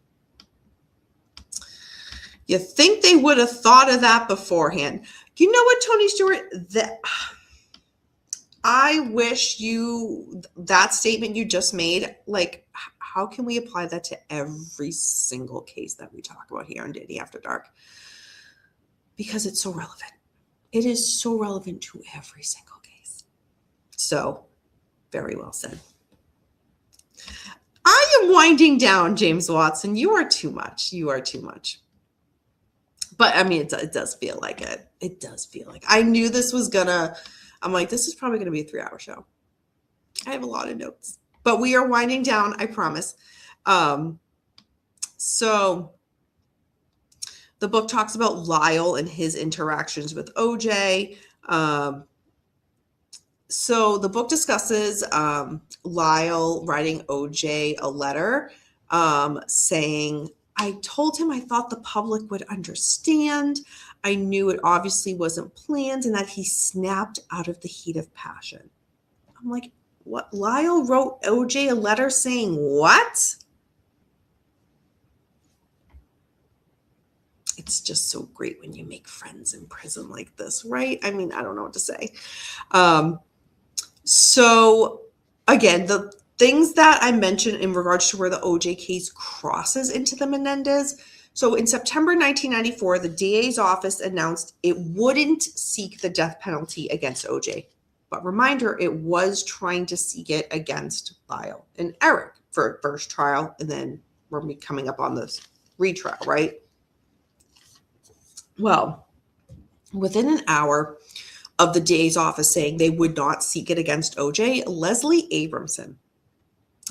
You think they would have thought of that beforehand. You know what, Tony Stewart? I wish that statement you just made, like, how can we apply that to every single case that we talk about here on Dani After Dark? Because it's so relevant. It is so relevant to every single case. So, very well said. I am winding down, James Watson. You are too much. You are too much. But, I mean, it does feel like it. It does feel like I knew this was I'm like, this is probably going to be a 3-hour show. I have a lot of notes. But we are winding down, I promise. So the book talks about Lyle and his interactions with OJ. So the book discusses Lyle writing OJ a letter saying, "I told him I thought the public would understand. I knew it obviously wasn't planned and that he snapped out of the heat of passion." I'm like, what? Lyle wrote OJ a letter saying what? It's just so great when you make friends in prison like this, right? I mean, I don't know what to say. So again, the things that I mentioned in regards to where the OJ case crosses into the Menendez. So in September 1994, the DA's office announced it wouldn't seek the death penalty against OJ. But reminder, it was trying to seek it against Lyle and Eric for first trial, and then we're coming up on this retrial, right? Well, within an hour of the DA's office saying they would not seek it against OJ, Leslie Abramson,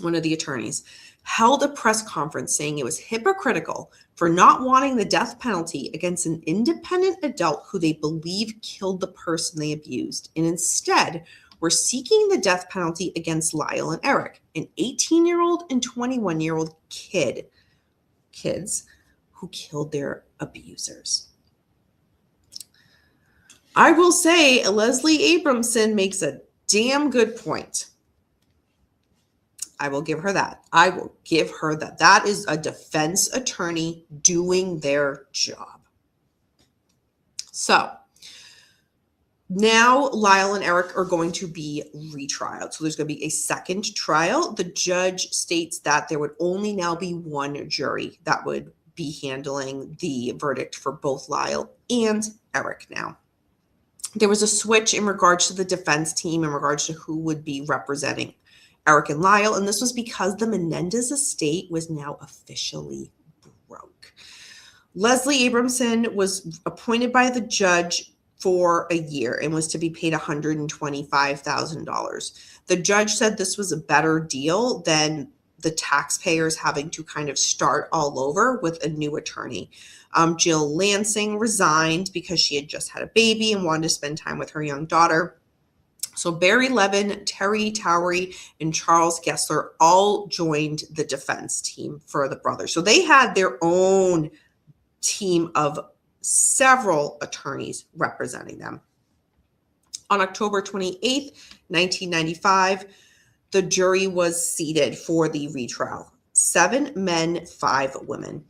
one of the attorneys, held a press conference saying it was hypocritical for not wanting the death penalty against an independent adult who they believe killed the person they abused, and instead were seeking the death penalty against Lyle and Eric, an 18-year-old and 21-year-old kids who killed their abusers. I will say Leslie Abramson makes a damn good point. I will give her that. I will give her that. That is a defense attorney doing their job. So now Lyle and Eric are going to be retrialed. So there's going to be a second trial. The judge states that there would only now be one jury that would be handling the verdict for both Lyle and Eric now. There was a switch in regards to the defense team in regards to who would be representing Eric and Lyle, and this was because the Menendez estate was now officially broke. Leslie Abramson was appointed by the judge for a year and was to be paid $125,000. The judge said this was a better deal than the taxpayers having to kind of start all over with a new attorney. Jill Lansing resigned because she had just had a baby and wanted to spend time with her young daughter. So Barry Levin, Terry Towery, and Charles Gessler all joined the defense team for the brothers. So they had their own team of several attorneys representing them. On October 28th, 1995, the jury was seated for the retrial. 7 men, 5 women.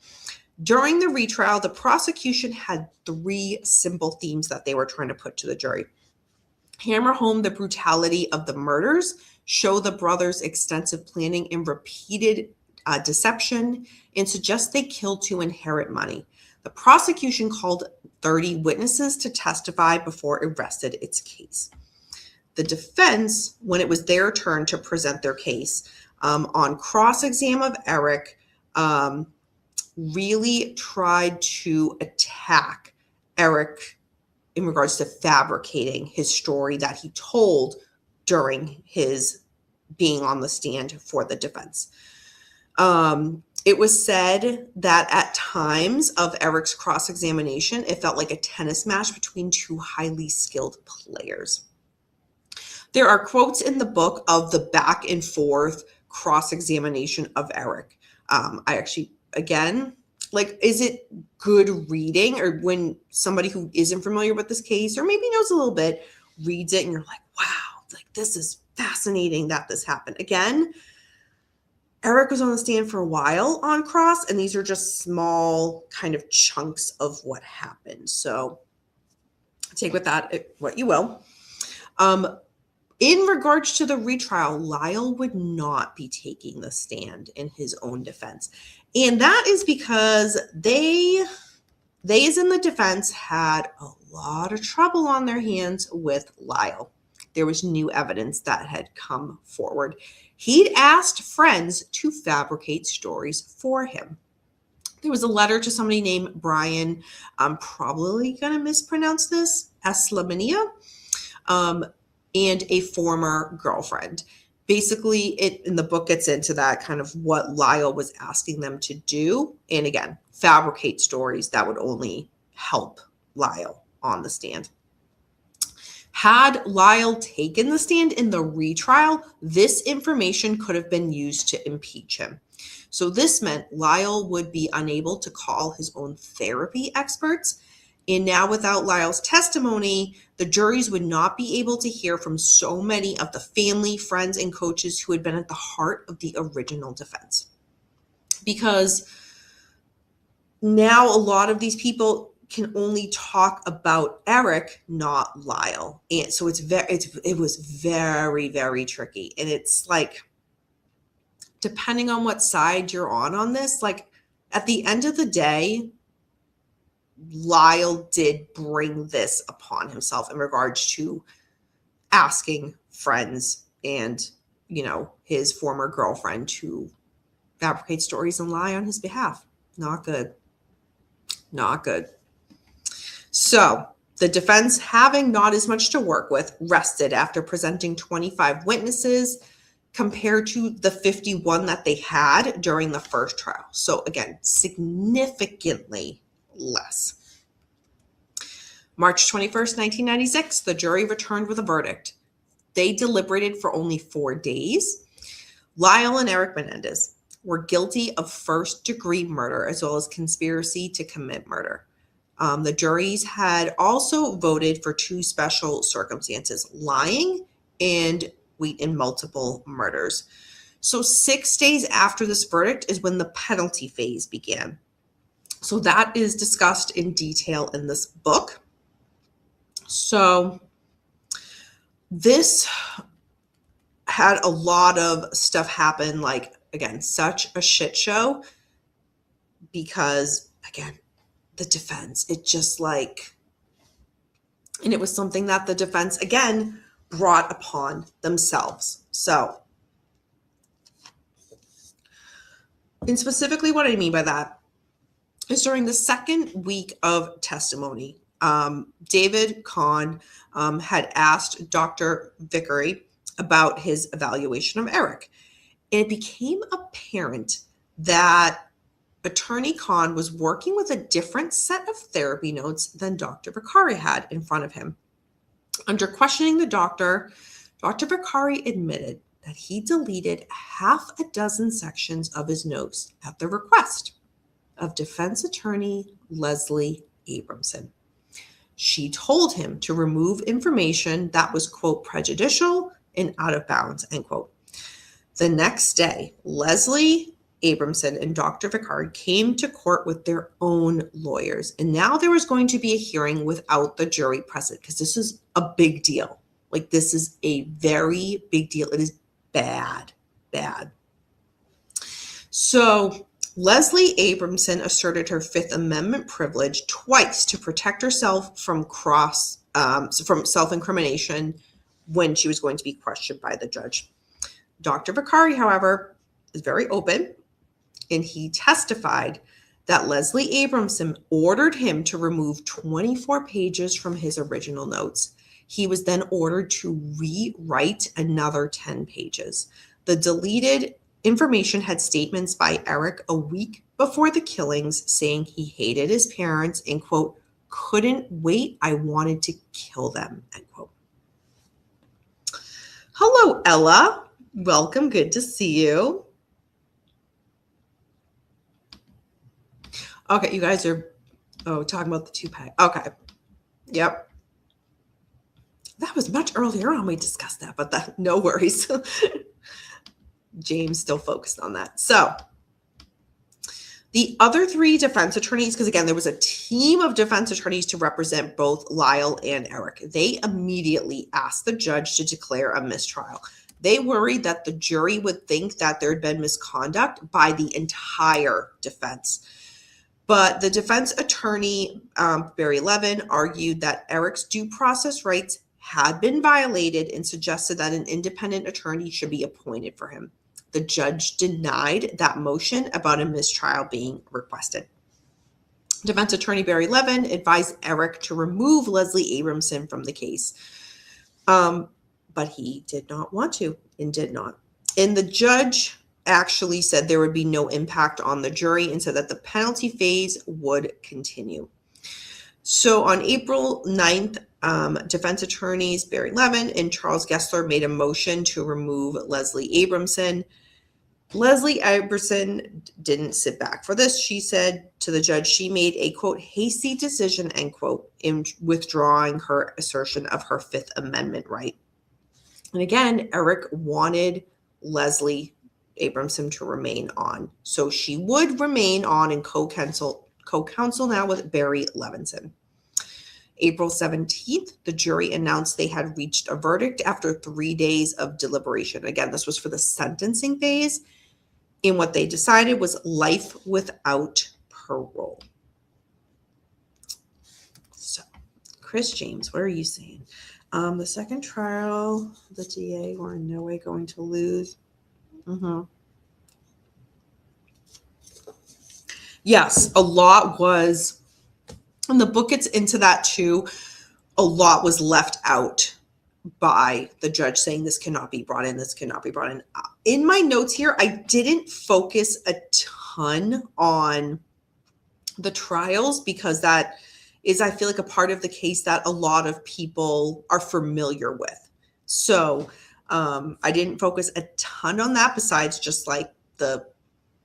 During the retrial, the prosecution had 3 simple themes that they were trying to put to the jury. Hammer home the brutality of the murders, show the brothers' extensive planning and repeated deception, and suggest they killed to inherit money. The prosecution called 30 witnesses to testify before it rested its case. The defense, when it was their turn to present their case, on cross-exam of Eric, really tried to attack Eric in regards to fabricating his story that he told during his being on the stand for the defense. It was said that at times of Eric's cross-examination, it felt like a tennis match between 2 highly skilled players. There are quotes in the book of the back and forth cross-examination of Eric. I actually, again, like, is it good reading, or when somebody who isn't familiar with this case or maybe knows a little bit reads it and you're like, wow, like this is fascinating that this happened. Again, Eric was on the stand for a while on cross, and these are just small kind of chunks of what happened. So take with that what you will. In regards to the retrial, Lyle would not be taking the stand in his own defense. And that is because they as in the defense had a lot of trouble on their hands with Lyle. There was new evidence that had come forward. He'd asked friends to fabricate stories for him. There was a letter to somebody named Brian, I'm probably going to mispronounce this, Eslamania, and a former girlfriend. Basically, in the book gets into that kind of what Lyle was asking them to do. And again, fabricate stories that would only help Lyle on the stand. Had Lyle taken the stand in the retrial, this information could have been used to impeach him. So this meant Lyle would be unable to call his own therapy experts. And now without Lyle's testimony, the juries would not be able to hear from so many of the family, friends, and coaches who had been at the heart of the original defense. Because now a lot of these people can only talk about Eric, not Lyle. And so it was very, very tricky. And it's like, depending on what side you're on this, like at the end of the day, Lyle did bring this upon himself in regards to asking friends and, his former girlfriend to fabricate stories and lie on his behalf. Not good. Not good. So the defense, having not as much to work with, rested after presenting 25 witnesses compared to the 51 that they had during the first trial. So again, significantly less. March 21st, 1996, the jury returned with a verdict. They deliberated for only 4 days. Lyle and Eric Menendez were guilty of first-degree murder as well as conspiracy to commit murder. The juries had also voted for 2 special circumstances, lying and in multiple murders. So 6 days after this verdict is when the penalty phase began. So that is discussed in detail in this book. So this had a lot of stuff happen, like, again, such a shit show because, again, the defense, it just like, and it was something that the defense, again, brought upon themselves. So, and specifically what I mean by that is during the second week of testimony, David Kahn had asked Dr. Vickery about his evaluation of Eric. it became apparent that Attorney Khan was working with a different set of therapy notes than Dr. Vicari had in front of him. Under questioning the doctor, Dr. Vicari admitted that he deleted half a dozen sections of his notes at the request of defense attorney Leslie Abramson. She told him to remove information that was, quote, prejudicial and out of bounds, end quote. The next day, Leslie Abramson and Dr. Vicari came to court with their own lawyers. And now there was going to be a hearing without the jury present because this is a big deal. Like, this is a very big deal. It is bad. So Leslie Abramson asserted her Fifth Amendment privilege twice to protect herself from self-incrimination when she was going to be questioned by the judge. Dr. Vicari, however, is very open, and he testified that Leslie Abramson ordered him to remove 24 pages from his original notes. He was then ordered to rewrite another 10 pages. The deleted information had statements by Eric a week before the killings saying he hated his parents and, quote, couldn't wait, I wanted to kill them, end quote. Hello, Ella. Welcome. Good to see you. Okay, you guys are, talking about the toupee. Okay. Yep. That was much earlier on we discussed that, but no worries. James still focused on that. So the other three defense attorneys, because again, there was a team of defense attorneys to represent both Lyle and Eric. They immediately asked the judge to declare a mistrial. They worried that the jury would think that there had been misconduct by the entire defense. But the defense attorney, Barry Levin, argued that Eric's due process rights had been violated and suggested that an independent attorney should be appointed for him. The judge denied that motion about a mistrial being requested. Defense attorney Barry Levin advised Eric to remove Leslie Abramson from the case. But he did not want to and did not. And the judge actually said there would be no impact on the jury and said that the penalty phase would continue. So on April 9th, defense attorneys Barry Levin and Charles Gessler made a motion to remove Leslie Abramson. Leslie Abramson didn't sit back for this. She said to the judge she made a, quote, hasty decision, end quote, in withdrawing her assertion of her Fifth Amendment right. And again, Eric wanted Leslie Abramson to remain on. So she would remain on and co-counsel now with Barry Levinson. April 17th, the jury announced they had reached a verdict after 3 days of deliberation. Again, this was for the sentencing phase. And what they decided was life without parole. So, Chris James, what are you saying? The second trial, the DA were in no way going to lose. Yes, a lot was, and the book gets into that too, a lot was left out by the judge saying this cannot be brought in, this cannot be brought in. In my notes here, I didn't focus a ton on the trials because that is, I feel like, a part of the case that a lot of people are familiar with. So I didn't focus a ton on that besides just like the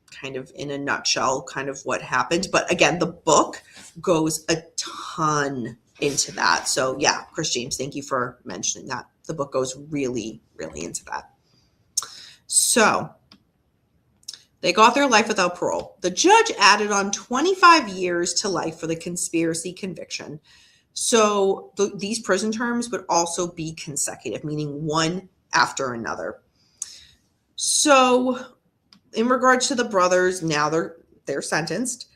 kind of in a nutshell kind of what happened. But again, the book goes a ton into that. So yeah, Chris James, thank you for mentioning that. The book goes really, really into that. So they got their life without parole. The judge added on 25 years to life for the conspiracy conviction. So these prison terms would also be consecutive, meaning one after another. So in regards to the brothers, now they're sentenced.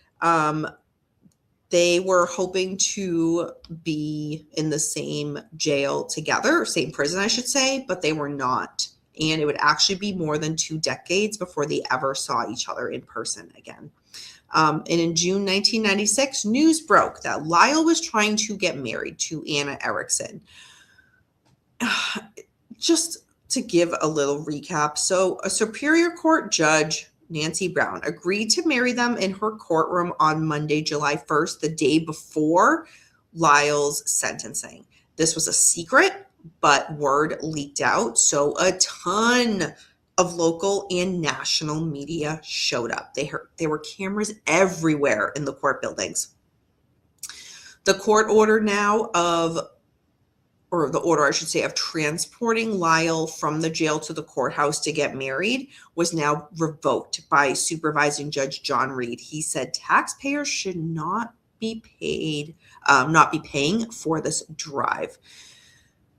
They were hoping to be in the same jail together, or same prison, I should say, but they were not. And it would actually be more than 2 decades before they ever saw each other in person again. And in June 1996, news broke that Lyle was trying to get married to Anna Erickson. Just to give a little recap. So a Superior Court judge, Nancy Brown, agreed to marry them in her courtroom on Monday, July 1st, the day before Lyle's sentencing. This was a secret, but word leaked out. So a ton of local and national media showed up. There were cameras everywhere in the court buildings. The court order now the order, I should say, of transporting Lyle from the jail to the courthouse to get married was now revoked by Supervising Judge John Reed. He said taxpayers should not be paying for this drive.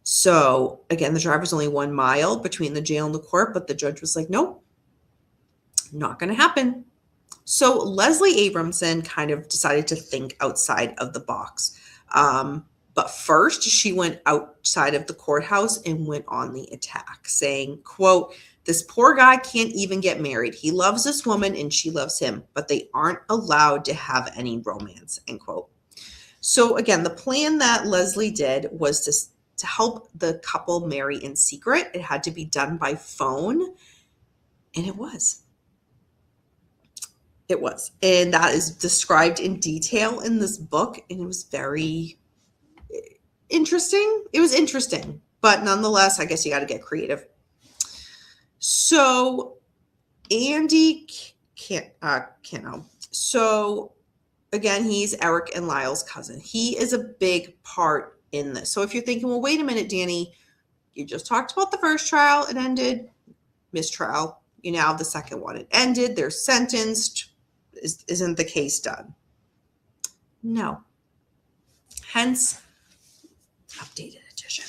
So again, the drive was only 1 mile between the jail and the court, but the judge was like, nope, not going to happen. So Leslie Abramson kind of decided to think outside of the box. But first, she went outside of the courthouse and went on the attack, saying, quote, "This poor guy can't even get married. He loves this woman and she loves him, but they aren't allowed to have any romance," end quote. So again, the plan that Leslie did was to help the couple marry in secret. It had to be done by phone, and it was. It was. And that is described in detail in this book, and it was very interesting. It was interesting, but nonetheless, I guess you got to get creative. So Andy Cano. So again, he's Eric and Lyle's cousin. He is a big part in this. So if you're thinking, well, wait a minute, Dani, you just talked about the first trial. It ended. Mistrial. You now have the second one. It ended. They're sentenced. Isn't the case done? No. Hence, updated edition.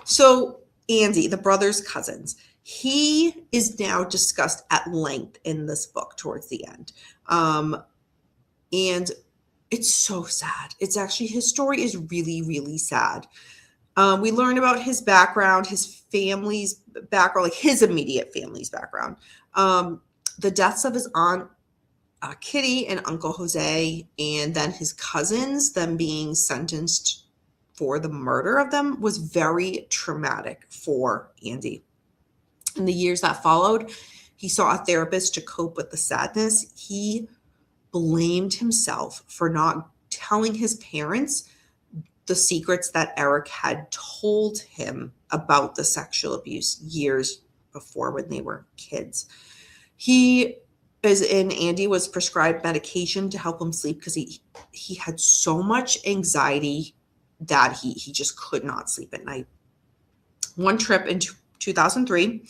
So Andy, the brothers' cousins, he is now discussed at length in this book towards the end. And it's so sad. It's actually, his story is really, really sad. We learn about his background, his family's background, like his immediate family's background. The deaths of his aunt, Kitty, and Uncle Jose, and then his cousins, them being sentenced for the murder of them, was very traumatic for Andy. In the years that followed, he saw a therapist to cope with the sadness. He blamed himself for not telling his parents the secrets that Eric had told him about the sexual abuse years before when they were kids. Andy was prescribed medication to help him sleep because he had so much anxiety that he just could not sleep at night. One trip in 2003,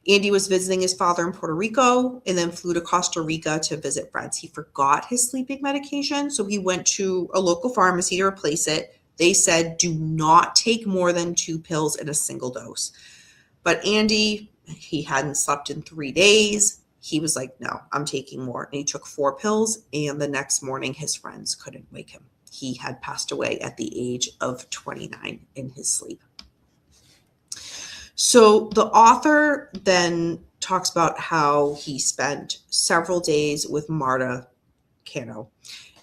Andy was visiting his father in Puerto Rico and then flew to Costa Rica to visit friends. He forgot his sleeping medication, so he went to a local pharmacy to replace it. They said, do not take more than 2 pills in a single dose. But Andy, he hadn't slept in 3 days. He was like, no, I'm taking more. And he took 4 pills, and the next morning his friends couldn't wake him. He had passed away at the age of 29 in his sleep. So the author then talks about how he spent several days with Marta Cano.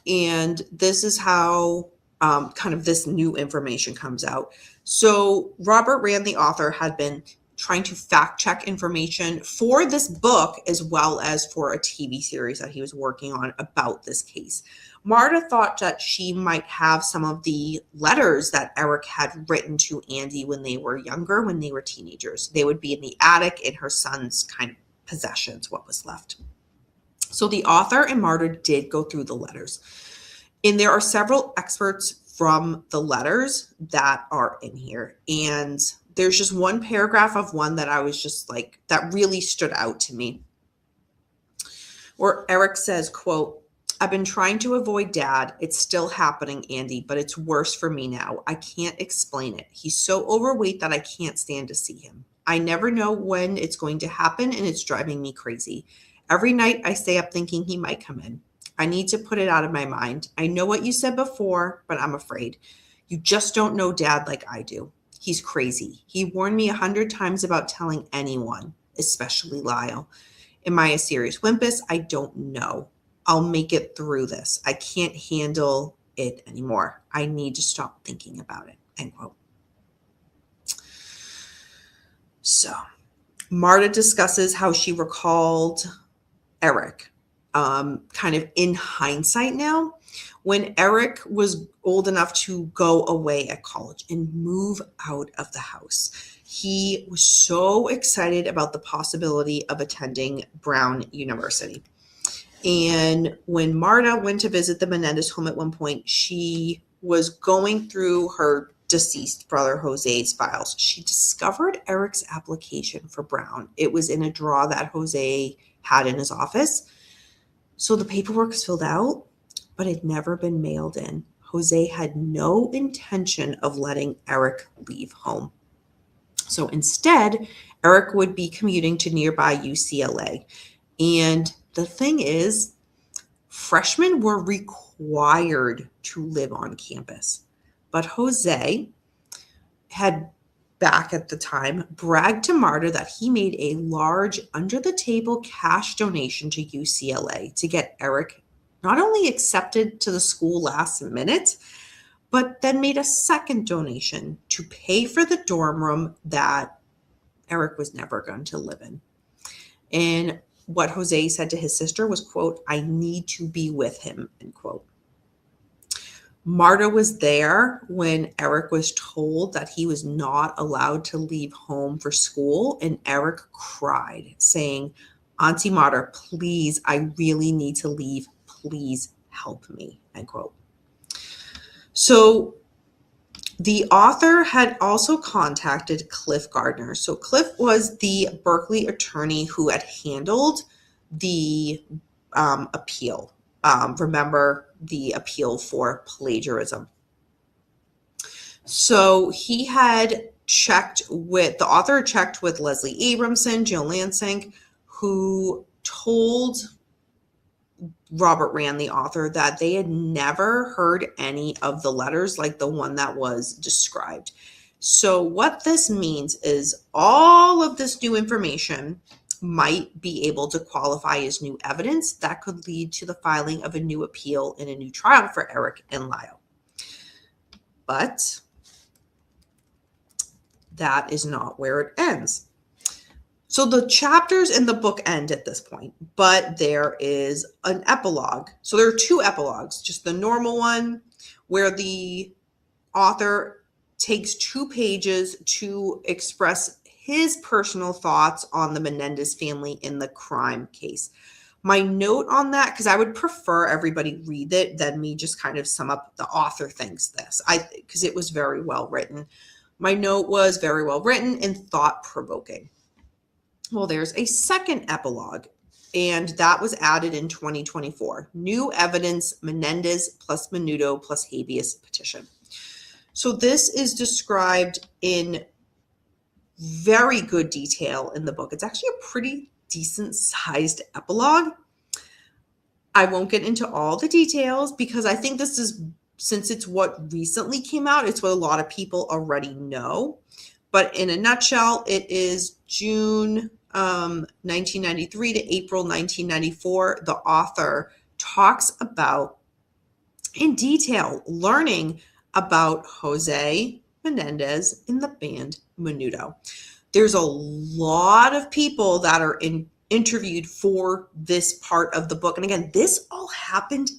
And this is how kind of this new information comes out. So Robert Rand, the author, had been trying to fact check information for this book as well as for a TV series that he was working on about this case. Marta thought that she might have some of the letters that Eric had written to Andy when they were younger, when they were teenagers. They would be in the attic in her son's kind of possessions, what was left. So the author and Marta did go through the letters. And there are several excerpts from the letters that are in here. And there's just one paragraph of one that I was just like, that really stood out to me. Where Eric says, quote, "I've been trying to avoid Dad. It's still happening, Andy, but it's worse for me now. I can't explain it. He's so overweight that I can't stand to see him. I never know when it's going to happen, and it's driving me crazy. Every night I stay up thinking he might come in. I need to put it out of my mind. I know what you said before, but I'm afraid. You just don't know Dad like I do. He's crazy. He warned me 100 times about telling anyone, especially Lyle. Am I a serious wimpus? I don't know. I'll make it through this. I can't handle it anymore. I need to stop thinking about it," end quote. So Marta discusses how she recalled Eric, kind of in hindsight now, when Eric was old enough to go away at college and move out of the house. He was so excited about the possibility of attending Brown University. And when Marta went to visit the Menendez home at one point, she was going through her deceased brother Jose's files. She discovered Eric's application for Brown. It was in a drawer that Jose had in his office. So the paperwork was filled out, but had never been mailed in. Jose had no intention of letting Eric leave home. So instead, Eric would be commuting to nearby UCLA. And the thing is, freshmen were required to live on campus. But Jose had, back at the time, bragged to Marta that he made a large under-the-table cash donation to UCLA to get Eric not only accepted to the school last minute, but then made a second donation to pay for the dorm room that Eric was never going to live in. And what Jose said to his sister was, quote, "I need to be with him," end quote. Marta was there when Eric was told that he was not allowed to leave home for school, and Eric cried, saying, "Auntie Marta, please, I really need to leave. Please help me," end quote. So the author had also contacted Cliff Gardner. So Cliff was the Berkeley attorney who had handled the appeal. Remember the appeal for plagiarism. So he had the author checked with Leslie Abramson, Jill Lansing, who told Robert Rand, the author, that they had never heard any of the letters like the one that was described. So what this means is all of this new information might be able to qualify as new evidence that could lead to the filing of a new appeal and a new trial for Eric and Lyle. But that is not where it ends. So the chapters in the book end at this point, but there is an epilogue. So there are two epilogues, just the normal one where the author takes 2 pages to express his personal thoughts on the Menendez family in the crime case. My note on that, because I would prefer everybody read it than me just kind of sum up the author thinks this, because it was very well written. My note was very well written and thought-provoking. Well, there's a second epilogue, and that was added in 2024. New evidence, Menendez plus Menudo plus habeas petition. So this is described in very good detail in the book. It's actually a pretty decent sized epilogue. I won't get into all the details because I think this is, since it's what recently came out, it's what a lot of people already know. But in a nutshell, it is June 1993 to April 1994. The author talks about, in detail, learning about Jose Menendez in the band Menudo. There's a lot of people that are interviewed for this part of the book. And again, this all happened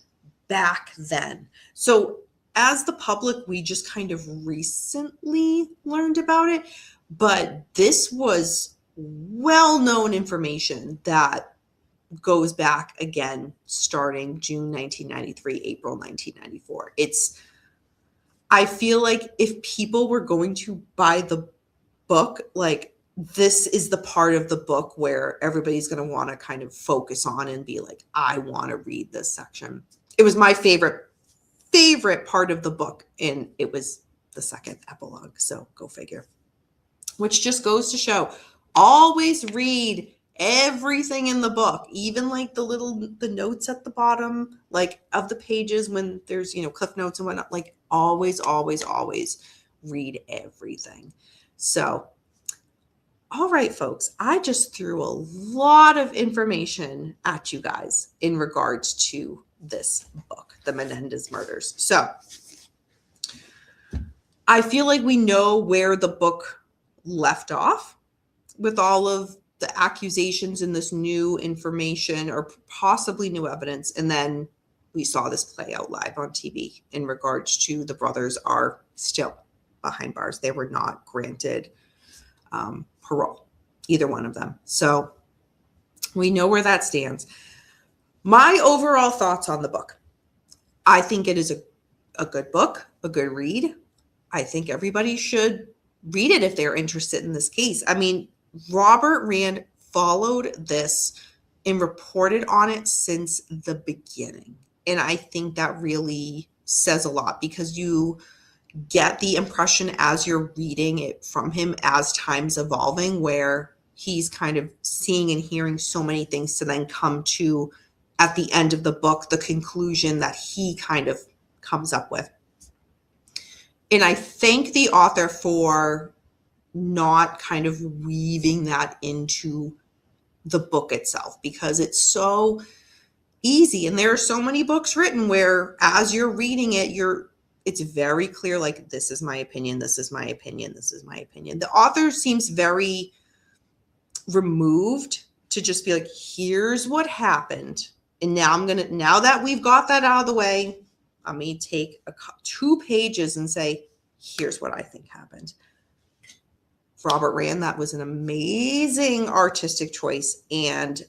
back then. So as the public, we just kind of recently learned about it, but this was well-known information that goes back again, starting June 1993, April 1994. I feel like if people were going to buy the book, like this is the part of the book where everybody's going to want to kind of focus on and be like, I want to read this section. It was my favorite part of the book, and it was the second epilogue. So go figure. Which just goes to show, always read everything in the book, even like the notes at the bottom, like of the pages when there's, cliff notes and whatnot, like always read everything. So, all right, folks, I just threw a lot of information at you guys in regards to this book, The Menendez Murders. So I feel like we know where the book left off. with all of the accusations and this new information or possibly new evidence. And then we saw this play out live on TV in regards to the brothers are still behind bars. They were not granted parole, either one of them. So we know where that stands. My overall thoughts on the book. I think it is a good book, a good read. I think everybody should read it if they're interested in this case. I mean, Robert Rand followed this and reported on it since the beginning. And I think that really says a lot because you get the impression as you're reading it from him as time's evolving, where he's kind of seeing and hearing so many things to then come to, at the end of the book, the conclusion that he kind of comes up with. And I thank the author for not kind of weaving that into the book itself, because it's so easy. And there are so many books written where as you're reading it, it's very clear, like, this is my opinion, this is my opinion, this is my opinion. The author seems very removed to just be like, here's what happened. And now that we've got that out of the way, I may take 2 pages and say, here's what I think happened. Robert Rand, that was an amazing artistic choice. And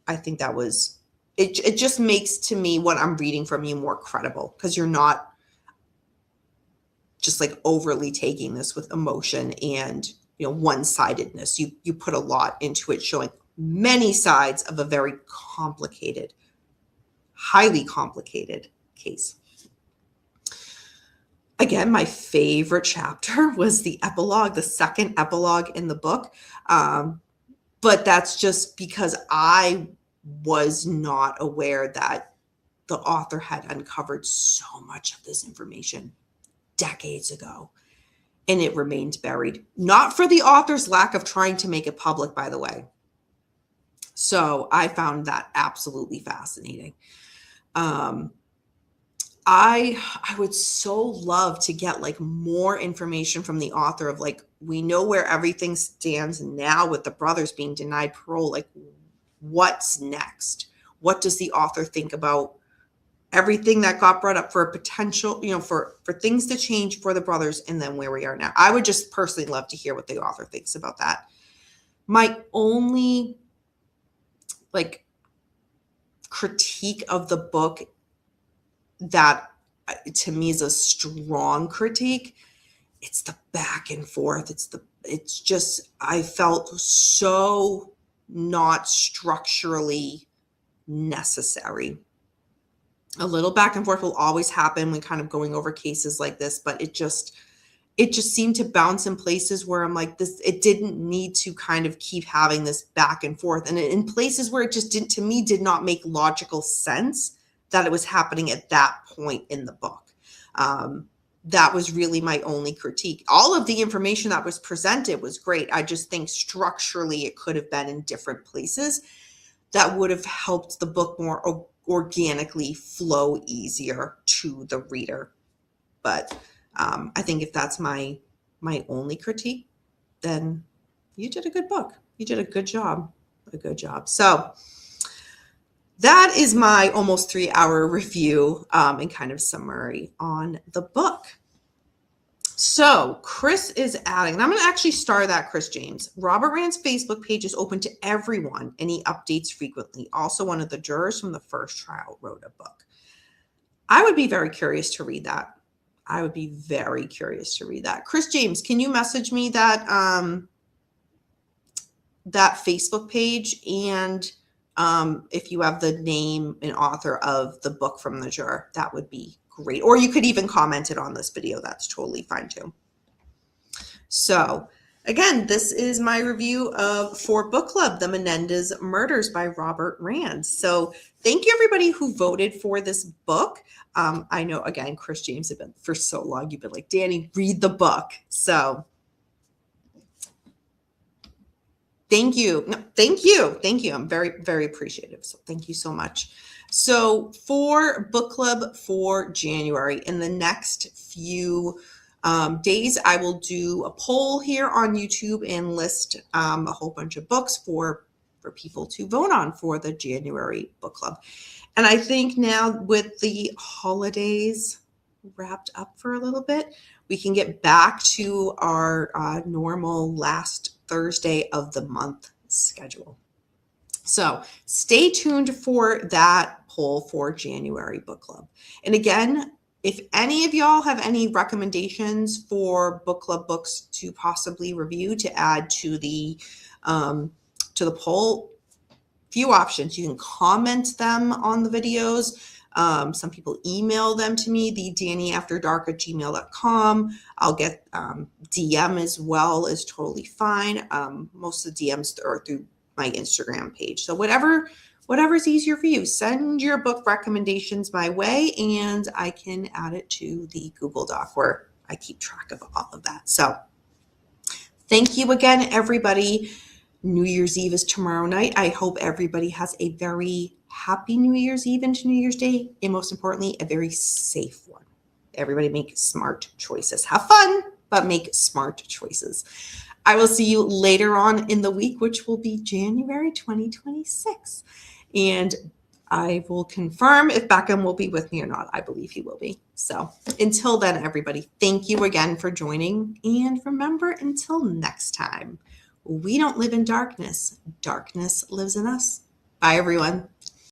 I think that was, it just makes to me what I'm reading from you more credible, because you're not just like overly taking this with emotion and, one-sidedness. You put a lot into it, showing many sides of a very complicated, highly complicated case. Again, my favorite chapter was the epilogue, the second epilogue in the book. But that's just because I was not aware that the author had uncovered so much of this information decades ago, and it remained buried. Not for the author's lack of trying to make it public, by the way. So I found that absolutely fascinating. I would so love to get like more information from the author of like, we know where everything stands now with the brothers being denied parole. Like, what's next? What does the author think about everything that got brought up for a potential, for things to change for the brothers, and then where we are now? I would just personally love to hear what the author thinks about that. My only critique of the book that to me is a strong critique, it's the back and forth. It's just, I felt so not structurally necessary. A little back and forth will always happen when kind of going over cases like this, but it just seemed to bounce in places where I'm like, it didn't need to kind of keep having this back and forth. And in places where it just did not make logical sense that it was happening at that point in the book. That was really my only critique. All of the information that was presented was great. I just think structurally it could have been in different places that would have helped the book more organically flow easier to the reader. But I think if that's my only critique, then you did a good book. You did a good job. So that is my almost 3-hour review and kind of summary on the book. So Chris is adding, and I'm going to actually star that, Chris James. Robert Rand's Facebook page is open to everyone, and he updates frequently. Also, one of the jurors from the first trial wrote a book. I would be very curious to read that. Chris James, can you message me that that Facebook page, and if you have the name and author of the book from the juror, that would be great. Or you could even comment it on this video. That's totally fine too. So again, this is my review for book club, The Menendez Murders by Robert Rand. So thank you everybody who voted for this book. I know, again, Chris James, have been for so long, you've been like, Dani, read the book. So thank you. No, thank you. I'm very, very appreciative. So thank you so much. So for book club for January, in the next few days, I will do a poll here on YouTube and list a whole bunch of books for people to vote on for the January book club. And I think now with the holidays wrapped up for a little bit, we can get back to our normal last Thursday of the month schedule. So stay tuned for that poll for January book club. And again, if any of y'all have any recommendations for book club books to possibly review to add to the poll, few options. You can comment them on the videos. Some people email them to me, the daniafterdark@gmail.com. I'll get DM as well is totally fine. Most of the DMs are through my Instagram page. So whatever's easier for you, send your book recommendations my way and I can add it to the Google Doc where I keep track of all of that. So thank you again, everybody. New Year's Eve is tomorrow night. I hope everybody has a very happy New Year's Eve into New Year's Day, and most importantly, a very safe one. Everybody make smart choices. Have fun, but make smart choices. I will see you later on in the week, which will be January 2026. And I will confirm if Beckham will be with me or not. I believe he will be. So until then, everybody, thank you again for joining. And remember, until next time, we don't live in darkness. Darkness lives in us. Bye, everyone.